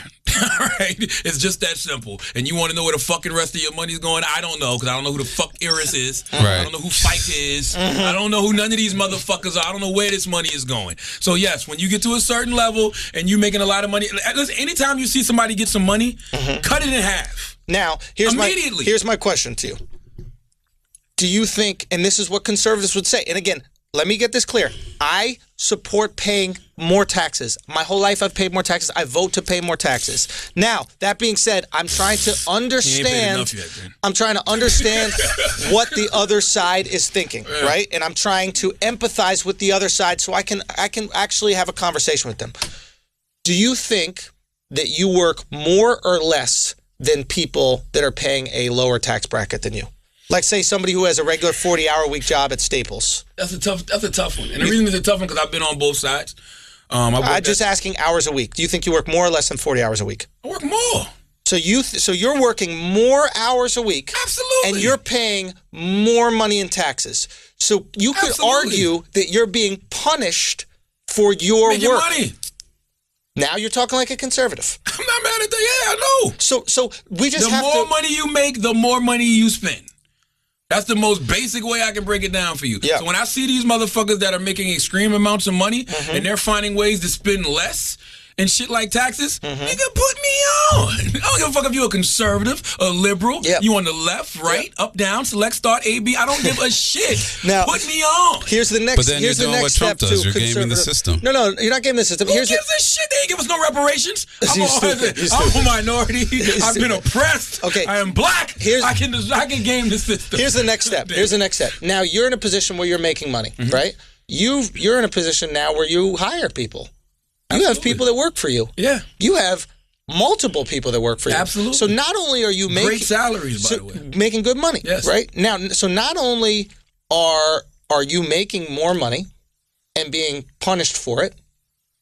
All right? It's just that simple. And you want to know where the fucking rest of your money's going? I don't know, because I don't know who the fuck Iris is. Right. I don't know who Fife is. I don't know who none of these motherfuckers are. I don't know where this money is going. So yes, when you get to a certain level and you're making a lot of money, listen, anytime you see somebody get some money, cut it in half. Now, here's my question to you. Do you think, and this is what conservatives would say, and again, let me get this clear. I support paying more taxes. My whole life I've paid more taxes. I vote to pay more taxes. Now, that being said, I'm trying to understand I'm trying to understand what the other side is thinking, right? And I'm trying to empathize with the other side so I can actually have a conversation with them. Do you think that you work more or less than people that are paying a lower tax bracket than you? Like, say, somebody who has a regular 40-hour-a-week job at Staples. That's a tough one. And the reason it's a tough one because I've been on both sides. I'm just asking hours a week. Do you think you work more or less than 40 hours a week? I work more. So you're working more hours a week. Absolutely. And you're paying more money in taxes. So you could argue that you're being punished for your Making work. money. Now you're talking like a conservative. I'm not mad at that. Yeah, I know. So we just The have more to. money you make, the more money you spend. That's the most basic way I can break it down for you. Yeah. So when I see these motherfuckers that are making extreme amounts of money and they're finding ways to spend less and shit like taxes, nigga, put me on. I don't give a fuck if you're a conservative, a liberal, you on the left, right, up, down, select, start, A, B. I don't give a shit. Now, put me on. Here's the next. But then here's you're the doing next what Trump step does. to You're gaming the system. No, you're not gaming the system. Who gives a shit? They ain't give us no reparations. I'm a minority. I've been oppressed. Okay. I am black. I can game the system. Here's the next step. Now you're in a position where you're making money, right? You're in a position now where you hire people. You have people that work for you. Yeah. You have multiple people that work for you. Absolutely. So not only are you making great salaries, by the way, making good money, right? Now, so not only are you making more money and being punished for it,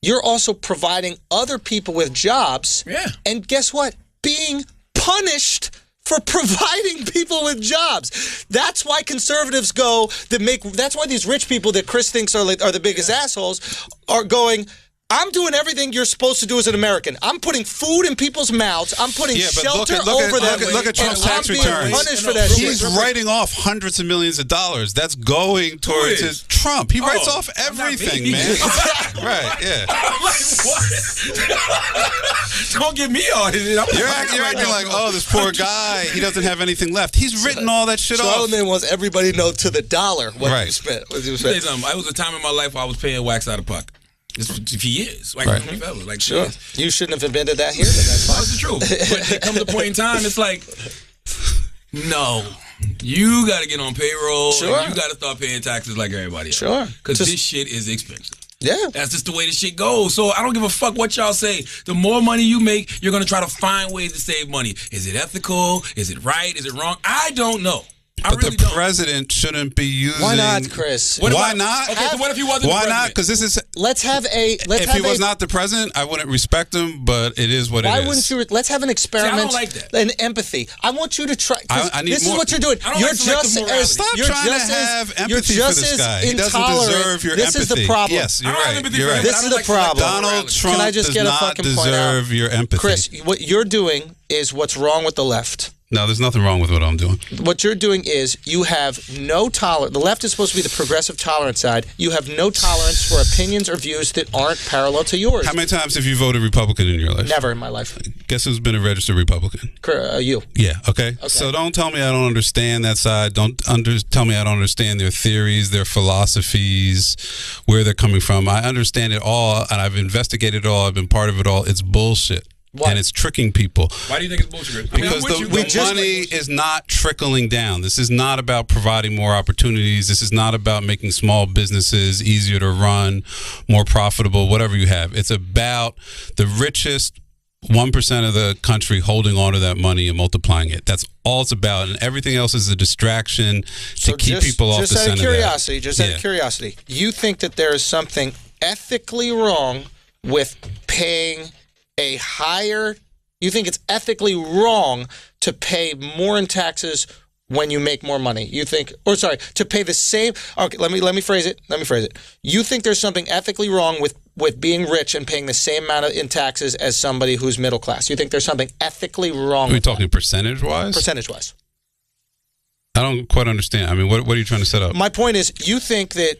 you're also providing other people with jobs. Yeah. And guess what? Being punished for providing people with jobs. That's why conservatives that's why these rich people that Chris thinks are the biggest assholes are going, I'm doing everything you're supposed to do as an American. I'm putting food in people's mouths. I'm putting shelter over them. Look at Trump's tax returns. Punished for that He's shit. writing off hundreds of millions of dollars. That's going towards his Trump. He writes off everything, man. Right, yeah. I'm like, what? Don't get me on it. You're acting like, oh, this poor guy, he doesn't have anything left. He's written all that shit off. Solomon wants everybody to know to the dollar what you spent. I was a time in my life where I was paying wax out of pocket. For years. Sure. You shouldn't have invented that here, but that's fine. That's the truth. But there comes a point in time, it's like, no. You got to get on payroll. Sure. And you got to start paying taxes like everybody else. Sure. Because this shit is expensive. Yeah. That's just the way the shit goes. So I don't give a fuck what y'all say. The more money you make, you're going to try to find ways to save money. Is it ethical? Is it right? Is it wrong? I don't know. But really the president shouldn't be using. Why not, Chris? Why not? Okay, so what if he wasn't? Why not? Because this is. If he was not the president, I wouldn't respect him. But it is what it is. Why wouldn't you? Let's have an experiment. See, I don't like that. An empathy. I want you to try. I need this more. is what you're doing. You're just as stop trying to have empathy for this guy. He doesn't deserve your empathy. This is the problem. Yes, you're right. You're right. This is the problem. Donald Trump does not deserve your empathy. Chris, what you're doing is what's wrong with the left. No, there's nothing wrong with what I'm doing. What you're doing is you have no tolerance. The left is supposed to be the progressive tolerant side. You have no tolerance for opinions or views that aren't parallel to yours. How many times have you voted Republican in your life? Never in my life. Guess who's been a registered Republican? You. Yeah, okay. So don't tell me I don't understand that side. Don't tell me I don't understand their theories, their philosophies, where they're coming from. I understand it all, and I've investigated it all. I've been part of it all. It's bullshit. What? And it's tricking people. Why do you think it's bullshit? Because the money is not trickling down. This is not about providing more opportunities. This is not about making small businesses easier to run, more profitable, whatever you have. It's about the richest 1% of the country holding on to that money and multiplying it. That's all it's about. And everything else is a distraction to keep people off the center. Out of curiosity, you think that there is something ethically wrong with paying a higher, you think it's ethically wrong to pay more in taxes when you make more money? You think, to pay the same, okay, let me phrase it. You think there's something ethically wrong with being rich and paying the same amount in taxes as somebody who's middle class? You think there's something ethically wrong? Are we talking percentage-wise? Percentage-wise. I don't quite understand. I mean, what are you trying to set up? My point is, you think that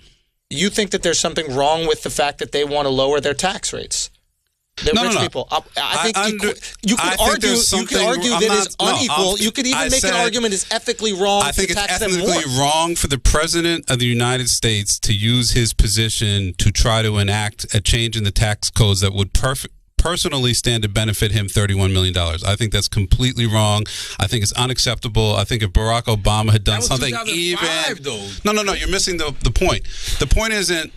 there's something wrong with the fact that they want to lower their tax rates. Rich people. I think you could argue that it's unequal. You could even make an argument it's ethically wrong. I think to tax it's ethically wrong for the president of the United States to use his position to try to enact a change in the tax codes that would personally stand to benefit him $31 million. I think that's completely wrong. I think it's unacceptable. I think if Barack Obama had done something even... Though. No, you're missing the point. The point isn't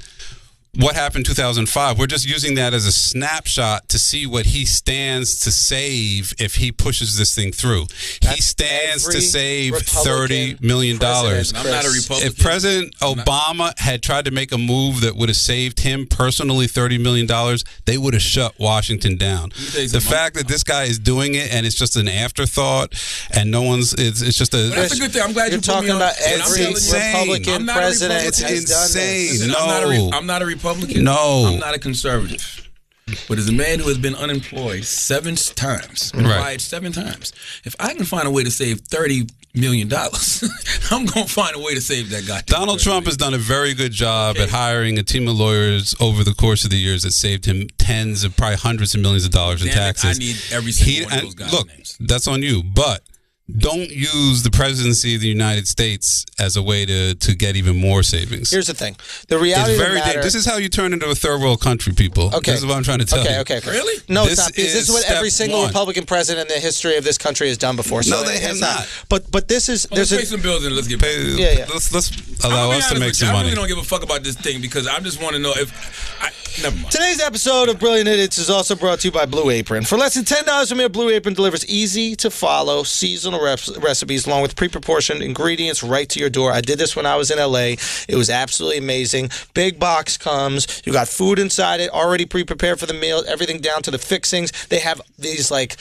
what happened in 2005. We're just using that as a snapshot to see what he stands to save if he pushes this thing through. He stands to save $30 million. I'm not a Republican. If President Obama had tried to make a move that would have saved him personally $30 million, they would have shut Washington down. The fact that this guy is doing it and it's just an afterthought and no one's, it's just a... That's a good thing. I'm glad you're talking about every Republican president. It's has insane. Listen, No. I'm not a Republican. No. I'm not a conservative. But as a man who has been unemployed 7 times, fired 7 times, if I can find a way to save $30 million, I'm going to find a way to save that guy. Donald Trump has done a very good job at hiring a team of lawyers over the course of the years that saved him tens of probably hundreds of millions of dollars in taxes. I need every single one of those guys' names. That's on you, but don't use the presidency of the United States as a way to get even more savings. Here's the thing. The reality of the matter... This is how you turn into a third world country, people. Okay. This is what I'm trying to tell you. Okay. Really? No, it's not. This is what every single 1. Republican president in the history of this country has done before. So No, they have not. But this is... Let's pay some bills and let's get paid. Yeah. Let's allow us to make some money. I really don't give a fuck about this thing because I just want to know if... never mind. Today's episode of Brilliant Idiots is also brought to you by Blue Apron. For less than $10 a meal, Blue Apron delivers easy-to-follow seasonal recipes along with pre-proportioned ingredients right to your door. I did this when I was in L.A. It was absolutely amazing. Big box comes. You got food inside it, already pre-prepared for the meal, everything down to the fixings. They have these, like,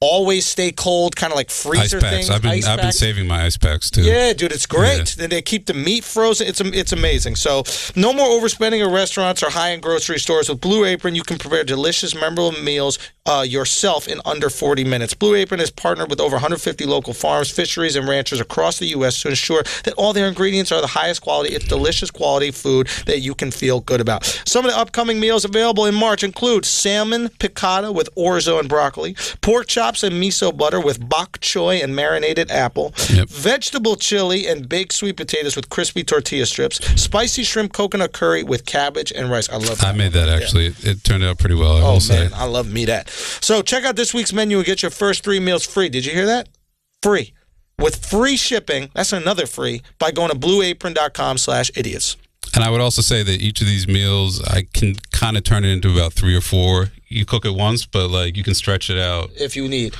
always stay cold, kind of like freezer ice packs. things. I've been saving my ice packs too. Yeah, dude, it's great. Yeah. Then they keep the meat frozen. It's amazing. So no more overspending at restaurants or high-end grocery stores. With Blue Apron, you can prepare delicious, memorable meals yourself in under 40 minutes. Blue Apron has partnered with over 150 local farms, fisheries, and ranchers across the U.S. to ensure that all their ingredients are the highest quality. It's delicious quality food that you can feel good about. Some of the upcoming meals available in March include salmon piccata with orzo and broccoli, pork chops and miso butter with bok choy and marinated apple, vegetable chili and baked sweet potatoes with crispy tortilla strips, spicy shrimp coconut curry with cabbage and rice. I love that. I made that actually. Yeah. It turned out pretty well, I will say. I love me that. So check out this week's menu and get your first 3 meals free. Did you hear that? Free. With free shipping, that's another free, by going to blueapron.com/idiots. And I would also say that each of these meals, I can kind of turn it into about 3 or 4. You cook it once, but like you can stretch it out if you need.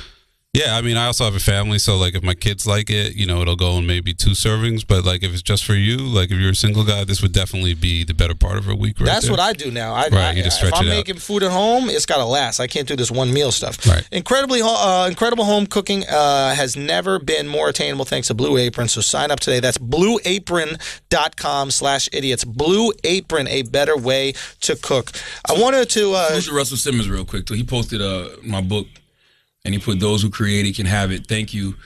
Yeah, I mean, I also have a family, so like if my kids like it, you know, it'll go in maybe 2 servings. But like if it's just for you, like if you're a single guy, this would definitely be the better part of a week. That's what I do now. You just stretch it out. If I'm making food at home, it's got to last. I can't do this one meal stuff. Right. Incredible home cooking has never been more attainable thanks to Blue Apron. So sign up today. That's blueapron.com/idiots. Blue Apron, a better way to cook. I wanted to Russell Simmons real quick too. He posted my book. And he put those who created can have it. Thank you,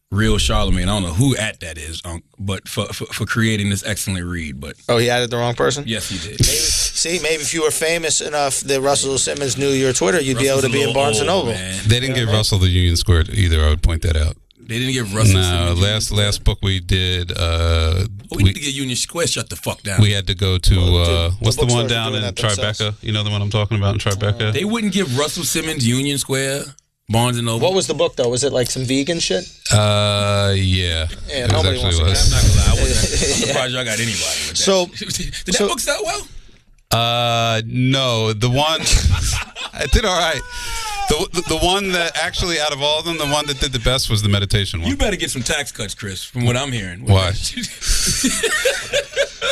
Real Charlemagne. I don't know who that is, but for creating this excellent read. But he added the wrong person? Yes, he did. Maybe if you were famous enough that Russell Simmons knew your Twitter, you'd be able to be in Barnes & Noble. They didn't give Russell the Union Square either. I would point that out. They didn't give Russell. No, last book we did. We need to get Union Square. Shut the fuck down. We had to go to what's the one down in Tribeca? You know the one I'm talking about in Tribeca. They wouldn't give Russell Simmons Union Square. Barnes & Noble. What was the book, though? Was it like some vegan shit? Yeah. Yeah, nobody wants to. I'm not gonna lie. I'm surprised y'all got anybody with that. So, did that book sell well? No. The one... I did all right. The one that actually, out of all of them, the one that did the best was the meditation one. You better get some tax cuts, Chris, from what I'm hearing. Why?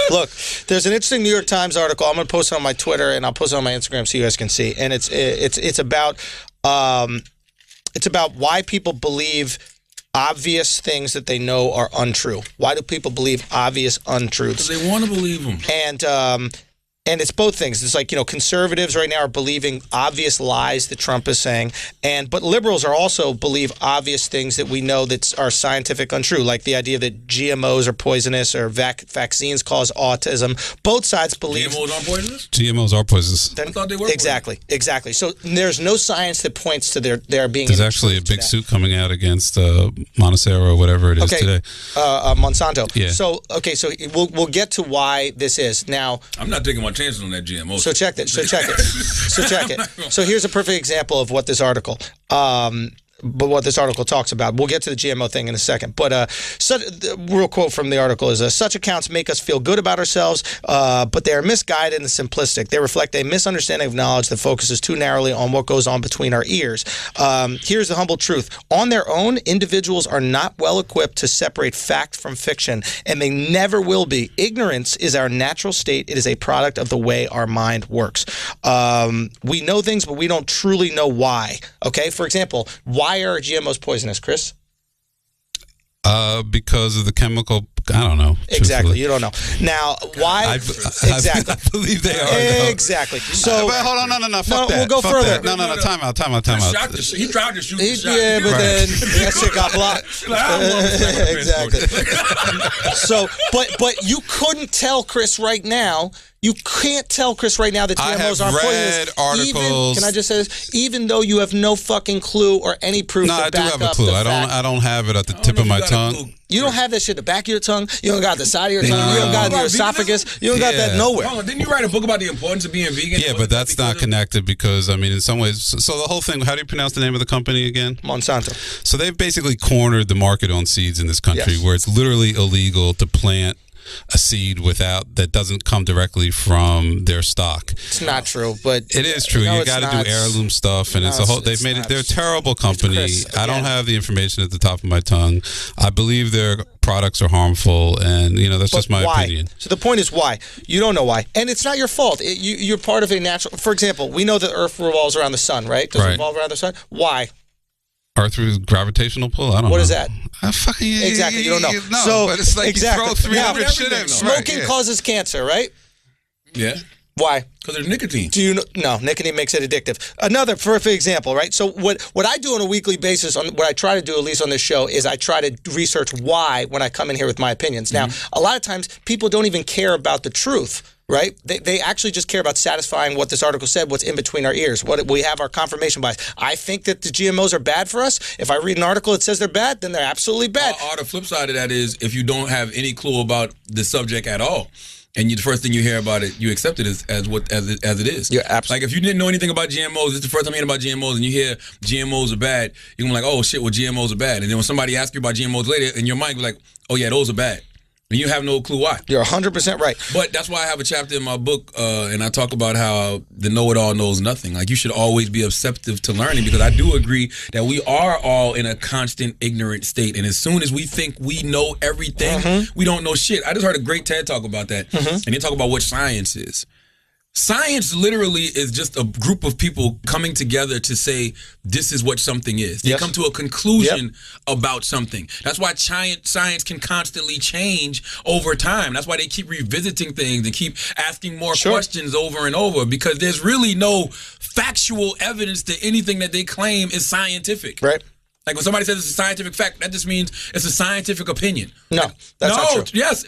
Look, there's an interesting New York Times article. I'm going to post it on my Twitter, and I'll post it on my Instagram so you guys can see. And it's about why people believe obvious things that they know are untrue. Why do people believe obvious untruths? Because they want to believe them. And it's both things. It's like, conservatives right now are believing obvious lies that Trump is saying, but liberals are also believe obvious things that we know that are scientific untrue, like the idea that GMOs are poisonous or vaccines cause autism. Both sides believe GMOs aren't poisonous. GMOs are poisonous. I thought they were exactly. So there's no science that points to their being. There's actually a big suit coming out against Monsanto or whatever it is today. Monsanto. Yeah. So we'll get to why this is now. I'm not taking my chances on that GMO. So check it. So here's a perfect example of what this article. but what this article talks about. We'll get to the GMO thing in a second. But real quote from the article is, such accounts make us feel good about ourselves, but they are misguided and simplistic. They reflect a misunderstanding of knowledge that focuses too narrowly on what goes on between our ears. Here's the humble truth. On their own, individuals are not well equipped to separate fact from fiction, and they never will be. Ignorance is our natural state. It is a product of the way our mind works. We know things, but we don't truly know why. Okay? For example, why are GMOs poisonous, Chris? Because of the chemical, I don't know. Exactly, you don't know. Now, why? Exactly. I believe they are. Exactly. So, but hold on, no, fuck that. We'll go fuck further. That. No, time out. He tried to shoot the shot. Yeah, but then that shit got blocked. Exactly. So, but you couldn't tell Chris right now. You can't tell Chris right now that GMOs aren't poisonous. Articles. Can I just say this? Even though you have no fucking clue or any proof to back up the fact. No, I do have a clue. I don't have it at the tip of my tongue. You don't have that shit at the back of your tongue. You don't got the side of your tongue. You don't got your esophagus. You don't got that nowhere. Hold on, didn't you write a book about the importance of being vegan? Yeah, but that's not connected because, I mean, in some ways. So the whole thing, how do you pronounce the name of the company again? Monsanto. So they've basically cornered the market on seeds in this country where it's literally illegal to plant a seed that doesn't come directly from their stock. It's not true, but it is true. You got to do heirloom stuff, and it's a whole. They've made it. They're a terrible company. Chris, I don't have the information at the top of my tongue. I believe their products are harmful, and that's just my opinion. So the point is why you don't know why, and it's not your fault. You're part of a natural. For example, we know that Earth revolves around the sun, right? Does it revolve around the sun? Why? Earth through gravitational pull? I don't know. What is that? Exactly, you don't know. No, so, but it's like exactly. you throw 300 shit in. Smoking causes cancer, right? Yeah. Why? Because there's nicotine. Do you know? No, nicotine makes it addictive. Another perfect example, right? So what I do on a weekly basis, what I try to do at least on this show, is I try to research why when I come in here with my opinions. Now, a lot of times people don't even care about the truth. Right? They actually just care about satisfying what this article said, what's in between our ears. What we have our confirmation bias. I think that the GMOs are bad for us. If I read an article that says they're bad, then they're absolutely bad. Or the flip side of that is if you don't have any clue about the subject at all, and the first thing you hear about it, you accept it as it is. Yeah, absolutely. Like if you didn't know anything about GMOs, it's the first time hearing about GMOs, and you hear GMOs are bad, you're gonna be like, oh shit, well GMOs are bad. And then when somebody asks you about GMOs later, in your mind you're like, oh yeah, those are bad. And you have no clue why. You're 100% right. But that's why I have a chapter in my book, and I talk about how the know-it-all knows nothing. Like, you should always be receptive to learning, because I do agree that we are all in a constant ignorant state. And as soon as we think we know everything, we don't know shit. I just heard a great TED talk about that, and they talk about what science is. Science literally is just a group of people coming together to say this is what something is. They come to a conclusion about something. That's why science can constantly change over time. That's why they keep revisiting things and keep asking more questions over and over, because there's really no factual evidence to anything that they claim is scientific. Right. Like when somebody says it's a scientific fact, that just means it's a scientific opinion. No, that's not true. Yes.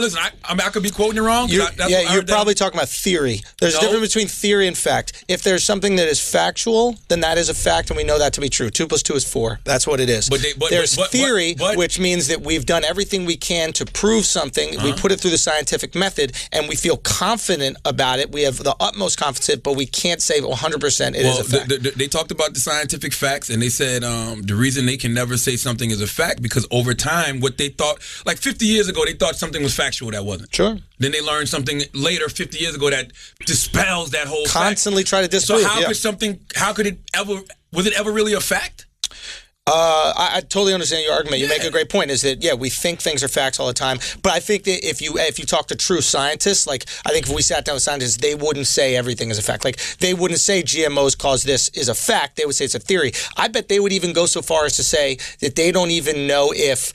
Listen, I could be quoting it wrong. You're probably talking about theory. There's a difference between theory and fact. If there's something that is factual, then that is a fact, and we know that to be true. 2 + 2 is 4. That's what it is. There's theory, which means that we've done everything we can to prove something. We put it through the scientific method, and we feel confident about it. We have the utmost confidence, but we can't say 100% it is a fact. They talked about the scientific facts, and they said the reason they can never say something is a fact, because over time, what they thought, like 50 years ago, they thought something was factual that wasn't. Sure. Then they learned something later, 50 years ago, that dispels that whole constantly fact. Try to disprove. So was it ever really a fact? I totally understand your argument. You make a great point, is that, we think things are facts all the time. But I think that if you talk to true scientists, like I think if we sat down with scientists, they wouldn't say everything is a fact. Like they wouldn't say GMOs cause this is a fact. They would say it's a theory. I bet they would even go so far as to say that they don't even know if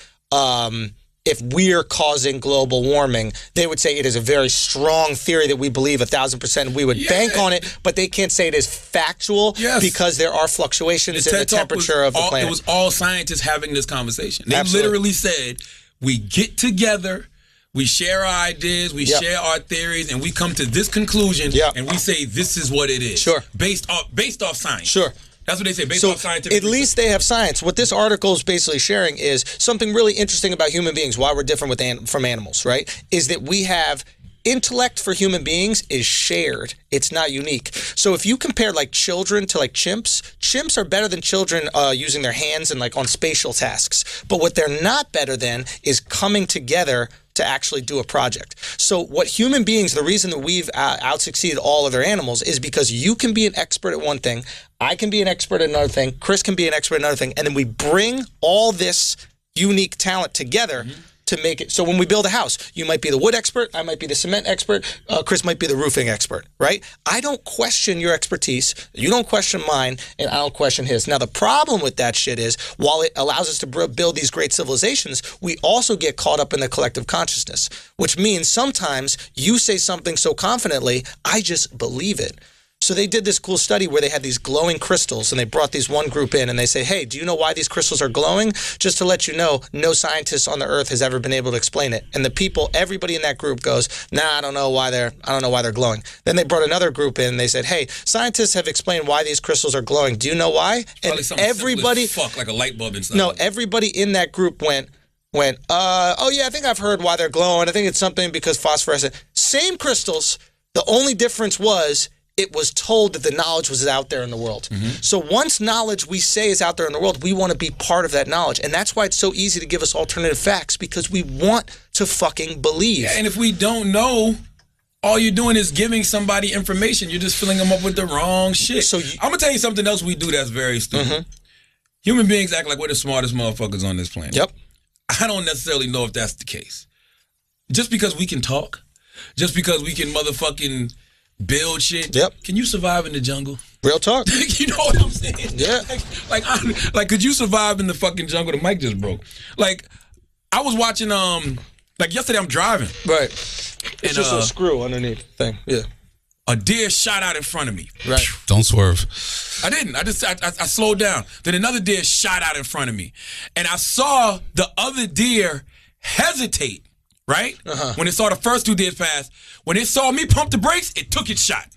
we're causing global warming. They would say it is a very strong theory that we believe 1,000%. We would bank on it, but they can't say it is factual because there are fluctuations in the temperature of the planet. It was all scientists having this conversation. They literally said, we get together, we share our ideas, we share our theories, and we come to this conclusion, and we say this is what it is. Sure. Based off science. Sure. That's what they say, based on scientific at least they have science. What this article is basically sharing is something really interesting about human beings, why we're different from animals, right? Is that we have intellect for human beings is shared. It's not unique. So if you compare like children to like chimps are better than children using their hands and like on spatial tasks. But what they're not better than is coming together to actually do a project. So what human beings, the reason that we've out-succeeded all other animals is because you can be an expert at one thing, I can be an expert at another thing, Chris can be an expert at another thing, and then we bring all this unique talent together to make it. So when we build a house, you might be the wood expert, I might be the cement expert, Chris might be the roofing expert, right? I don't question your expertise, you don't question mine, and I don't question his. Now the problem with that shit is, while it allows us to build these great civilizations, we also get caught up in the collective consciousness, which means sometimes you say something so confidently, I just believe it. So they did this cool study where they had these glowing crystals, and they brought these one group in, and they say, hey, do you know why these crystals are glowing? Just to let you know, no scientist on the earth has ever been able to explain it. And the people, everybody in that group goes, nah, I don't know why they're glowing. Then they brought another group in, and they said, hey, scientists have explained why these crystals are glowing. Do you know why? And everybody, like a light bulb inside. No, everybody in that group went, oh yeah, I think I've heard why they're glowing. I think it's something because phosphorescent. Same crystals. The only difference was it was told that the knowledge was out there in the world. So once knowledge we say is out there in the world, we want to be part of that knowledge. And that's why it's so easy to give us alternative facts, because we want to fucking believe. Yeah, and if we don't know, all you're doing is giving somebody information. You're just filling them up with the wrong shit. So I'm going to tell you something else we do that's very stupid. Human beings act like we're the smartest motherfuckers on this planet. Yep. I don't necessarily know if that's the case. Just because we can talk, just because we can motherfucking build shit. Yep. Can you survive in the jungle? Real talk. You know what I'm saying? Yeah. Like, could you survive in the fucking jungle? The mic just broke. Like, I was watching, like yesterday I'm driving. Right. It's just a screw underneath thing. Yeah. A deer shot out in front of me. Right. Don't swerve. I didn't. I slowed down. Then another deer shot out in front of me. And I saw the other deer hesitate, right? When it saw the first two deers pass. When it saw me pump the brakes, it took its shot.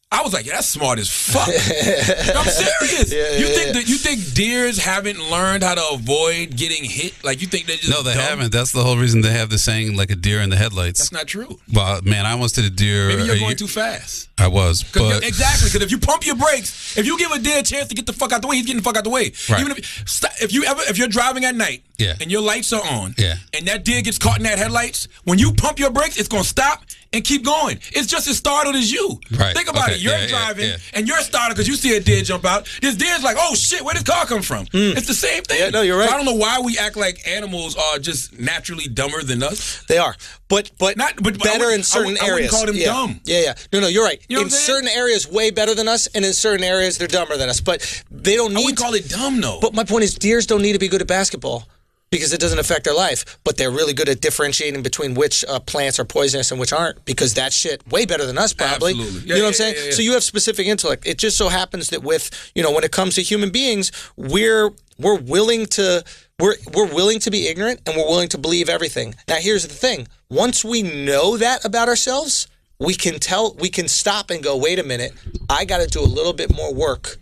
I was like, yeah, that's smart as fuck. I'm serious. You think deers haven't learned how to avoid getting hit? Like, you think they just No, they haven't. That's the whole reason they have the saying, like a deer in the headlights. That's not true. Well, man, I almost did a deer. Maybe you're going too fast. I was. But Exactly, because if you pump your brakes, if you give a deer a chance to get the fuck out the way, he's getting the fuck out the way. Right. Even if you're driving at night and your lights are on and that deer gets caught in that headlights, when you pump your brakes, it's going to stop and keep going. It's just as startled as you. Right. Think about it. You're driving and you're startled because you see a deer jump out. This deer's like, oh shit, where did this car come from? It's the same thing. Yeah, no, you're right. So I don't know why we act like animals are just naturally dumber than us. They are. But better in certain areas. I wouldn't call them dumb. Yeah. No, you're right. You know in certain areas, way better than us, and in certain areas, they're dumber than us. But they don't need I wouldn't call it dumb, though. But my point is, deers don't need to be good at basketball because it doesn't affect their life. But they're really good at differentiating between which plants are poisonous and which aren't, because that shit way better than us, probably. Absolutely. You know what I'm saying? Yeah. So you have specific intellect. It just so happens that with, when it comes to human beings, we're willing to be ignorant, and we're willing to believe everything. Now, here's the thing. Once we know that about ourselves, we can stop and go, wait a minute, I got to do a little bit more work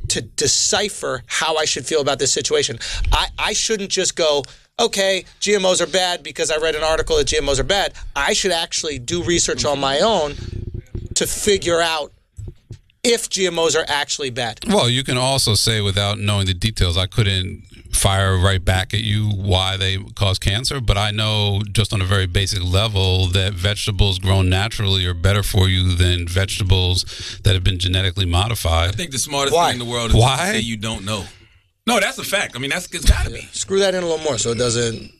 to decipher how I should feel about this situation. I shouldn't just go, okay, GMOs are bad because I read an article that GMOs are bad. I should actually do research on my own to figure out if GMOs are actually bad. Well, you can also say, without knowing the details, I couldn't fire right back at you why they cause cancer, but I know just on a very basic level that vegetables grown naturally are better for you than vegetables that have been genetically modified. I think the smartest thing in the world is to say you don't know. No, that's a fact. I mean, it's got to be. Screw that in a little more so it doesn't.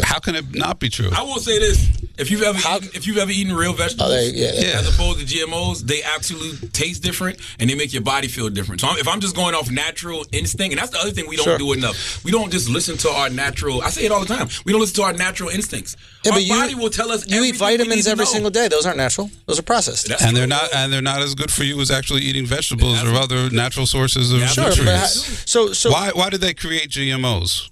How can it not be true? I will say this: if you've ever eaten real vegetables, as opposed to GMOs, they absolutely taste different and they make your body feel different. So if I'm just going off natural instinct, and that's the other thing we don't do enough. We don't just listen to our natural. I say it all the time. We don't listen to our natural instincts. Yeah, our body will tell us. You eat vitamins every single day. Those aren't natural. Those are processed. And they're not. And they're not as good for you as actually eating vegetables or other natural sources of nutrients. So why did they create GMOs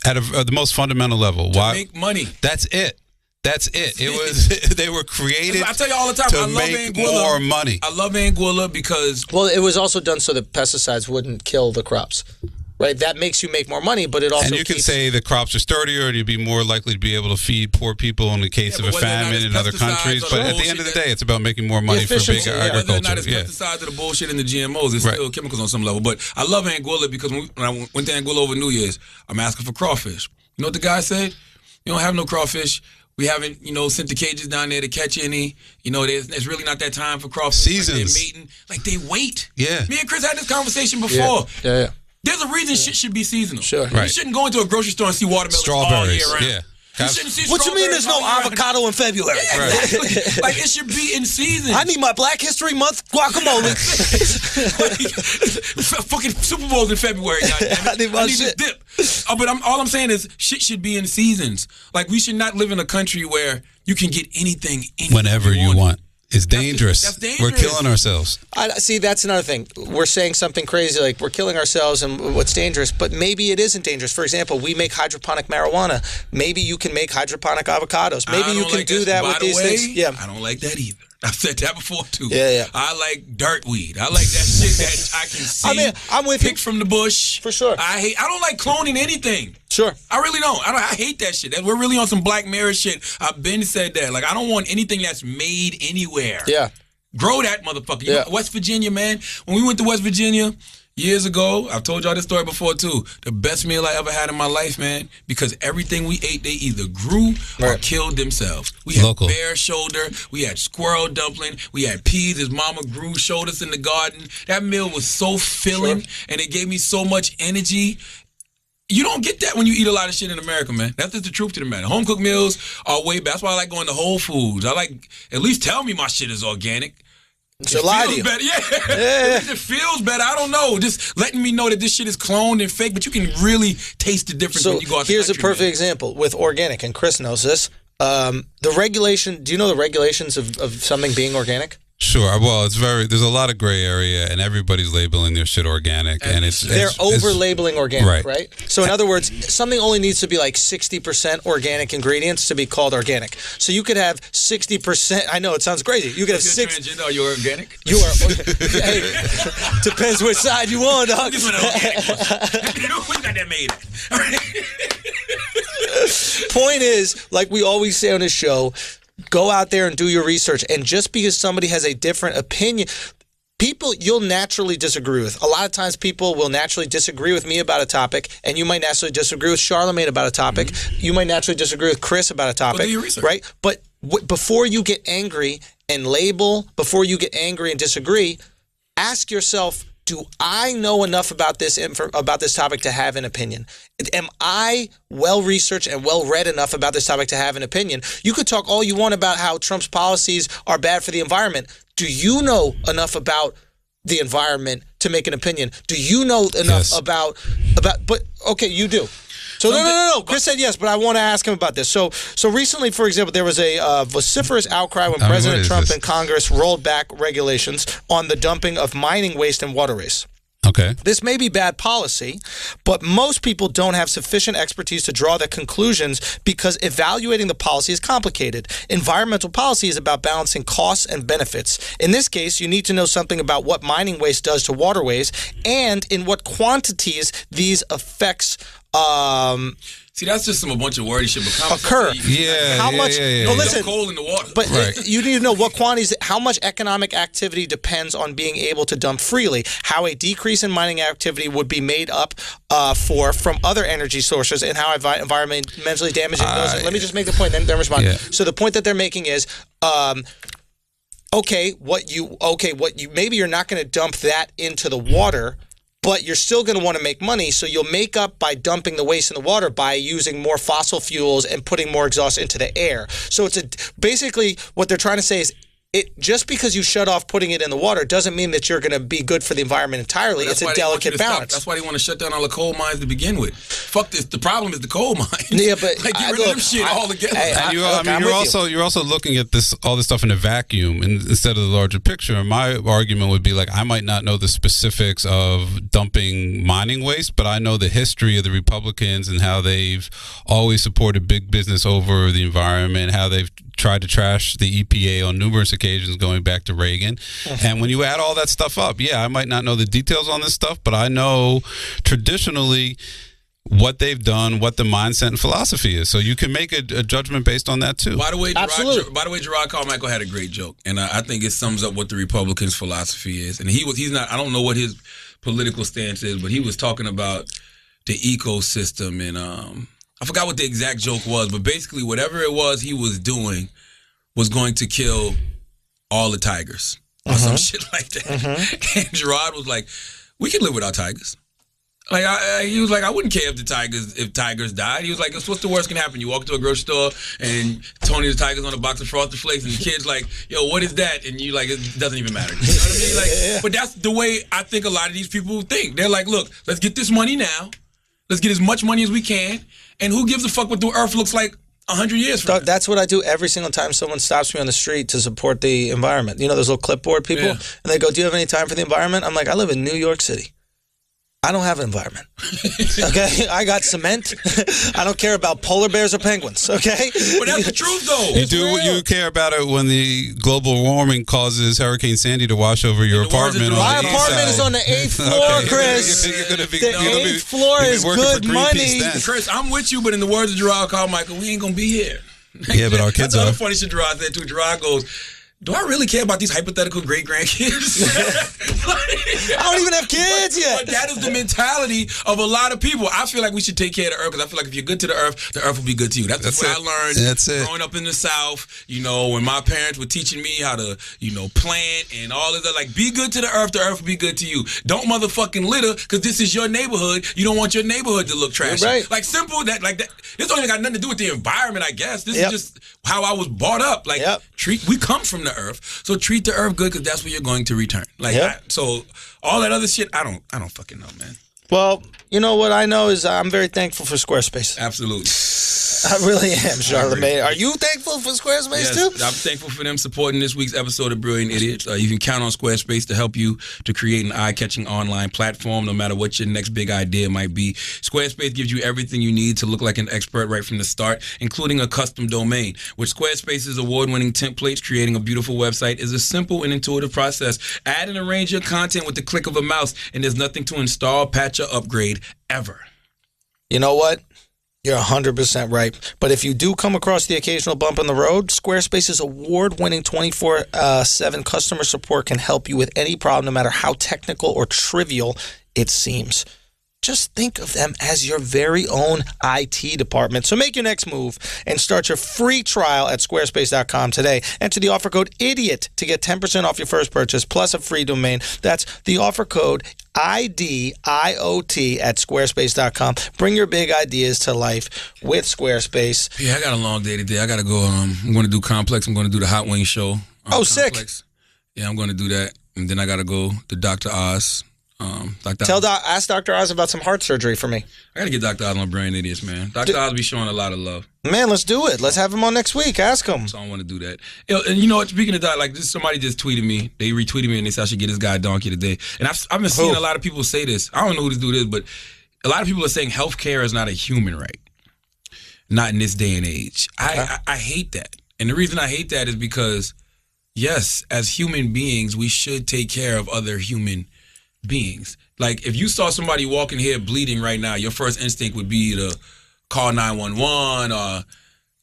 at the most fundamental level? To make money. That's it. It was they were created. I tell you all the time. I love make more money. I love Anguilla because it was also done so that pesticides wouldn't kill the crops. right? That makes you make more money, but it also And you can say the crops are sturdier, and you'd be more likely to be able to feed poor people in the case of a famine in other countries. But at the end of the day, it's about making more money for big agriculture. Whether or not it's pesticides or the bullshit in the GMOs, it's still chemicals on some level. But I love Anguilla because when I went to Anguilla over New Year's, I'm asking for crawfish. You know what the guy said? You don't have no crawfish. We haven't, sent the cages down there to catch any. There's really not that time for crawfish. Seasons. Like they wait. Yeah. Me and Chris had this conversation before. Yeah. There's a reason shit should be seasonal. Sure. You shouldn't go into a grocery store and see watermelons all year round. Yeah. You shouldn't see What you mean there's no avocado in February? Yeah, exactly. Like it should be in season. I need my Black History Month guacamole. Fucking Super Bowl's in February, goddammit. I need my this dip. But all I'm saying is shit should be in seasons. Like we should not live in a country where you can get anything whenever you want. It's dangerous. That's dangerous. We're killing ourselves. See, that's another thing. We're saying something crazy like we're killing ourselves and what's dangerous, but maybe it isn't dangerous. For example, we make hydroponic marijuana. Maybe you can make hydroponic avocados. Maybe you can do that with these things. Yeah. I don't like that either. I've said that before too. Yeah. I like dirt weed. I like that shit that I can see. I'm with pick from the bush. For sure. I don't like cloning anything. Sure. I really don't. I hate that shit. We're really on some Black Mirror shit. I've been said that. Like I don't want anything that's made anywhere. Yeah. Grow that motherfucker. You Yeah. know, West Virginia, man. When we went to West Virginia years ago, I've told y'all this story before too. The best meal I ever had in my life, man, because everything we ate, they either grew or killed themselves. We had bear shoulder, we had squirrel dumpling, we had peas his mama grew, showed us in the garden. That meal was so filling, and it gave me so much energy. You don't get that when you eat a lot of shit in America, man. That's just the truth to the matter. Home cooked meals are way better. That's why I like going to Whole Foods. I like, at least tell me my shit is organic. It lie to you. Better. Yeah. It feels better. I don't know. Just letting me know that this shit is cloned and fake, but you can really taste the difference when you go out the here's country, a perfect example with organic, and Chris knows this. The regulation, do you know the regulations of something being organic? Sure. Well, there's a lot of gray area, and everybody's labeling their shit organic, and they're over-labeling organic, right? So in other words, something only needs to be like 60% organic ingredients to be called organic. So you could have 60%. I know it sounds crazy. You could have transgender, are you organic? You are. Hey, depends which side you on, dog. What you got that made? Point is, like we always say on this show, go out there and do your research. And just because somebody has a different opinion, people you'll naturally disagree with. A lot of times people will naturally disagree with me about a topic, and you might naturally disagree with Charlamagne about a topic. You might naturally disagree with Chris about a topic. Do your research. Right? But before you get angry and label, before you get angry and disagree, ask yourself, do I know enough about this topic to have an opinion? Am I well-researched and well-read enough about this topic to have an opinion? You could talk all you want about how Trump's policies are bad for the environment. Do you know enough about the environment to make an opinion? Do you know enough about but okay, you do. So no. Chris said yes, but I want to ask him about this. So recently, for example, there was a vociferous outcry when President Trump and Congress rolled back regulations on the dumping of mining waste and waterways. Okay. This may be bad policy, but most people don't have sufficient expertise to draw the conclusions because evaluating the policy is complicated. Environmental policy is about balancing costs and benefits. In this case, you need to know something about what mining waste does to waterways and in what quantities these effects See, that's just a bunch of wordy shit. But occur. How much? Well, listen, coal in the water. But you need to know what quantities, how much economic activity depends on being able to dump freely. How a decrease in mining activity would be made up from other energy sources, and how environmentally damaging those. Let me just make the point, then respond. Yeah. So the point that they're making is. Maybe you're not going to dump that into the water, but you're still going to want to make money, so you'll make up by dumping the waste in the water by using more fossil fuels and putting more exhaust into the air. So basically what they're trying to say is just because you shut off putting it in the water doesn't mean that you're going to be good for the environment entirely. It's a delicate balance. That's why they want to shut down all the coal mines to begin with. Fuck this. The problem is the coal mines. Yeah, but like get rid of them shit all together. You're also looking at all this stuff in a vacuum instead of the larger picture. And my argument would be like, I might not know the specifics of dumping mining waste, but I know the history of the Republicans and how they've always supported big business over the environment, how they've tried to trash the EPA on numerous occasions going back to Reagan. And when you add all that stuff up, yeah, I might not know the details on this stuff, but I know traditionally what they've done, what the mindset and philosophy is. So you can make a judgment based on that too. By the way, Gerard Carmichael had a great joke, and I think it sums up what the Republicans' philosophy is. And he's not. I don't know what his political stance is, but he was talking about the ecosystem, and I forgot what the exact joke was, but basically whatever it was he was doing was going to kill all the tigers or some shit like that. And Gerard was like, "We can live without tigers." Like he was like, I wouldn't care if tigers died. He was like, what's the worst can happen? You walk to a grocery store and Tony the Tiger's on a box of Frosted Flakes, and the kid's like, yo, what is that? And you like, it doesn't even matter. You know what I mean? Like, but that's the way I think a lot of these people think. They're like, look, let's get this money now. Let's get as much money as we can. And who gives a fuck what the earth looks like 100 years from now? That's what I do every single time someone stops me on the street to support the environment. You know those little clipboard people? Yeah. And they go, do you have any time for the environment? I'm like, I live in New York City. I don't have an environment. Okay? I got cement. I don't care about polar bears or penguins. Okay? But that's the truth, though. You care about it when the global warming causes Hurricane Sandy to wash over your apartment. My apartment is on the 8th floor, Chris. The 8th floor is good money. Chris, I'm with you, but in the words of Gerard Carmichael, we ain't going to be here. Yeah, but our kids are. That's the funny shit Gerard said, too. Gerard goes, do I really care about these hypothetical great-grandkids? I don't even have kids yet. But that is the mentality of a lot of people. I feel like we should take care of the earth because I feel like if you're good to the earth will be good to you. That's what I learned growing up in the South. You know, when my parents were teaching me how to, plant and all of that. Like, be good to the earth will be good to you. Don't motherfucking litter because this is your neighborhood. You don't want your neighborhood to look trashy. Right. Like, simple. That. This don't even got nothing to do with the environment, I guess. This is just how I was brought up. Like, we come from the earth, so treat the earth good because that's what you're going to return. Like, so all that other shit, I don't fucking know, man. Well, you know what I know is I'm very thankful for Squarespace. Absolutely. I really am, Charlamagne. Are you thankful for Squarespace too? I'm thankful for them supporting this week's episode of Brilliant Idiots. You can count on Squarespace to help you to create an eye-catching online platform, no matter what your next big idea might be. Squarespace gives you everything you need to look like an expert right from the start, including a custom domain. With Squarespace's award-winning templates, creating a beautiful website is a simple and intuitive process. Add and arrange your content with the click of a mouse, and there's nothing to install, patch, or upgrade ever. You know what? You're 100% right. But if you do come across the occasional bump in the road, Squarespace's award-winning 24/7 customer support can help you with any problem, no matter how technical or trivial it seems. Just think of them as your very own IT department. So make your next move and start your free trial at squarespace.com today. Enter the offer code IDIOT to get 10% off your first purchase plus a free domain. That's the offer code IDIOT at squarespace.com. Bring your big ideas to life with Squarespace. Yeah, I got a long day today. I got to go. I'm going to do Complex. I'm going to do the Hot Wing show. Sick. Yeah, I'm going to do that. And then I got to go to Dr. Oz. Ask Dr. Oz about some heart surgery for me. I got to get Dr. Oz on Brilliant Idiots, man. Dr. Oz be showing a lot of love. Man, let's do it. Let's have him on next week. Ask him. So I want to do that. And you know what? Speaking of that, like somebody just tweeted me. They retweeted me and they said I should get this guy a donkey today. And I've been seeing a lot of people say this. I don't know who this dude is, but a lot of people are saying healthcare is not a human right. Not in this day and age. I hate that. And the reason I hate that is because, yes, as human beings, we should take care of other human beings. Like, if you saw somebody walking here bleeding right now, your first instinct would be to call 911 or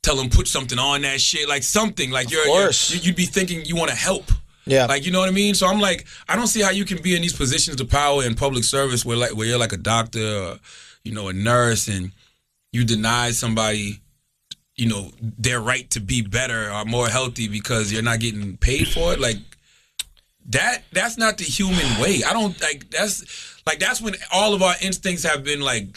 tell them put something on that shit, like something. Like you'd be thinking you want to help. Yeah. Like, you know what I mean? So I'm like, I don't see how you can be in these positions of power in public service where you're like a doctor or, a nurse, and you deny somebody, their right to be better or more healthy because you're not getting paid for it. Like, that's not the human way. I don't like that's when all of our instincts have been like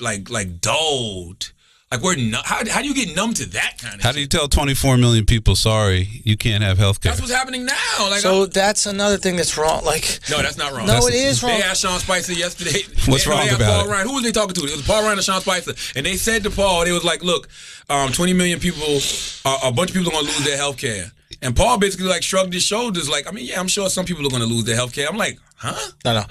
dulled. Like, we're how do you get numb to that kind of How shit? do you tell 24 million people, sorry, you can't have health care? That's what's happening now. Like, so that's another thing that's wrong. Like, no, that's not wrong. No, it is wrong. They asked Sean Spicer yesterday. What's wrong about Paul Ryan. Who was they talking to? It was Paul Ryan and Sean Spicer. And they said to Paul, they was like, look, 20 million people, a bunch of people are going to lose their health care. And Paul basically shrugged his shoulders like, I'm sure some people are going to lose their health care. I'm like, huh? No.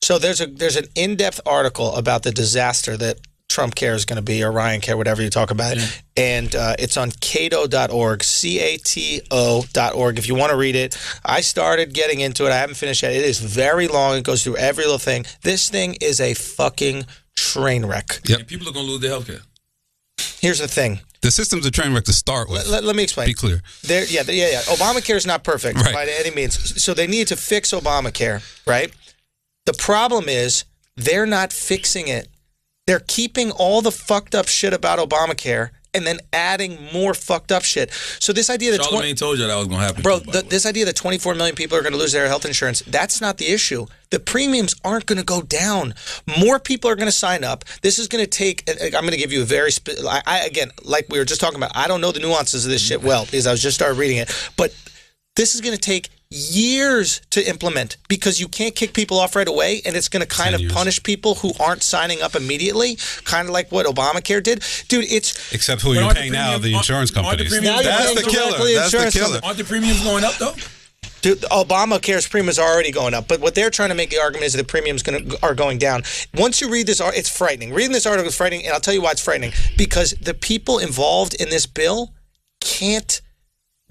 So there's an in-depth article about the disaster that Trump Care is going to be, or Ryan Care, whatever you talk about. And it's on cato.org, cato.org. If you want to read it, I started getting into it. I haven't finished yet. It is very long. It goes through every little thing. This thing is a fucking train wreck. And people are going to lose their health care. Here's the thing. The system's a train wreck to start with. Let me explain. Be clear. Yeah. Obamacare is not perfect by any means. So they need to fix Obamacare, right? The problem is they're not fixing it. They're keeping all the fucked up shit about Obamacare and then adding more fucked up shit. So this idea that Charlamagne told you that was going to happen. Bro, this idea that 24 million people are going to lose their health insurance, that's not the issue. The premiums aren't going to go down. More people are going to sign up. This is going to take, I'm going to give you a very, again, like we were just talking about, I don't know the nuances of this shit well because I was just started reading it, but this is going to take years to implement because you can't kick people off right away, and it's going to kind of punish people who aren't signing up immediately, kind of like what Obamacare did. Dude, it's... Except who you're paying now, the insurance companies. That's the killer. Aren't the premiums going up, though? Dude, Obamacare's premiums are already going up, but what they're trying to make the argument is that the premiums are going down. Once you read this, it's frightening. Reading this article is frightening, and I'll tell you why it's frightening. Because the people involved in this bill can't...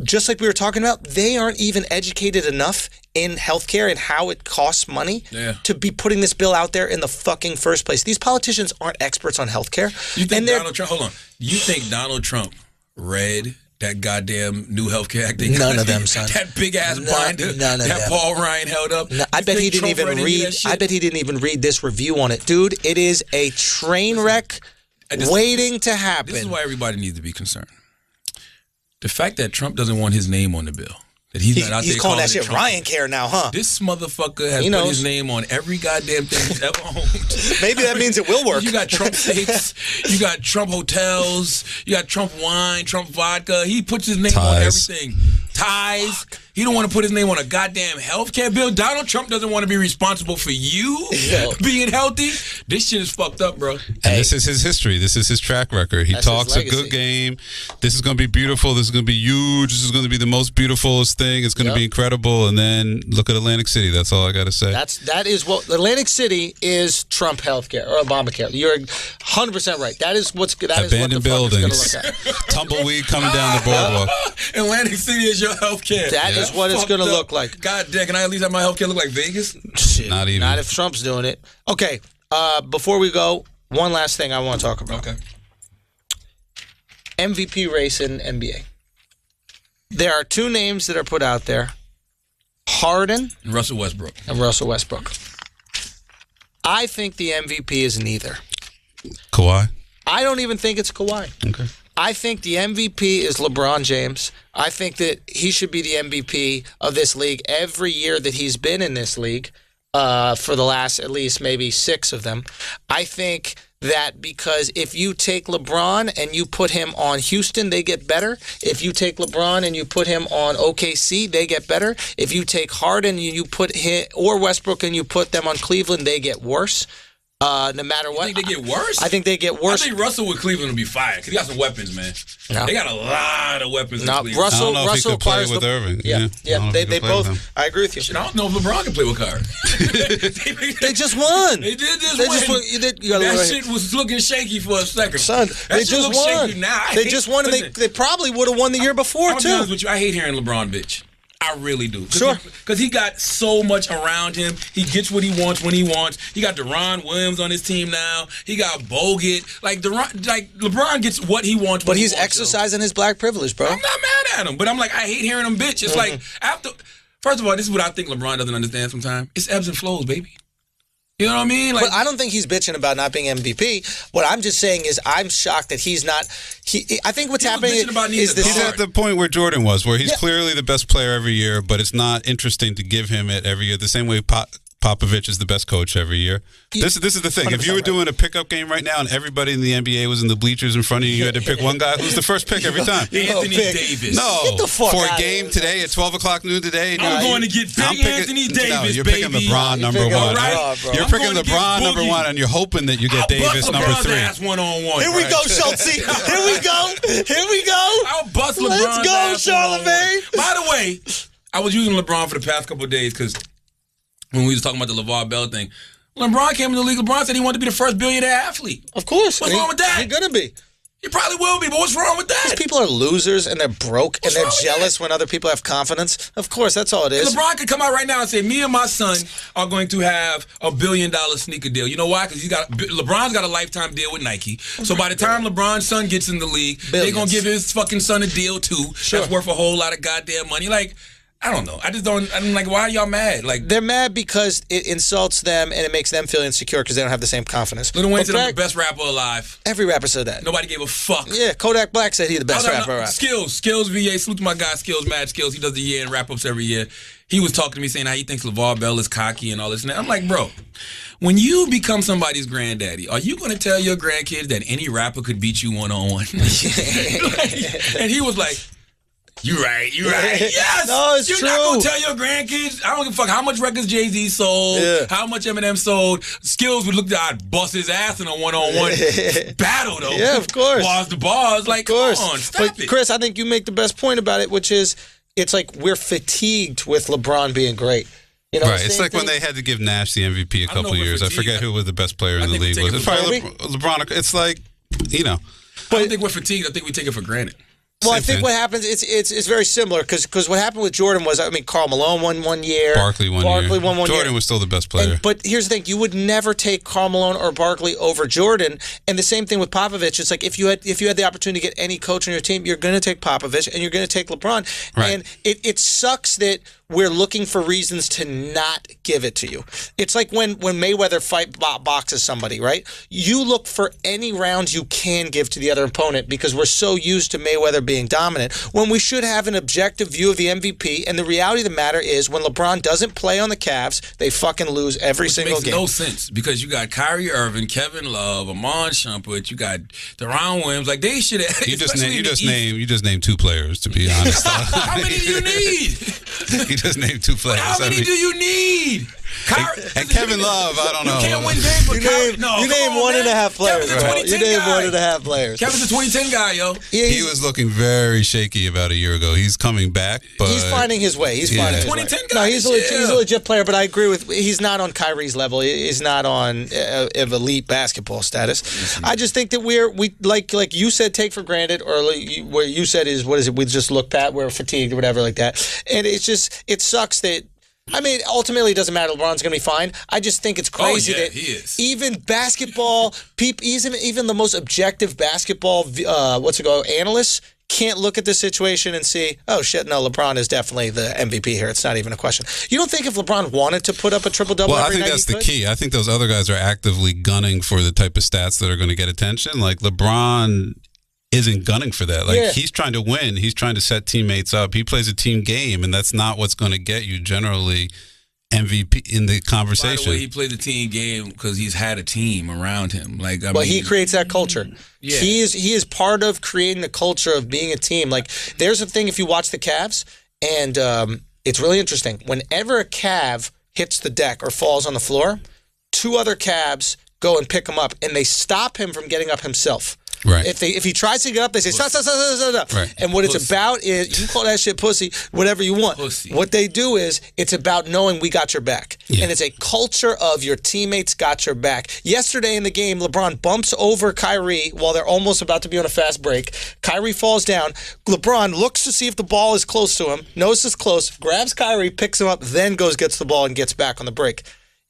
Just like we were talking about, they aren't even educated enough in healthcare and how it costs money to be putting this bill out there in the fucking first place. These politicians aren't experts on healthcare. You think Donald Trump? Hold on. You think Donald Trump read that goddamn new healthcare act? None of them, son. That big ass binder that Paul Ryan held up. I bet he didn't even read. I bet he didn't even read this review on it, dude. It is a train wreck waiting to happen. This is why everybody needs to be concerned. The fact that Trump doesn't want his name on the bill, that he's not out there calling that shit Trump. Ryan Care now, huh? This motherfucker has put his name on every goddamn thing he's ever owned. Maybe that means it will work. You got Trump steaks, you got Trump hotels, you got Trump wine, Trump vodka. He puts his name on everything. Ties. He don't want to put his name on a goddamn healthcare bill. Donald Trump doesn't want to be responsible for you being healthy. This shit is fucked up, bro. And this is his history. This is his track record. He talks a good game. This is going to be beautiful. This is going to be huge. This is going to be the most beautifulest thing. It's going to be incredible. And then look at Atlantic City. That's all I got to say. That is what Atlantic City is. Trump healthcare or Obamacare. You're 100% right. That is what's good. Abandoned buildings, tumbleweed coming down the boardwalk. Atlantic City is your healthcare. That is what it's going to look like. God damn, can I at least have my healthcare look like Vegas? Shit, not even. Not if Trump's doing it. Okay, before we go, one last thing I want to talk about. Okay. MVP race in NBA. There are two names that are put out there. Harden and Russell Westbrook. I think the MVP is neither. Kawhi? I don't even think it's Kawhi. Okay. I think the MVP is LeBron James. I think that he should be the MVP of this league every year that he's been in this league for the last at least maybe 6 of them. I think that because if you take LeBron and you put him on Houston, they get better. If you take LeBron and you put him on OKC, they get better. If you take Harden and you put him, or Westbrook and you put them on Cleveland, they get worse. No matter what. You think they get worse? I think they get worse. I think Russell with Cleveland will be fired because he got some weapons, man. No. They got a lot of weapons in Cleveland. Russell, I don't know if he could play with Irving. Yeah. They both. I agree with you. Shit, I don't know if LeBron can play with Kyrie. They just won. They did just win. That shit was looking shaky for a second. Son, they just won. They just won, and they probably would have won the year before, too. I'll be honest with you, I hate hearing LeBron bitch. I really do. Sure. Because he got so much around him. He gets what he wants when he wants. He got Deron Williams on his team now. He got Bogut. Like LeBron gets what he wants when he wants. But he's exercising his black privilege, bro. I'm not mad at him. But I'm like, I hate hearing him bitch. It's like, first of all, this is what I think LeBron doesn't understand sometimes. It's ebbs and flows, baby. You know what I mean? But I don't think he's bitching about not being MVP. What I'm just saying is I'm shocked that he's not. I think what's happening is this. He's at the point where Jordan was, where he's clearly the best player every year, but it's not interesting to give him it every year. The same way Popovich is the best coach every year. This is the thing. If you were doing a pickup game right now and everybody in the NBA was in the bleachers in front of you, you had to pick one guy who's the first pick every time. Anthony Davis. No. Get the fuck for out a game today at 12 o'clock noon today. I'm going to get Anthony Davis, no, you're baby. picking LeBron number one. Right? You're picking LeBron number one, and you're hoping that you get Davis number 3. One-on-one. Here we go, Schultz. Here we go. I'll bust LeBron. Let's go, Charlamagne. By the way, I was using LeBron for the past couple of days because when we was talking about the LeVar Bell thing, When LeBron came in the league, LeBron said he wanted to be the first billionaire athlete. Of course. What's wrong with that? He's gonna be. He probably will be, but what's wrong with that? People are losers and they're broke What's and wrong they're with jealous when other people have confidence. Of course, that's all it is. LeBron could come out right now and say, me and my son are going to have $1 billion sneaker deal. You know why? Because LeBron's got a lifetime deal with Nike. So by the time LeBron's son gets in the league, they're going to give his fucking son a deal too. Sure. That's worth a whole lot of goddamn money. Like, I don't know. I'm like, why are y'all mad? Like, They're mad because it insults them and it makes them feel insecure because they don't have the same confidence. Lil Wayne But said I'm the best rapper alive. every rapper said that. Nobody gave a fuck. Yeah, Kodak Black said he's the best rapper alive. Skills VA. Salute to my guy Skills, Mad Skills. He does the year and wrap ups every year. He was talking to me saying how he thinks LeVar Bell is cocky and all this and that. I'm like, bro, when you become somebody's granddaddy, are you going to tell your grandkids that any rapper could beat you one-on-one? And he was like, You right. Yes. No, it's You're true. not gonna tell your grandkids. I don't give a fuck how much records Jay-Z sold, how much Eminem sold. Skills would look at, I'd bust his ass in a one-on-one battle though. Yeah, of course. Bars to bars. Like, Of course. come on, stop But it. Chris, I think you make the best point about it, which is it's like we're fatigued with LeBron being great. You know, Right, it's same like when thing- they had to give Nash the MVP a don't couple know if years. we're I forget fatigued. who was the best player in the think we league. take Was it it for probably Kobe? LeBron? It's like, you know, I don't think we're fatigued. I think we take it for granted. Well, I Same think thing. what happens it's very similar because what happened with Jordan was Karl Malone won 1 year, Barkley won one year. won 1 year. Jordan was still the best player. But here's the thing: you would never take Karl Malone or Barkley over Jordan. And the same thing with Popovich. It's like if you had the opportunity to get any coach on your team, you're going to take Popovich and you're going to take LeBron. Right. And it sucks that we're looking for reasons to not give it to you. It's like when Mayweather boxes somebody, right? You look for any round you can give to the other opponent because we're so used to Mayweather being dominant when we should have an objective view of the MVP. And the reality of the matter is when LeBron doesn't play on the Cavs, they fucking lose every single Makes game. no sense because you got Kyrie Irving, Kevin Love, Amon Shumpert, you got Deron Williams. Like they should have. You just named 2 players, to be honest. How many do you need? You just named 2 players. How many do you need? And Kevin Love, I don't know. You can't win games with Kyrie. You name 1.5 players. Kevin's a Bro. You 2010 name guy. 1.5 players. Kevin's a 2010 guy, yo. He was looking very shaky about a year ago. He's coming back, but He's finding his way. He's finding his way. 2010 No, guy. he's a legit player, but I agree with he's not on Kyrie's level. He's not on of elite basketball status. I just think that we like you said, take for granted, or what you said is what is it? We just look at we're fatigued or whatever like that, and it sucks that. I mean, ultimately, it doesn't matter. LeBron's going to be fine. I just think it's crazy that he is. even basketball people, even the most objective basketball, analysts can't look at the situation and see, oh shit, no, LeBron is definitely the MVP here. It's not even a question. You don't think if LeBron wanted to put up a triple-double well, I every think night that's he the could? key. I think those other guys are actively gunning for the type of stats that are going to get attention. Like LeBron isn't gunning for that. Like he's trying to win. He's trying to set teammates up. He plays a team game, and that's not what's going to get you generally MVP in the conversation. By the way, he played the team game because he's had a team around him. Like, I But mean, he creates that culture. Yeah. He is part of creating the culture of being a team. Like, there's a thing if you watch the Cavs, and it's really interesting. Whenever a Cav hits the deck or falls on the floor, 2 other Cavs go and pick him up, and they stop him from getting up himself. Right. If he tries to get up, they say, stop. Right. And what it's about is, you can call that shit pussy, whatever you want. Pussy. What they do is, it's about knowing we got your back. Yeah. And it's a culture of your teammates got your back. Yesterday in the game, LeBron bumps over Kyrie while they're almost about to be on a fast break. Kyrie falls down. LeBron looks to see if the ball is close to him, knows it's close, grabs Kyrie, picks him up, then gets the ball and gets back on the break.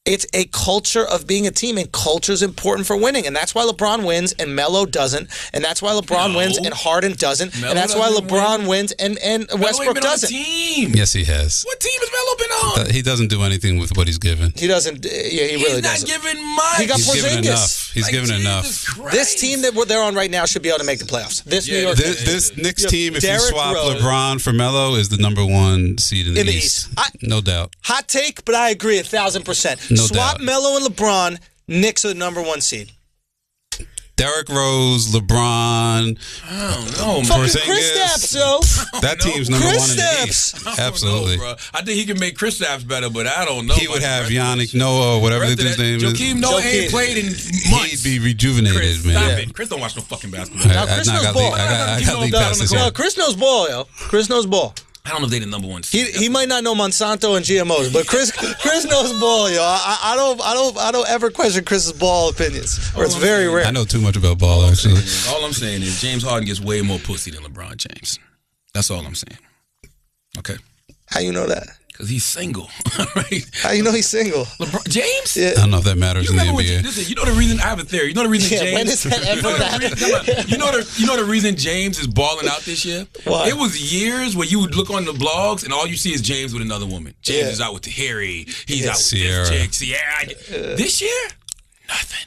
It's a culture of being a team, and culture is important for winning. And that's why LeBron wins and Melo doesn't. And that's why LeBron wins and Harden doesn't. Melo and that's why doesn't LeBron wins and Westbrook been doesn't. On the team. Yes, he has. What team has Melo been on? He doesn't do anything with what he's given. He doesn't. Yeah, he really doesn't. He's not giving much. He got He's given Porzingis. enough. He's given Jesus enough. Christ. This team that they're on right now should be able to make the playoffs. This New York team. This Knicks Yeah, team, if you Derrick swap Rose. LeBron for Melo, is the number 1 seed in the East. No doubt. Hot take, but I agree 1,000%. No Swap doubt. Melo and LeBron, Knicks are the number 1 seed. Derrick Rose, LeBron, No, Fucking Porzingis. Chris yo. That team's number 1 in the Kristaps. East. Absolutely. bro. I think he can make Kristaps better, but I don't know. He would have Yannick Noah, whatever his name is. Joakim Noah Joakim. ain't played in months. He'd be rejuvenated, Chris, man. stop it. Chris don't watch no fucking basketball. Now, Chris knows ball. I got league pass this No, year. Chris knows ball, yo. Chris knows ball. I don't know if they the number one seed. He might not know Monsanto and GMOs, but Chris knows ball, yo. I don't ever question Chris's ball opinions, or it's very rare. I know too much about ball, actually. All I'm saying is James Harden gets way more pussy than LeBron James. That's all I'm saying. Okay. How you know that? Because he's single, right? How you know he's single? LeBron James? Yeah. I don't know if that matters in the NBA. Listen, you know the reason I have a theory. You know the reason Yeah, James. when does that ever matter? You know the reason James is balling out this year. Why? It was years where you would look on the blogs and all you see is James with another woman. James is out with Harry. He's out with Sierra. this chick. Sierra. This year, nothing.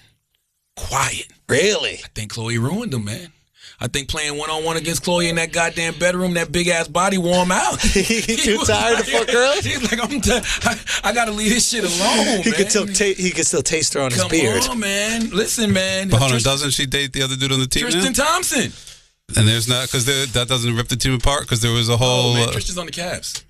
Quiet. Really? I think Chloe ruined him, man. I think playing one-on-one against Chloe in that goddamn bedroom, that big-ass body wore him out. He too tired to fuck girls? He's like, I got to leave this shit alone, He man. could still taste her on his Come beard. on, man. Listen, man. But hold on, doesn't she date the other dude on the team Tristan now? Thompson. And there's not, because that doesn't rip the team apart, because there was a whole... Oh, man, Tristan's on the Cavs.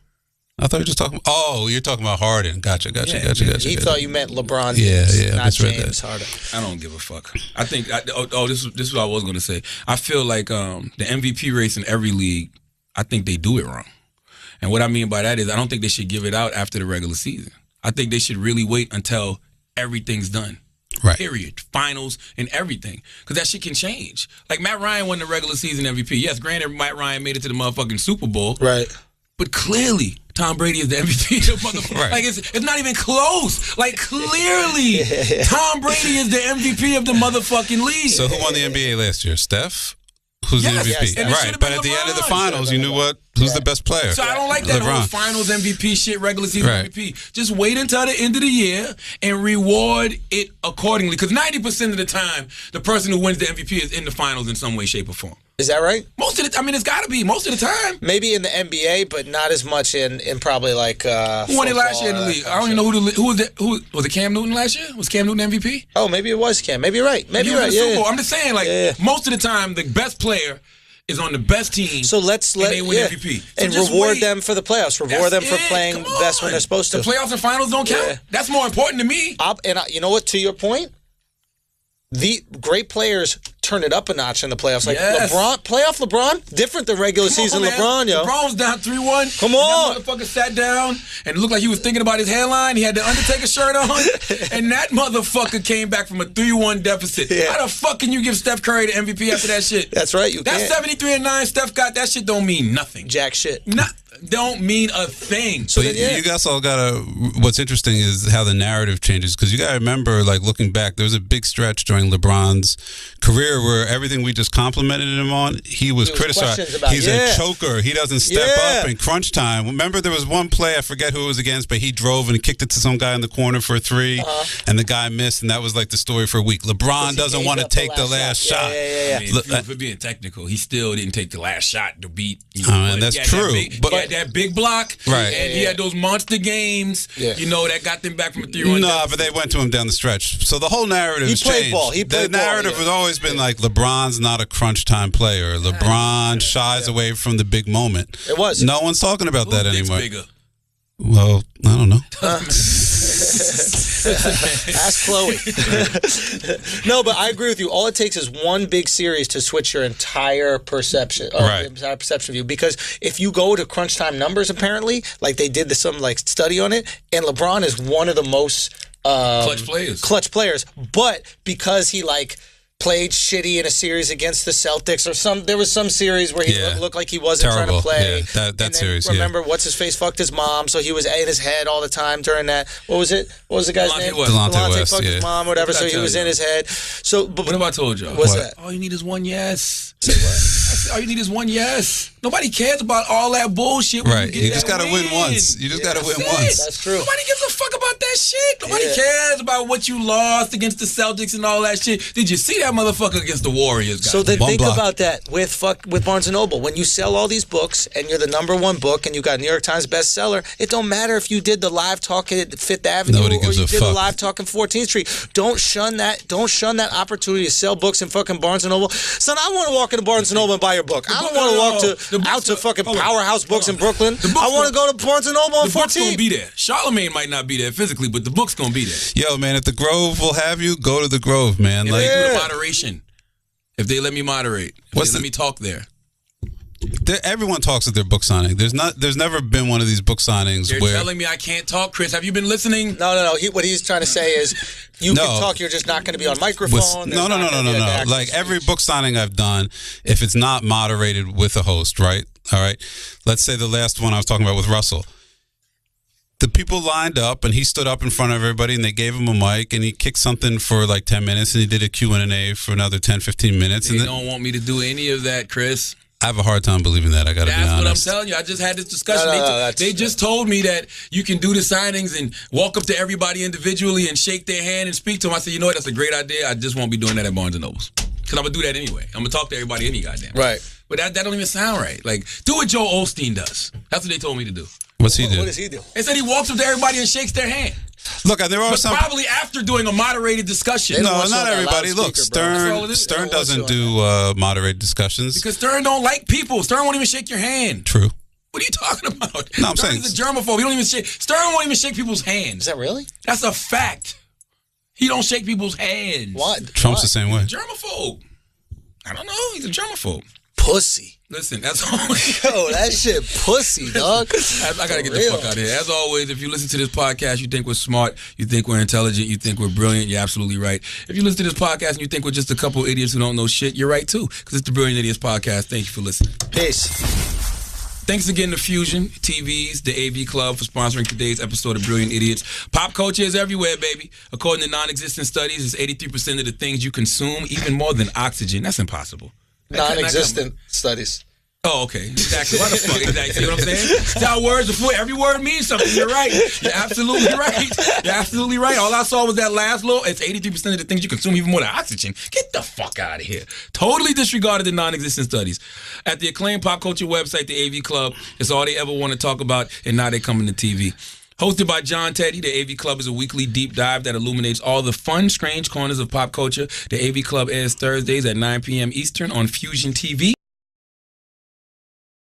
I thought you were just talking... Oh, you're talking about Harden. Gotcha. He thought you meant LeBron Yeah, James, yeah, I not misread James that. Harden. I don't give a fuck. I think. This is what I was going to say. I feel like the MVP race in every league, I think they do it wrong. And what I mean by that is I don't think they should give it out after the regular season. I think they should really wait until everything's done. Right. Period. Finals and everything. Because that shit can change. Like Matt Ryan won the regular season MVP. Yes, granted, Matt Ryan made it to the motherfucking Super Bowl. Right. But clearly, Tom Brady is the MVP of the motherfucker. Right. Like it's not even close. Like clearly, Tom Brady is the MVP of the motherfucking league. So who won the NBA last year? Steph? Who's Yes, the MVP? yes, and it Right, should've but been at the end of the LeBron. finals, you knew what? Who's the best player? So I don't like that whole LeBron. finals MVP shit, regular season Right. MVP. Just wait until the end of the year and reward it accordingly. Because 90% of the time, the person who wins the MVP is in the finals in some way, shape, or form. Is that right? Most of the, I mean, it's got to be most of the time. Maybe in the NBA, but not as much in probably like. Who won it last year in the league? I don't even know who was it. Cam Newton last year? Was Cam Newton MVP? Oh, maybe it was Cam. Maybe you're right. Maybe He you're was right. in the Super Yeah. Bowl. I'm just saying, like Yeah. most of the time, the best player is on the best team. So let's and they win yeah. MVP. So and just reward wait. them for the playoffs. Reward them That's for it. playing Come best when on. they're supposed to. The playoffs and finals don't count. Yeah. That's more important to me. You know what? To your point, the great players turn it up a notch in the playoffs. Like Yes. LeBron, different than regular Come on, season man. LeBron, yo. LeBron was down 3-1. Come on. That motherfucker sat down and it looked like he was thinking about his hairline. He had the Undertaker shirt on. And that motherfucker came back from a 3-1 deficit. Yeah. How the fuck can you give Steph Curry the MVP after that shit? That's right. You That can't. 73-9 Steph got, that shit don't mean nothing. Jack shit. Don't mean a thing. So then, yeah. you guys all gotta. What's interesting is how the narrative changes, because you gotta remember, like looking back, there was a big stretch during LeBron's career where everything we just complimented him on, he was There was criticized. questions about- He's yeah. a choker. He doesn't step Yeah. up in crunch time. Remember, there was one play, I forget who it was against, but he drove and kicked it to some guy in the corner for a 3, and the guy missed, and that was like the story for a week. LeBron doesn't gave want to up the take the last shot. Yeah. I mean, if we're being technical, he still didn't take the last shot to beat. You And but that's he had true, He but- had that big block, Right. And he had those monster games, Yeah. that got them back from a 3-1. No, but they went to him down the stretch. So the whole narrative He played changed. ball. He the played ball, narrative yeah. has always been like LeBron's not a crunch time player. LeBron shies away from the big moment. It was. No one's talking about that Whose dick's anymore. bigger? Well, I don't know. Ask Chloe. No, but I agree with you. All it takes is one big series to switch your entire perception, Right. entire perception of you. Because if you go to crunch time numbers, apparently, like they did some study on it, and LeBron is one of the most Clutch players. But because he played shitty in a series against the Celtics, or there was some series where he Yeah. looked like he wasn't Terrible. trying to play. Yeah, that And then series, yeah. Remember, what's his face fucked his mom, so he was in his head all the time during that. What was it? What was the guy's Delonte name? West. Delonte West, fucked yeah. his mom, or whatever. What did So I he tell was you? in his head. So, but What have I told y'all? What's What? that? All you need is one yes. Say what? I said, all you need is one yes. Nobody cares about all that bullshit. When Right. You, get You that just got to win once. You just got to win That's it. once. That's true. Nobody gives a fuck about that shit. Nobody Yeah. cares about what you lost against the Celtics and all that shit. Did you see that motherfucker against the Warriors? Guys? So then One think block. about that with Barnes & Noble. When you sell all these books and you're the #1 book and you got New York Times bestseller, it don't matter if you did the live talk at Fifth Avenue Nobody or gives you a did the fuck. live talk in 14th Street. Don't shun that opportunity to sell books in fucking Barnes & Noble. Son, I want to walk into Barnes & Noble and buy your book. I don't want to walk out to fucking Powerhouse Books in Brooklyn. I want to go to Barnes & Noble on The book's gonna 14th. be there. Charlemagne might not be there physically, but the book's gonna be there. Yo, man, if the Grove will have you, go to the Grove, man. If Like, they do the moderation, if they let me moderate, if What's they let the- me talk there. Everyone talks at their book signing. There's never been one of these book signings They're where telling me I can't talk, Chris. Have you been listening? No. What he's trying to say is you can talk. You're just not going to be on microphone. No. Like every book signing I've done, if it's not moderated with a host, right? All right. Let's say the last one I was talking about with Russell. The people lined up and he stood up in front of everybody and they gave him a mic and he kicked something for like 10 minutes and he did a Q&A for another 10, 15 minutes. They don't want me to do any of that, Chris. I have a hard time believing that. I got to be honest. That's what I'm telling you. I just had this discussion. They just told me that you can do the signings and walk up to everybody individually and shake their hand and speak to them. I said, you know what? That's a great idea. I just won't be doing that at Barnes & Noble's. Because I'm going to do that anyway. I'm going to talk to everybody any goddamn way. Right. But that don't even sound right. Like, do what Joel Osteen does. That's what they told me to do. What's he do? What does he do? They said he walks up to everybody and shakes their hand. Look, there are But some. probably after doing a moderated discussion. No, not everybody. Look, loudspeaker, bro. Stern doesn't do moderated discussions. Because Stern don't like people. Stern won't even shake your hand. True. What are you talking about? No, I'm Stern saying is a germaphobe. He don't even shake. Stern won't even shake people's hands. Is that really? That's a fact. He don't shake people's hands. What? Trump's the same way. Germaphobe. I don't know. He's a germaphobe. Pussy. Listen, that's all. Yo, that shit pussy, dog. I gotta get the fuck out of here. As always, if you listen to this podcast, you think we're smart, you think we're intelligent, you think we're brilliant, you're absolutely right. If you listen to this podcast and you think we're just a couple idiots who don't know shit, you're right too. Because it's the Brilliant Idiots Podcast. Thank you for listening. Peace. Thanks again to Fusion TVs, the AV Club, for sponsoring today's episode of Brilliant Idiots. Pop culture is everywhere, baby. According to non-existent studies, it's 83% of the things you consume, even more than oxygen. That's impossible. Non-existent studies. Oh, okay. Exactly. What the fuck? Exactly. See what I'm saying? See how words are fluid. Every word means something. You're right. You're absolutely right. You're absolutely right. All I saw was that last little. It's 83% of the things you consume, even more than oxygen. Get the fuck out of here. Totally disregarded the non-existent studies. At the acclaimed pop culture website, the AV Club, it's all they ever want to talk about, and now they're coming to TV. Hosted by John Teddy, the AV Club is a weekly deep dive that illuminates all the fun, strange corners of pop culture. The AV Club airs Thursdays at 9 p.m. Eastern on Fusion TV.